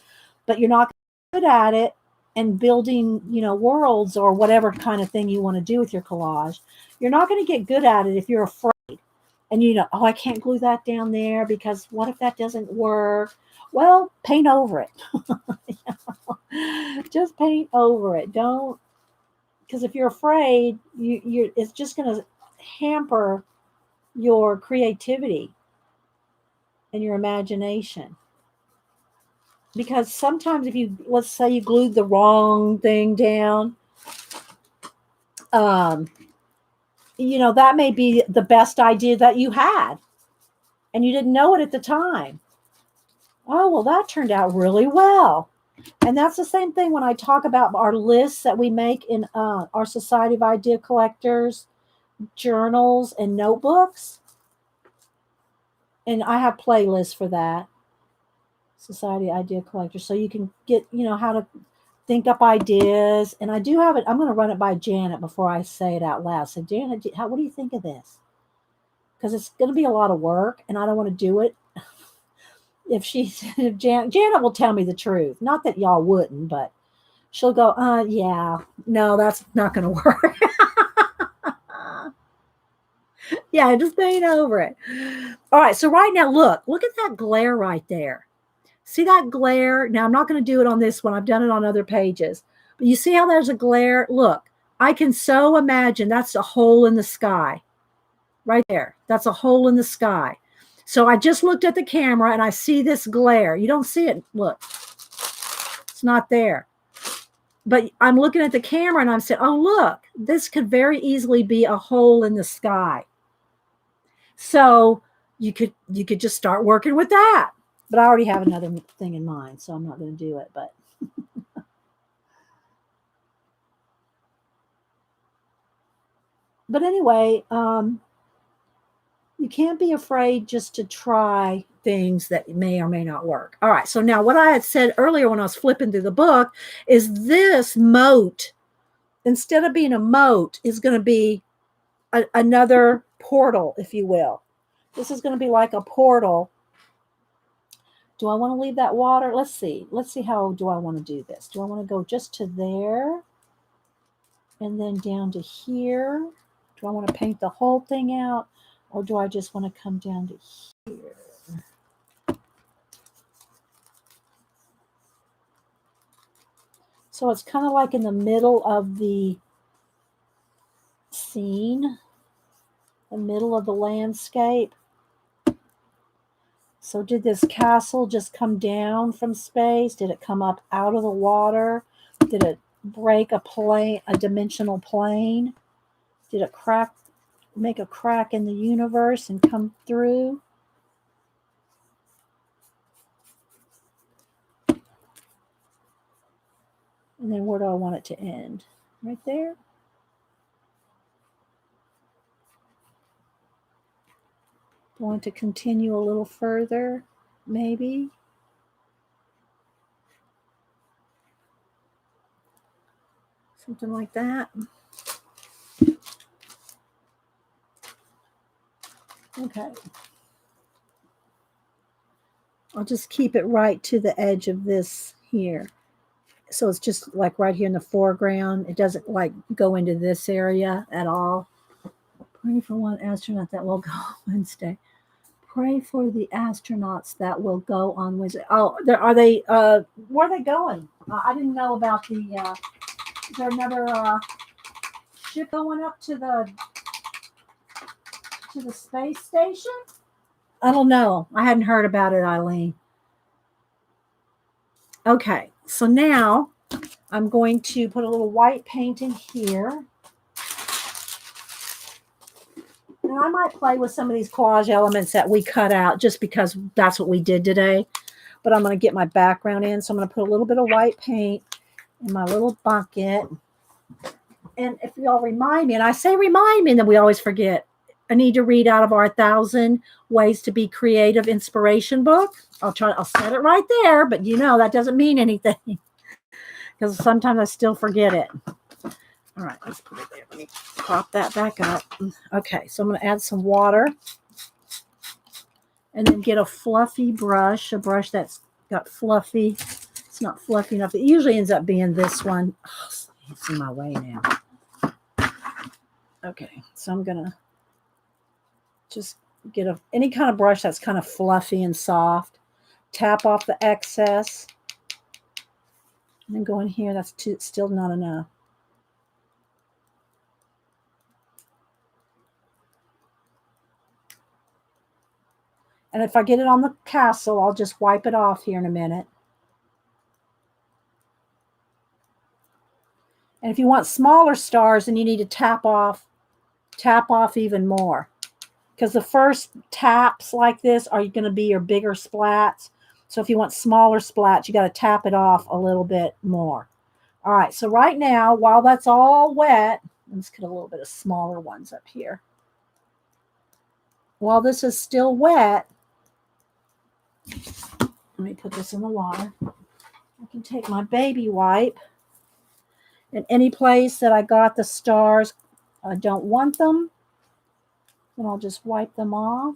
but you're not good at it. And building, worlds or whatever kind of thing you want to do with your collage, you're not going to get good at it if you're afraid. And oh, I can't glue that down there because what if that doesn't work? Well, paint over it. Just paint over it. Don't, because if you're afraid, it's just going to hamper your creativity and your imagination. Because sometimes if let's say you glued the wrong thing down, that may be the best idea that you had and you didn't know it at the time. Oh, well, that turned out really well. And that's the same thing when I talk about our lists that we make in our Society of Idea Collectors journals and notebooks. And I have playlists for that. Society Idea Collector, so you can get how to think up ideas. And I do have it. I'm going to run it by Janet before I say it out loud. So Janet, what do you think of this? Because it's going to be a lot of work, and I don't want to do it. If Janet will tell me the truth, not that y'all wouldn't, but she'll go, yeah, no, that's not going to work. Yeah, just paint over it. All right, so right now, look at that glare right there. See that glare? Now, I'm not going to do it on this one. I've done it on other pages. But you see how there's a glare? Look, I can so imagine that's a hole in the sky. Right there. That's a hole in the sky. So I just looked at the camera and I see this glare. You don't see it. Look. It's not there. But I'm looking at the camera and I'm saying, oh, look, this could very easily be a hole in the sky. So you could just start working with that. But I already have another thing in mind, so I'm not going to do it. But anyway, you can't be afraid just to try things that may or may not work. All right, so now what I had said earlier when I was flipping through the book is this moat, instead of being a moat, is going to be another portal, if you will. This is going to be like a portal. Do I want to leave that water? Let's see. Let's see how do I want to do this. Do I want to go just to there and then down to here? Do I want to paint the whole thing out, or do I just want to come down to here? So it's kind of like in the middle of the scene, the middle of the landscape. So did this castle just come down from space? Did it come up out of the water? Did it break a dimensional plane? Did it make a crack in the universe and come through? And then where do I want it to end? Right there? Do I want to continue a little further? Maybe. Something like that. Okay. I'll just keep it right to the edge of this here. So it's just like right here in the foreground. It doesn't like go into this area at all. Pray for one astronaut that will go Wednesday. Pray for the astronauts that will go on Wednesday. Oh, are they? Where are they going? I didn't know about the. Is there another ship going up to to the space station? I don't know. I hadn't heard about it, Eileen. Okay, so now I'm going to put a little white paint in here. And I might play with some of these collage elements that we cut out just because that's what we did today. But I'm going to get my background in. So I'm going to put a little bit of white paint in my little bucket. And if y'all remind me, and I say remind me, and then we always forget, I need to read out of our 1,000 Ways to Be Creative inspiration book. I'll set it right there, but that doesn't mean anything because sometimes I still forget it. All right, let's put it there. Let me prop that back up. Okay, so I'm going to add some water and then get a fluffy brush, a brush that's got fluffy. It's not fluffy enough. It usually ends up being this one. Oh, it's in my way now. Okay, so I'm going to just get any kind of brush that's kind of fluffy and soft. Tap off the excess. And then go in here. That's still not enough. And if I get it on the castle, I'll just wipe it off here in a minute. And if you want smaller stars, then you need to tap off even more. Because the first taps like this are going to be your bigger splats. So if you want smaller splats, you got to tap it off a little bit more. All right, so right now, while that's all wet, let's get a little bit of smaller ones up here. While this is still wet, let me put this in the water. I can take my baby wipe, and any place that I got the stars, I don't want them, then I'll just wipe them off.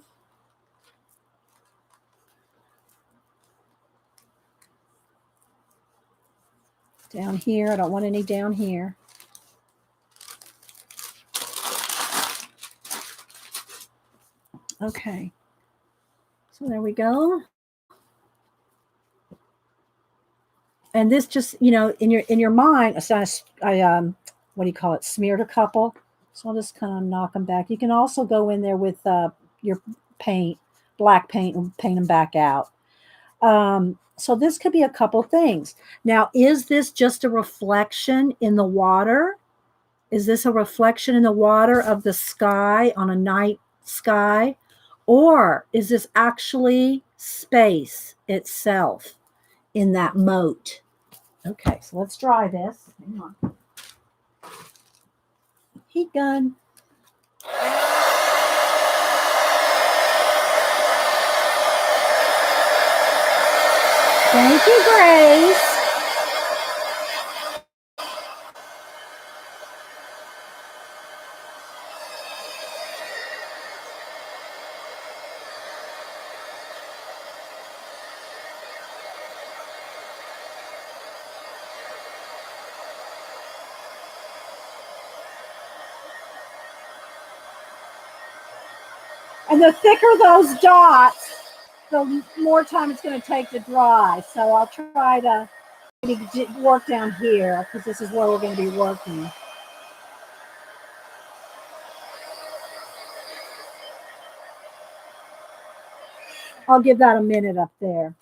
Down here, I don't want any down here. Okay, so there we go. And this just, in your mind, so I what do you call it? Smeared a couple. So I'll just kind of knock them back. You can also go in there with your paint, black paint, and paint them back out. So this could be a couple things. Now, is this just a reflection in the water? Is this a reflection in the water of the sky on a night sky? Or is this actually space itself in that moat? Okay, so let's dry this. Hang on. Heat gun. Thank you, Grace. And the thicker those dots, the more time it's going to take to dry. So I'll try to work down here because this is where we're going to be working. I'll give that a minute up there.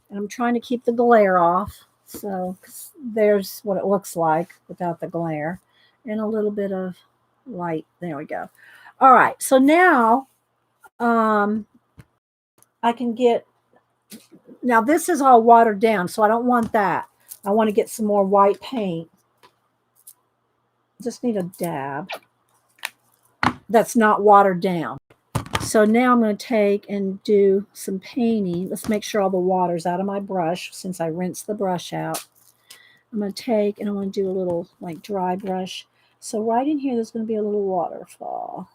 And I'm trying to keep the glare off. So there's what it looks like without the glare. And a little bit of light. There we go. All right. So now I can get, now this is all watered down, so I don't want that. I want to get some more white paint. Just need a dab that's not watered down. So now I'm going to take and do some painting. Let's make sure all the water's out of my brush since I rinsed the brush out. I'm going to take and I want to do a little like dry brush. So right in here, there's going to be a little waterfall.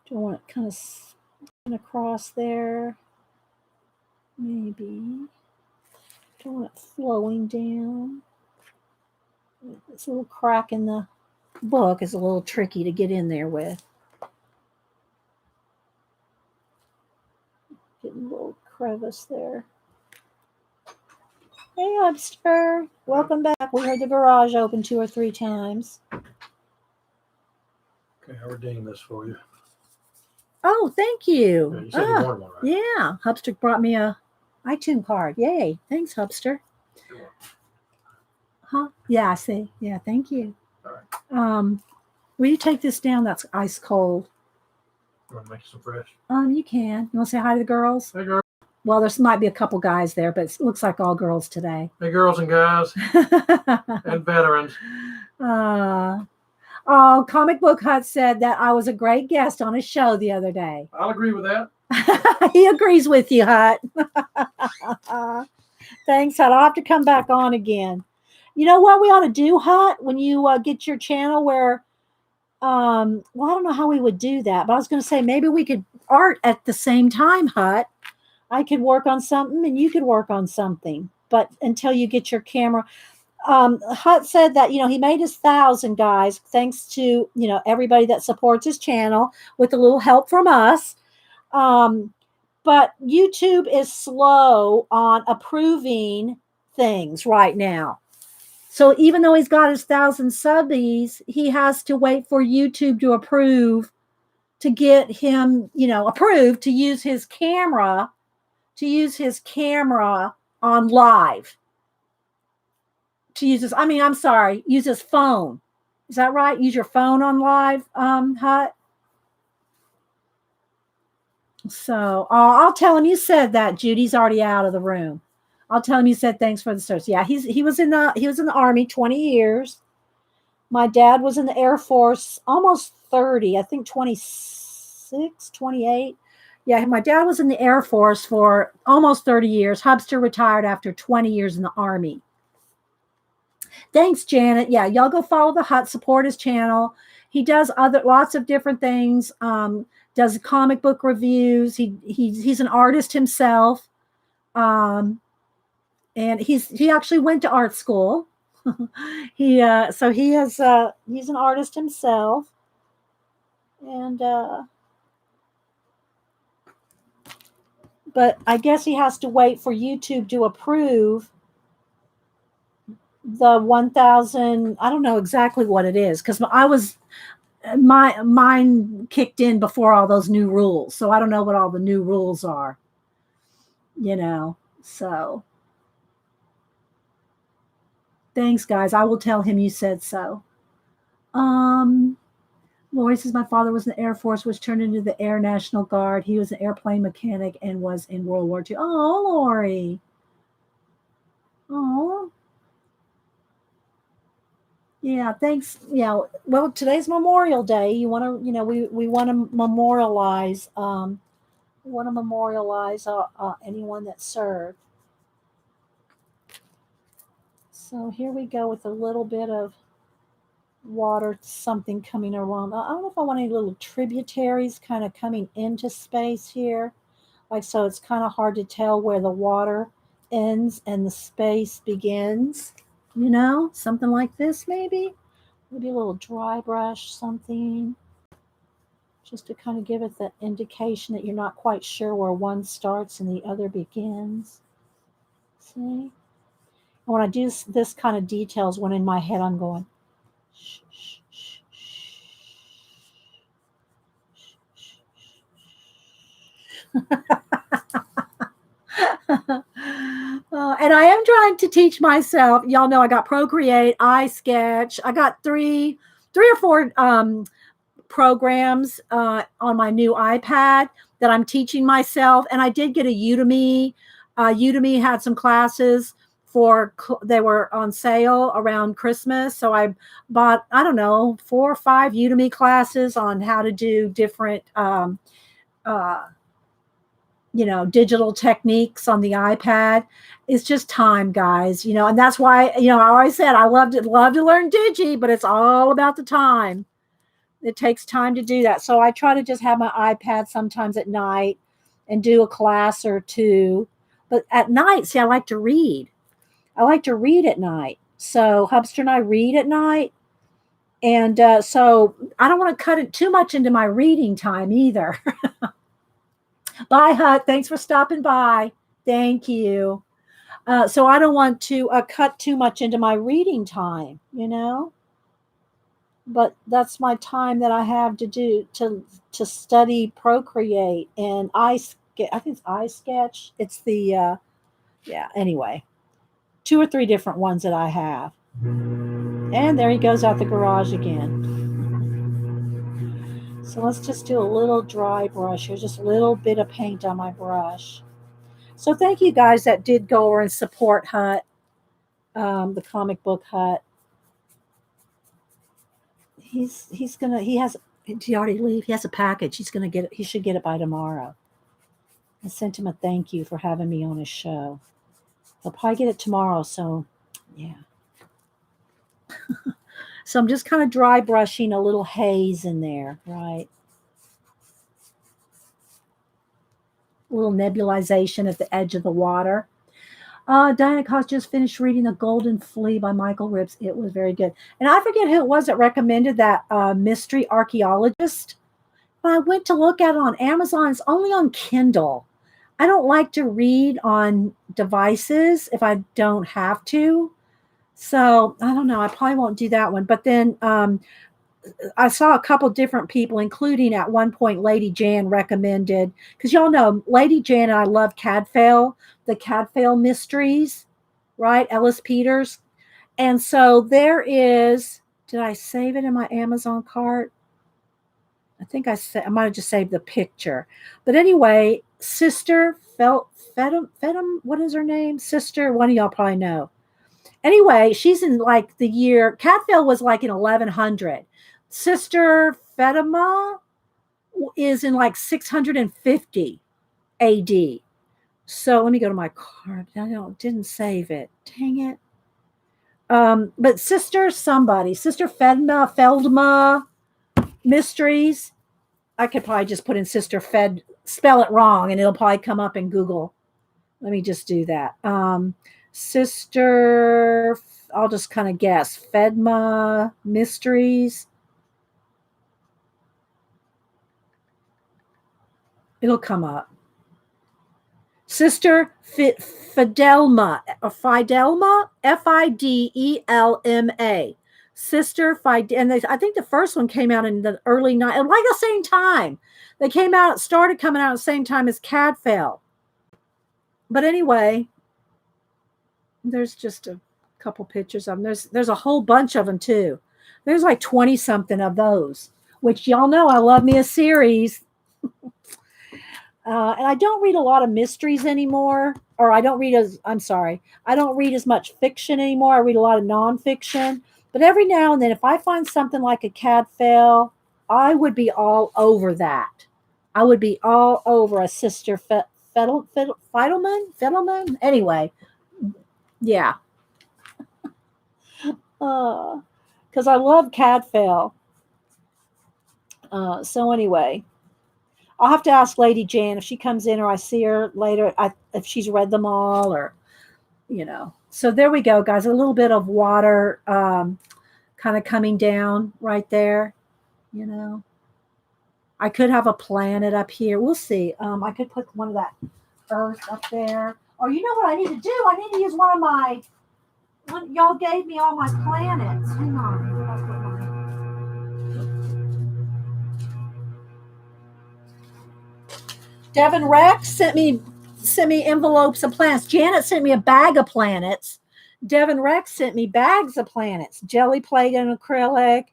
Do I want it kind of spin across there? Maybe. Do I want it flowing down? This little crack in the book is a little tricky to get in there with. Getting a little crevice there. Hey, Hubster. Welcome back. We heard the garage open 2 or 3 times. Okay, I redeemed this for you. Oh, thank you. Yeah, you said you wanted one, right? Yeah, Hubster brought me a iTunes card. Yay. Thanks, Hubster. Huh? Yeah, I see. Yeah, thank you. All right. Will you take this down? That's ice cold. You want to make some fresh? You can. You want to say hi to the girls? Hey, girls. Well, there might be a couple guys there, but it looks like all girls today. Hey, girls and guys. And veterans. Oh, Comic Book Hut said that I was a great guest on his show the other day. I'll agree with that. He agrees with you, Hut. Thanks, Hut. I'll have to come back on again. You know what we ought to do, Hut, when you get your channel where, well, I don't know how we would do that, but I was going to say maybe we could art at the same time, Hut. I could work on something and you could work on something, but until you get your camera. Hut said that, he made his 1,000, guys, thanks to, everybody that supports his channel with a little help from us. But YouTube is slow on approving things right now. So even though he's got his 1,000 subbies, he has to wait for YouTube to approve to get him, approved to use his camera on live. Use his phone. Is that right? Use your phone on live, Hut? So I'll tell him you said that. Judy's already out of the room. I'll tell him you said thanks for the stars. Yeah, he was in the Army 20 years. My dad was in the Air Force almost 30, I think 26, 28. Yeah, my dad was in the Air Force for almost 30 years. Hubster retired after 20 years in the Army. Thanks, Janet. Yeah, y'all go follow the Hut, support his channel. He does lots of different things. Does comic book reviews. He's an artist himself, and he actually went to art school. He's an artist himself, and but I guess he has to wait for YouTube to approve the 1,000. I don't know exactly what it is because mine kicked in before all those new rules, so I don't know what all the new rules are. So thanks, guys. I will tell him you said so. Lori says my father was in the Air Force, was turned into the Air National Guard. He was an airplane mechanic and was in World War II. Oh, Lori. Oh. Yeah, thanks. Yeah, well, today's Memorial Day. You want to, we want to memorialize. Anyone that served. So here we go with a little bit of water, something coming around. I don't know if I want any little tributaries kind of coming into space here. So it's kind of hard to tell where the water ends and the space begins. Something like this maybe a little dry brush, something just to kind of give it the indication that you're not quite sure where one starts and the other begins. See? And when I do this kind of details, when in my head I'm going, shh, shh, shh, shh. And I am trying to teach myself. Y'all know I got Procreate, iSketch. I got three or four programs on my new iPad that I'm teaching myself. And I did get a Udemy. Udemy had some classes they were on sale around Christmas. So I bought, I don't know, 4 or 5 Udemy classes on how to do different digital techniques on the iPad. It's just time, guys, and that's why, I always said I love to learn Digi, but it's all about the time. It takes time to do that. So I try to just have my iPad sometimes at night and do a class or two. But at night, see, I like to read. I like to read at night. So Hubster and I read at night. And so I don't want to cut it too much into my reading time either. Bye, Hut. Thanks for stopping by. Thank you. So I don't want to cut too much into my reading time, you know. But that's my time that I have to do to study Procreate and I think it's iSketch. It's the yeah. Anyway, 2 or 3 different ones that I have. And there he goes out the garage again. So let's just do a little dry brush here, just a little bit of paint on my brush. So thank you guys that did go over and support Hut, the comic book Hut. He has, did he already leave? He has a package. He's gonna get it. He should get it by tomorrow. I sent him a thank you for having me on his show. He'll probably get it tomorrow. So yeah. So I'm just kind of dry brushing a little haze in there, right? A little nebulization at the edge of the water. Diana Cost just finished reading The Golden Flea by Michael Rips. It was very good. And I forget who it was that recommended that mystery archaeologist. I went to look at it on Amazon. It's only on Kindle. I don't like to read on devices if I don't have to. So I don't know. I probably won't do that one. But then I saw a couple different people, including at one point Lady Jan recommended, because y'all know Lady Jan and I love Cadfael, the Cadfael mysteries, right? Ellis Peters. And so there is, did I save it in my Amazon cart? I think I might have just saved the picture. But anyway, Sister Fedum, what is her name? Sister, one of y'all probably know. Anyway, she's in like the year, Cadfael was like in 1100. Sister Fatima is in like 650 AD. So let me go to my card. I didn't save it. Dang it. But Sister Feldma Mysteries. I could probably just put in Sister Fed, spell it wrong, and it'll probably come up in Google. Let me just do that. Sister, I'll just kind of guess. Fedma Mysteries. It'll come up. Sister Fidelma, Fidelma, Sister Fidel, and I think the first one came out in the early 90s, like the same time. They started coming out at the same time as Cadfael. But anyway, there's just a couple pictures of them. There's a whole bunch of them too. There's like 20 something of those, which y'all know I love me a series. And I don't read a lot of mysteries anymore, or I don't read as much fiction anymore. I read a lot of nonfiction. But every now and then, if I find something like a Cadfael, I would be all over that. I would be all over a Sister Fidelman. Anyway, yeah. Because I love Cadfael. So anyway. I'll have to ask Lady Jan if she comes in or I see her later, if she's read them all or, you know. So there we go, guys. A little bit of water kind of coming down right there, you know. I could have a planet up here. We'll see. I could put one of that earth up there. Or you know what I need to do? I need to use y'all gave me all my planets. Hang on. Devin Rex sent me envelopes of planets. Janet sent me a bag of planets. Devin Rex sent me bags of planets. Jelly plate and acrylic,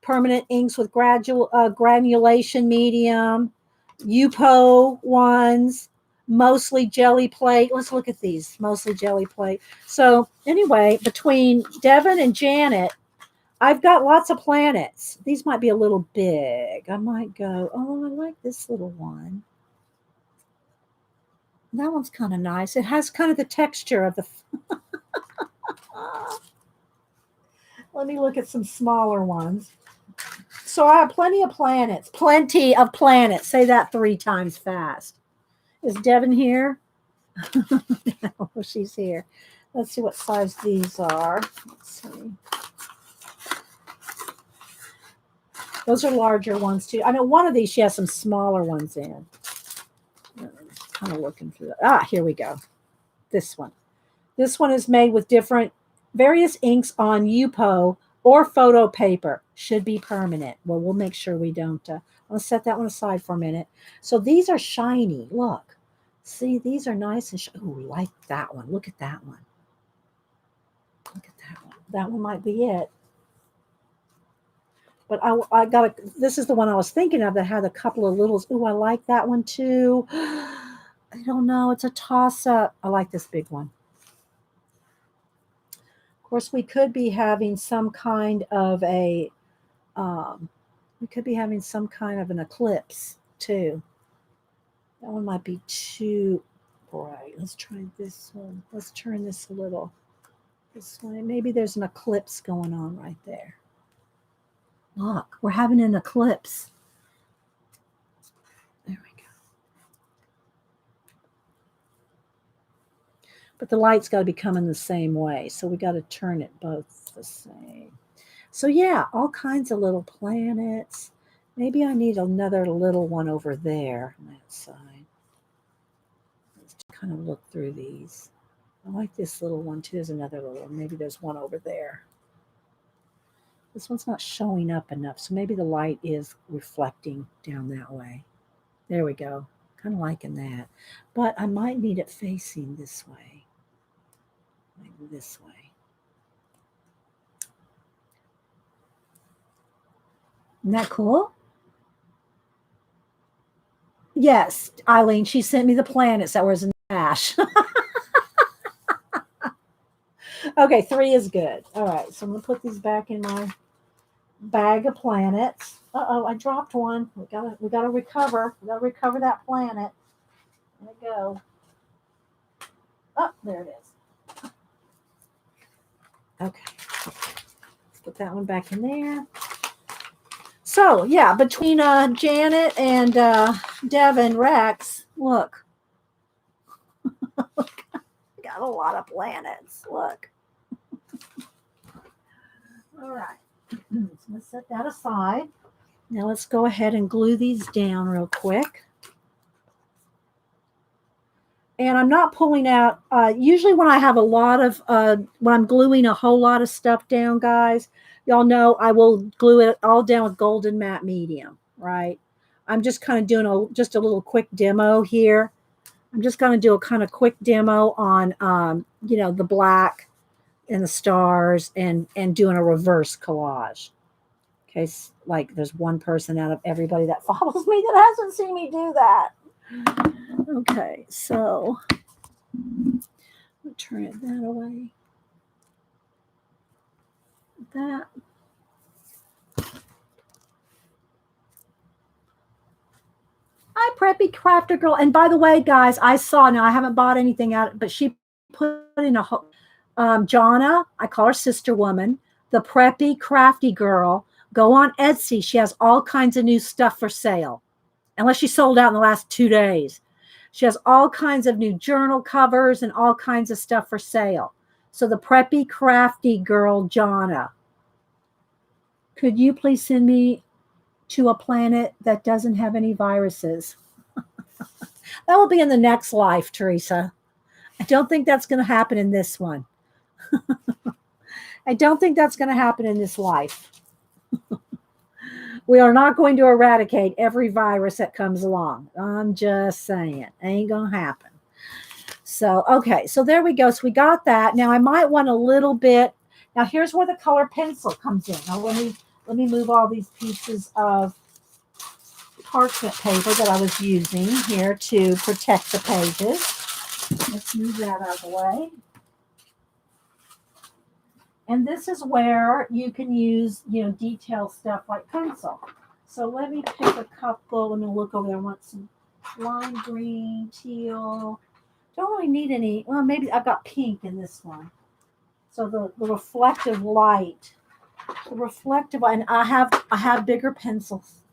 permanent inks with granulation medium, UPO ones, mostly jelly plate. Let's look at these. Mostly jelly plate. So anyway, between Devin and Janet, I've got lots of planets. These might be a little big. I might go, oh, I like this little one. That one's kind of nice. It has kind of the texture of the... Let me look at some smaller ones. So I have plenty of planets. Plenty of planets. Say that 3 times fast. Is Devin here? No, she's here. Let's see what size these are. Let's see. Those are larger ones too. I know one of these she has some smaller ones in. Kind of looking for that. Here we go. This one. This one is made with various inks on UPO or photo paper. Should be permanent. Well, we'll make sure we don't. I'll set that one aside for a minute. So these are shiny. Look. See, these are nice and ooh, like that one. Look at that one. Look at that one. That one might be it. But I got this is the one I was thinking of that had a couple of littles. Ooh, I like that one too. I don't know. It's a toss up. I like this big one. Of course, we could be having some kind of an eclipse too. That one might be too bright. Let's try this one. Let's turn this a little this way. Maybe there's an eclipse going on right there. Look, we're having an eclipse. There we go. But the light's got to be coming the same way. So we got to turn it both the same. So yeah, all kinds of little planets. Maybe I need another little one over there on that side. Let's kind of look through these. I like this little one too. There's another little one. Maybe there's one over there. This one's not showing up enough, so maybe the light is reflecting down that way. There we go. Kind of liking that. But I might need it facing this way. Like this way. Isn't that cool? Yes, Eileen, she sent me the planets that was in the trash. Okay, 3 is good. All right, so I'm going to put these back in my bag of planets. Uh-oh, I dropped one. We gotta recover. We gotta recover that planet. There we go. Oh, there it is. Okay. Let's put that one back in there. So yeah, between Janet and Devin Rex, look. Got a lot of planets. Look. All right. So let's set that aside. Now let's go ahead and glue these down real quick. And I'm not pulling out, usually when I have a lot of, when I'm gluing a whole lot of stuff down, guys, y'all know I will glue it all down with golden matte medium, right? I'm just kind of doing just a little quick demo here. I'm just going to do a kind of quick demo on, the black and the stars and doing a reverse collage. Okay, like there's one person out of everybody that follows me that hasn't seen me do that. Okay, so I'll turn it that away. That. Hi, Preppy Crafter Girl. And by the way, guys, I saw, now I haven't bought anything out, but she put in a Jonna, I call her Sister Woman, the Preppy Crafty Girl. Go on Etsy. She has all kinds of new stuff for sale, unless she sold out in the last 2 days. She has all kinds of new journal covers and all kinds of stuff for sale. So the Preppy Crafty Girl, Jonna, could you please send me to a planet that doesn't have any viruses? That will be in the next life, Teresa. I don't think that's going to happen in this one. I don't think that's going to happen in this life. We are not going to eradicate every virus that comes along. I'm just saying. Ain't going to happen. So, okay. So there we go. So we got that. Now I might want a little bit. Now here's where the color pencil comes in. Now let me move all these pieces of parchment paper that I was using here to protect the pages. Let's move that out of the way. And this is where you can use, detail stuff like pencil. So let me pick a couple. Let me look over there. I want some lime green, teal. Don't really need any. Well, maybe I've got pink in this one. So the reflective light. The reflective, and I have bigger pencils.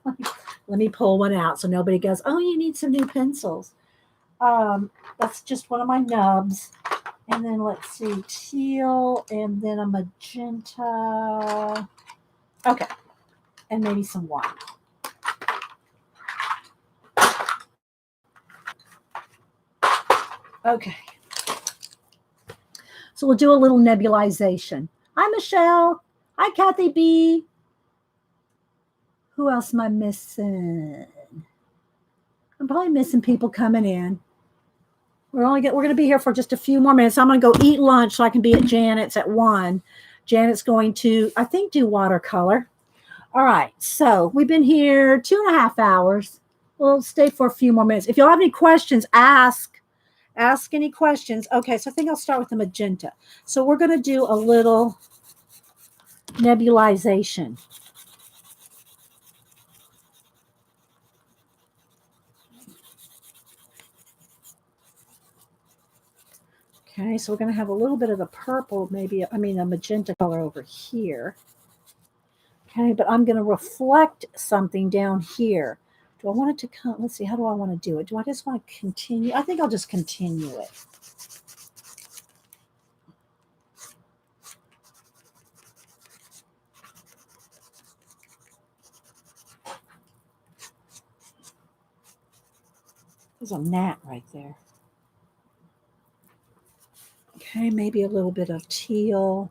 Let me pull one out so nobody goes, oh, you need some new pencils. That's just one of my nubs. And then let's see, teal, and then a magenta. Okay. And maybe some white. Okay. So we'll do a little nebulization. Hi, Michelle. Hi, Kathy B. Who else am I missing? I'm probably missing people coming in. We're going to be here for just a few more minutes. I'm going to go eat lunch so I can be at Janet's at 1. Janet's going to, I think, do watercolor. All right. So we've been here 2.5 hours. We'll stay for a few more minutes. If y'all have any questions, ask any questions. Okay. So I think I'll start with the magenta. So we're going to do a little nebulization. Okay, so we're going to have a little bit of the purple, a magenta color over here. Okay, but I'm going to reflect something down here. Do I want it to come? Let's see, how do I want to do it? Do I just want to continue? I think I'll just continue it. There's a gnat right there. Okay, maybe a little bit of teal.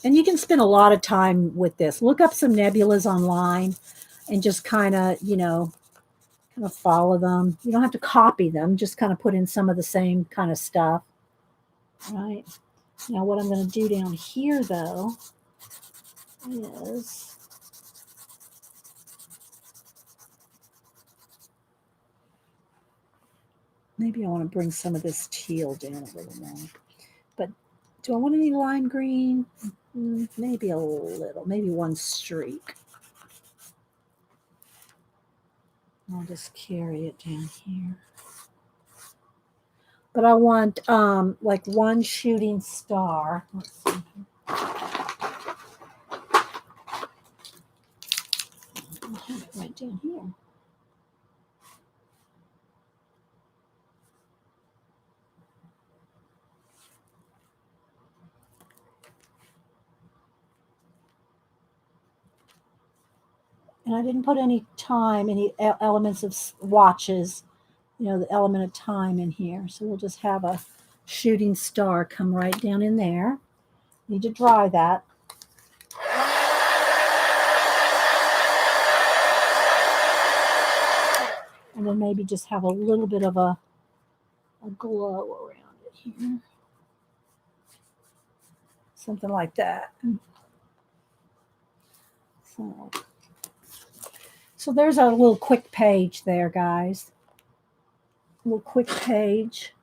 And you can spend a lot of time with this. Look up some nebulas online and just kind of follow them. You don't have to copy them. Just kind of put in some of the same kind of stuff. All right. Now what I'm going to do down here, though, is maybe I want to bring some of this teal down a little more. But do I want any lime green? Maybe a little, maybe one streak. I'll just carry it down here. But I want like one shooting star. Let's see. I'll have it right down here. And I didn't put any time, any elements of watches, the element of time in here. So we'll just have a shooting star come right down in there. Need to dry that. And then maybe just have a little bit of a glow around it here. Something like that. So there's a little quick page there, guys. A little quick page.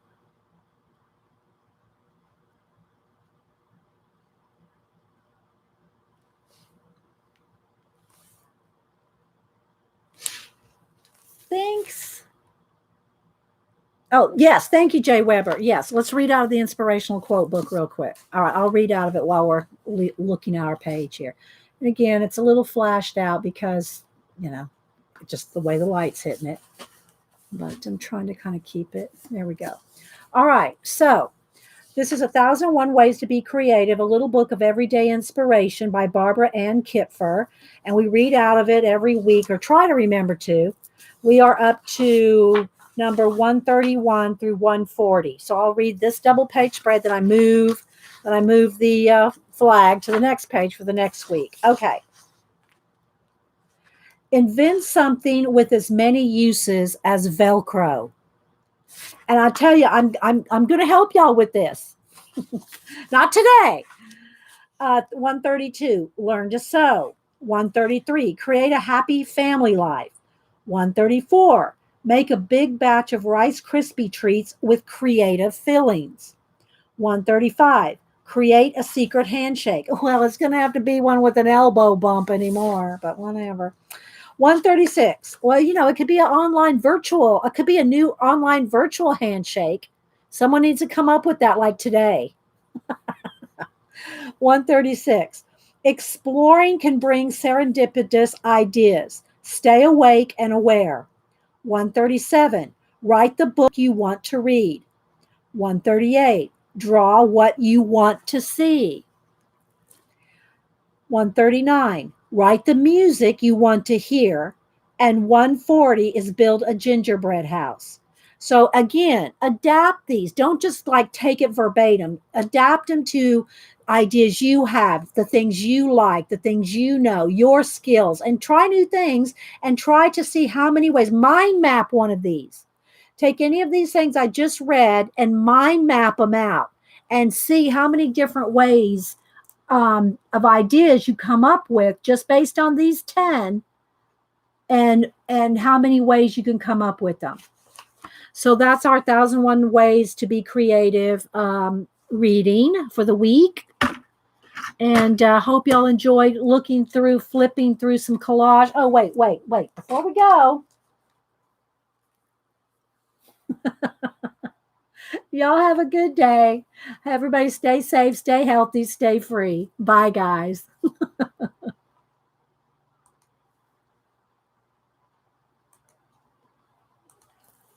Thanks. Oh, yes. Thank you, Jay Weber. Yes. Let's read out of the inspirational quote book real quick. All right. I'll read out of it while we're looking at our page here. And again, it's a little flashed out because, just the way the light's hitting it. But I'm trying to kind of keep it. There we go. All right. So this is 1001 Ways to Be Creative, a little book of everyday inspiration by Barbara Ann Kipfer. And we read out of it every week, or try to remember to. We are up to number 131 through 140. So I'll read this double page spread, then I move the flag to the next page for the next week. Okay. Invent something with as many uses as Velcro. And I tell you, I'm going to help y'all with this. Not today. 132, learn to sew. 133, create a happy family life. 134, make a big batch of Rice Krispie treats with creative fillings. 135, create a secret handshake. Well, it's going to have to be one with an elbow bump anymore, but whatever. 136, well, it could be it could be a new online virtual handshake. Someone needs to come up with that like today. 136, exploring can bring serendipitous ideas. Stay awake and aware. 137, write the book you want to read. 138, draw what you want to see. 139, write the music you want to hear and 140 is build a gingerbread house. So again, adapt these. Don't just like take it verbatim. Adapt them to ideas you have, the things you like, the things you know, your skills, and try new things and try to see how many ways. Mind map one of these. Take any of these things I just read and mind map them out and see how many different ways of ideas you come up with just based on these 10 and how many ways you can come up with them. So that's our 1001 ways to be creative reading for the week. And hope y'all enjoyed looking through, flipping through some collage. Oh, wait. Before we go, y'all have a good day. Everybody stay safe, stay healthy, stay free. Bye, guys.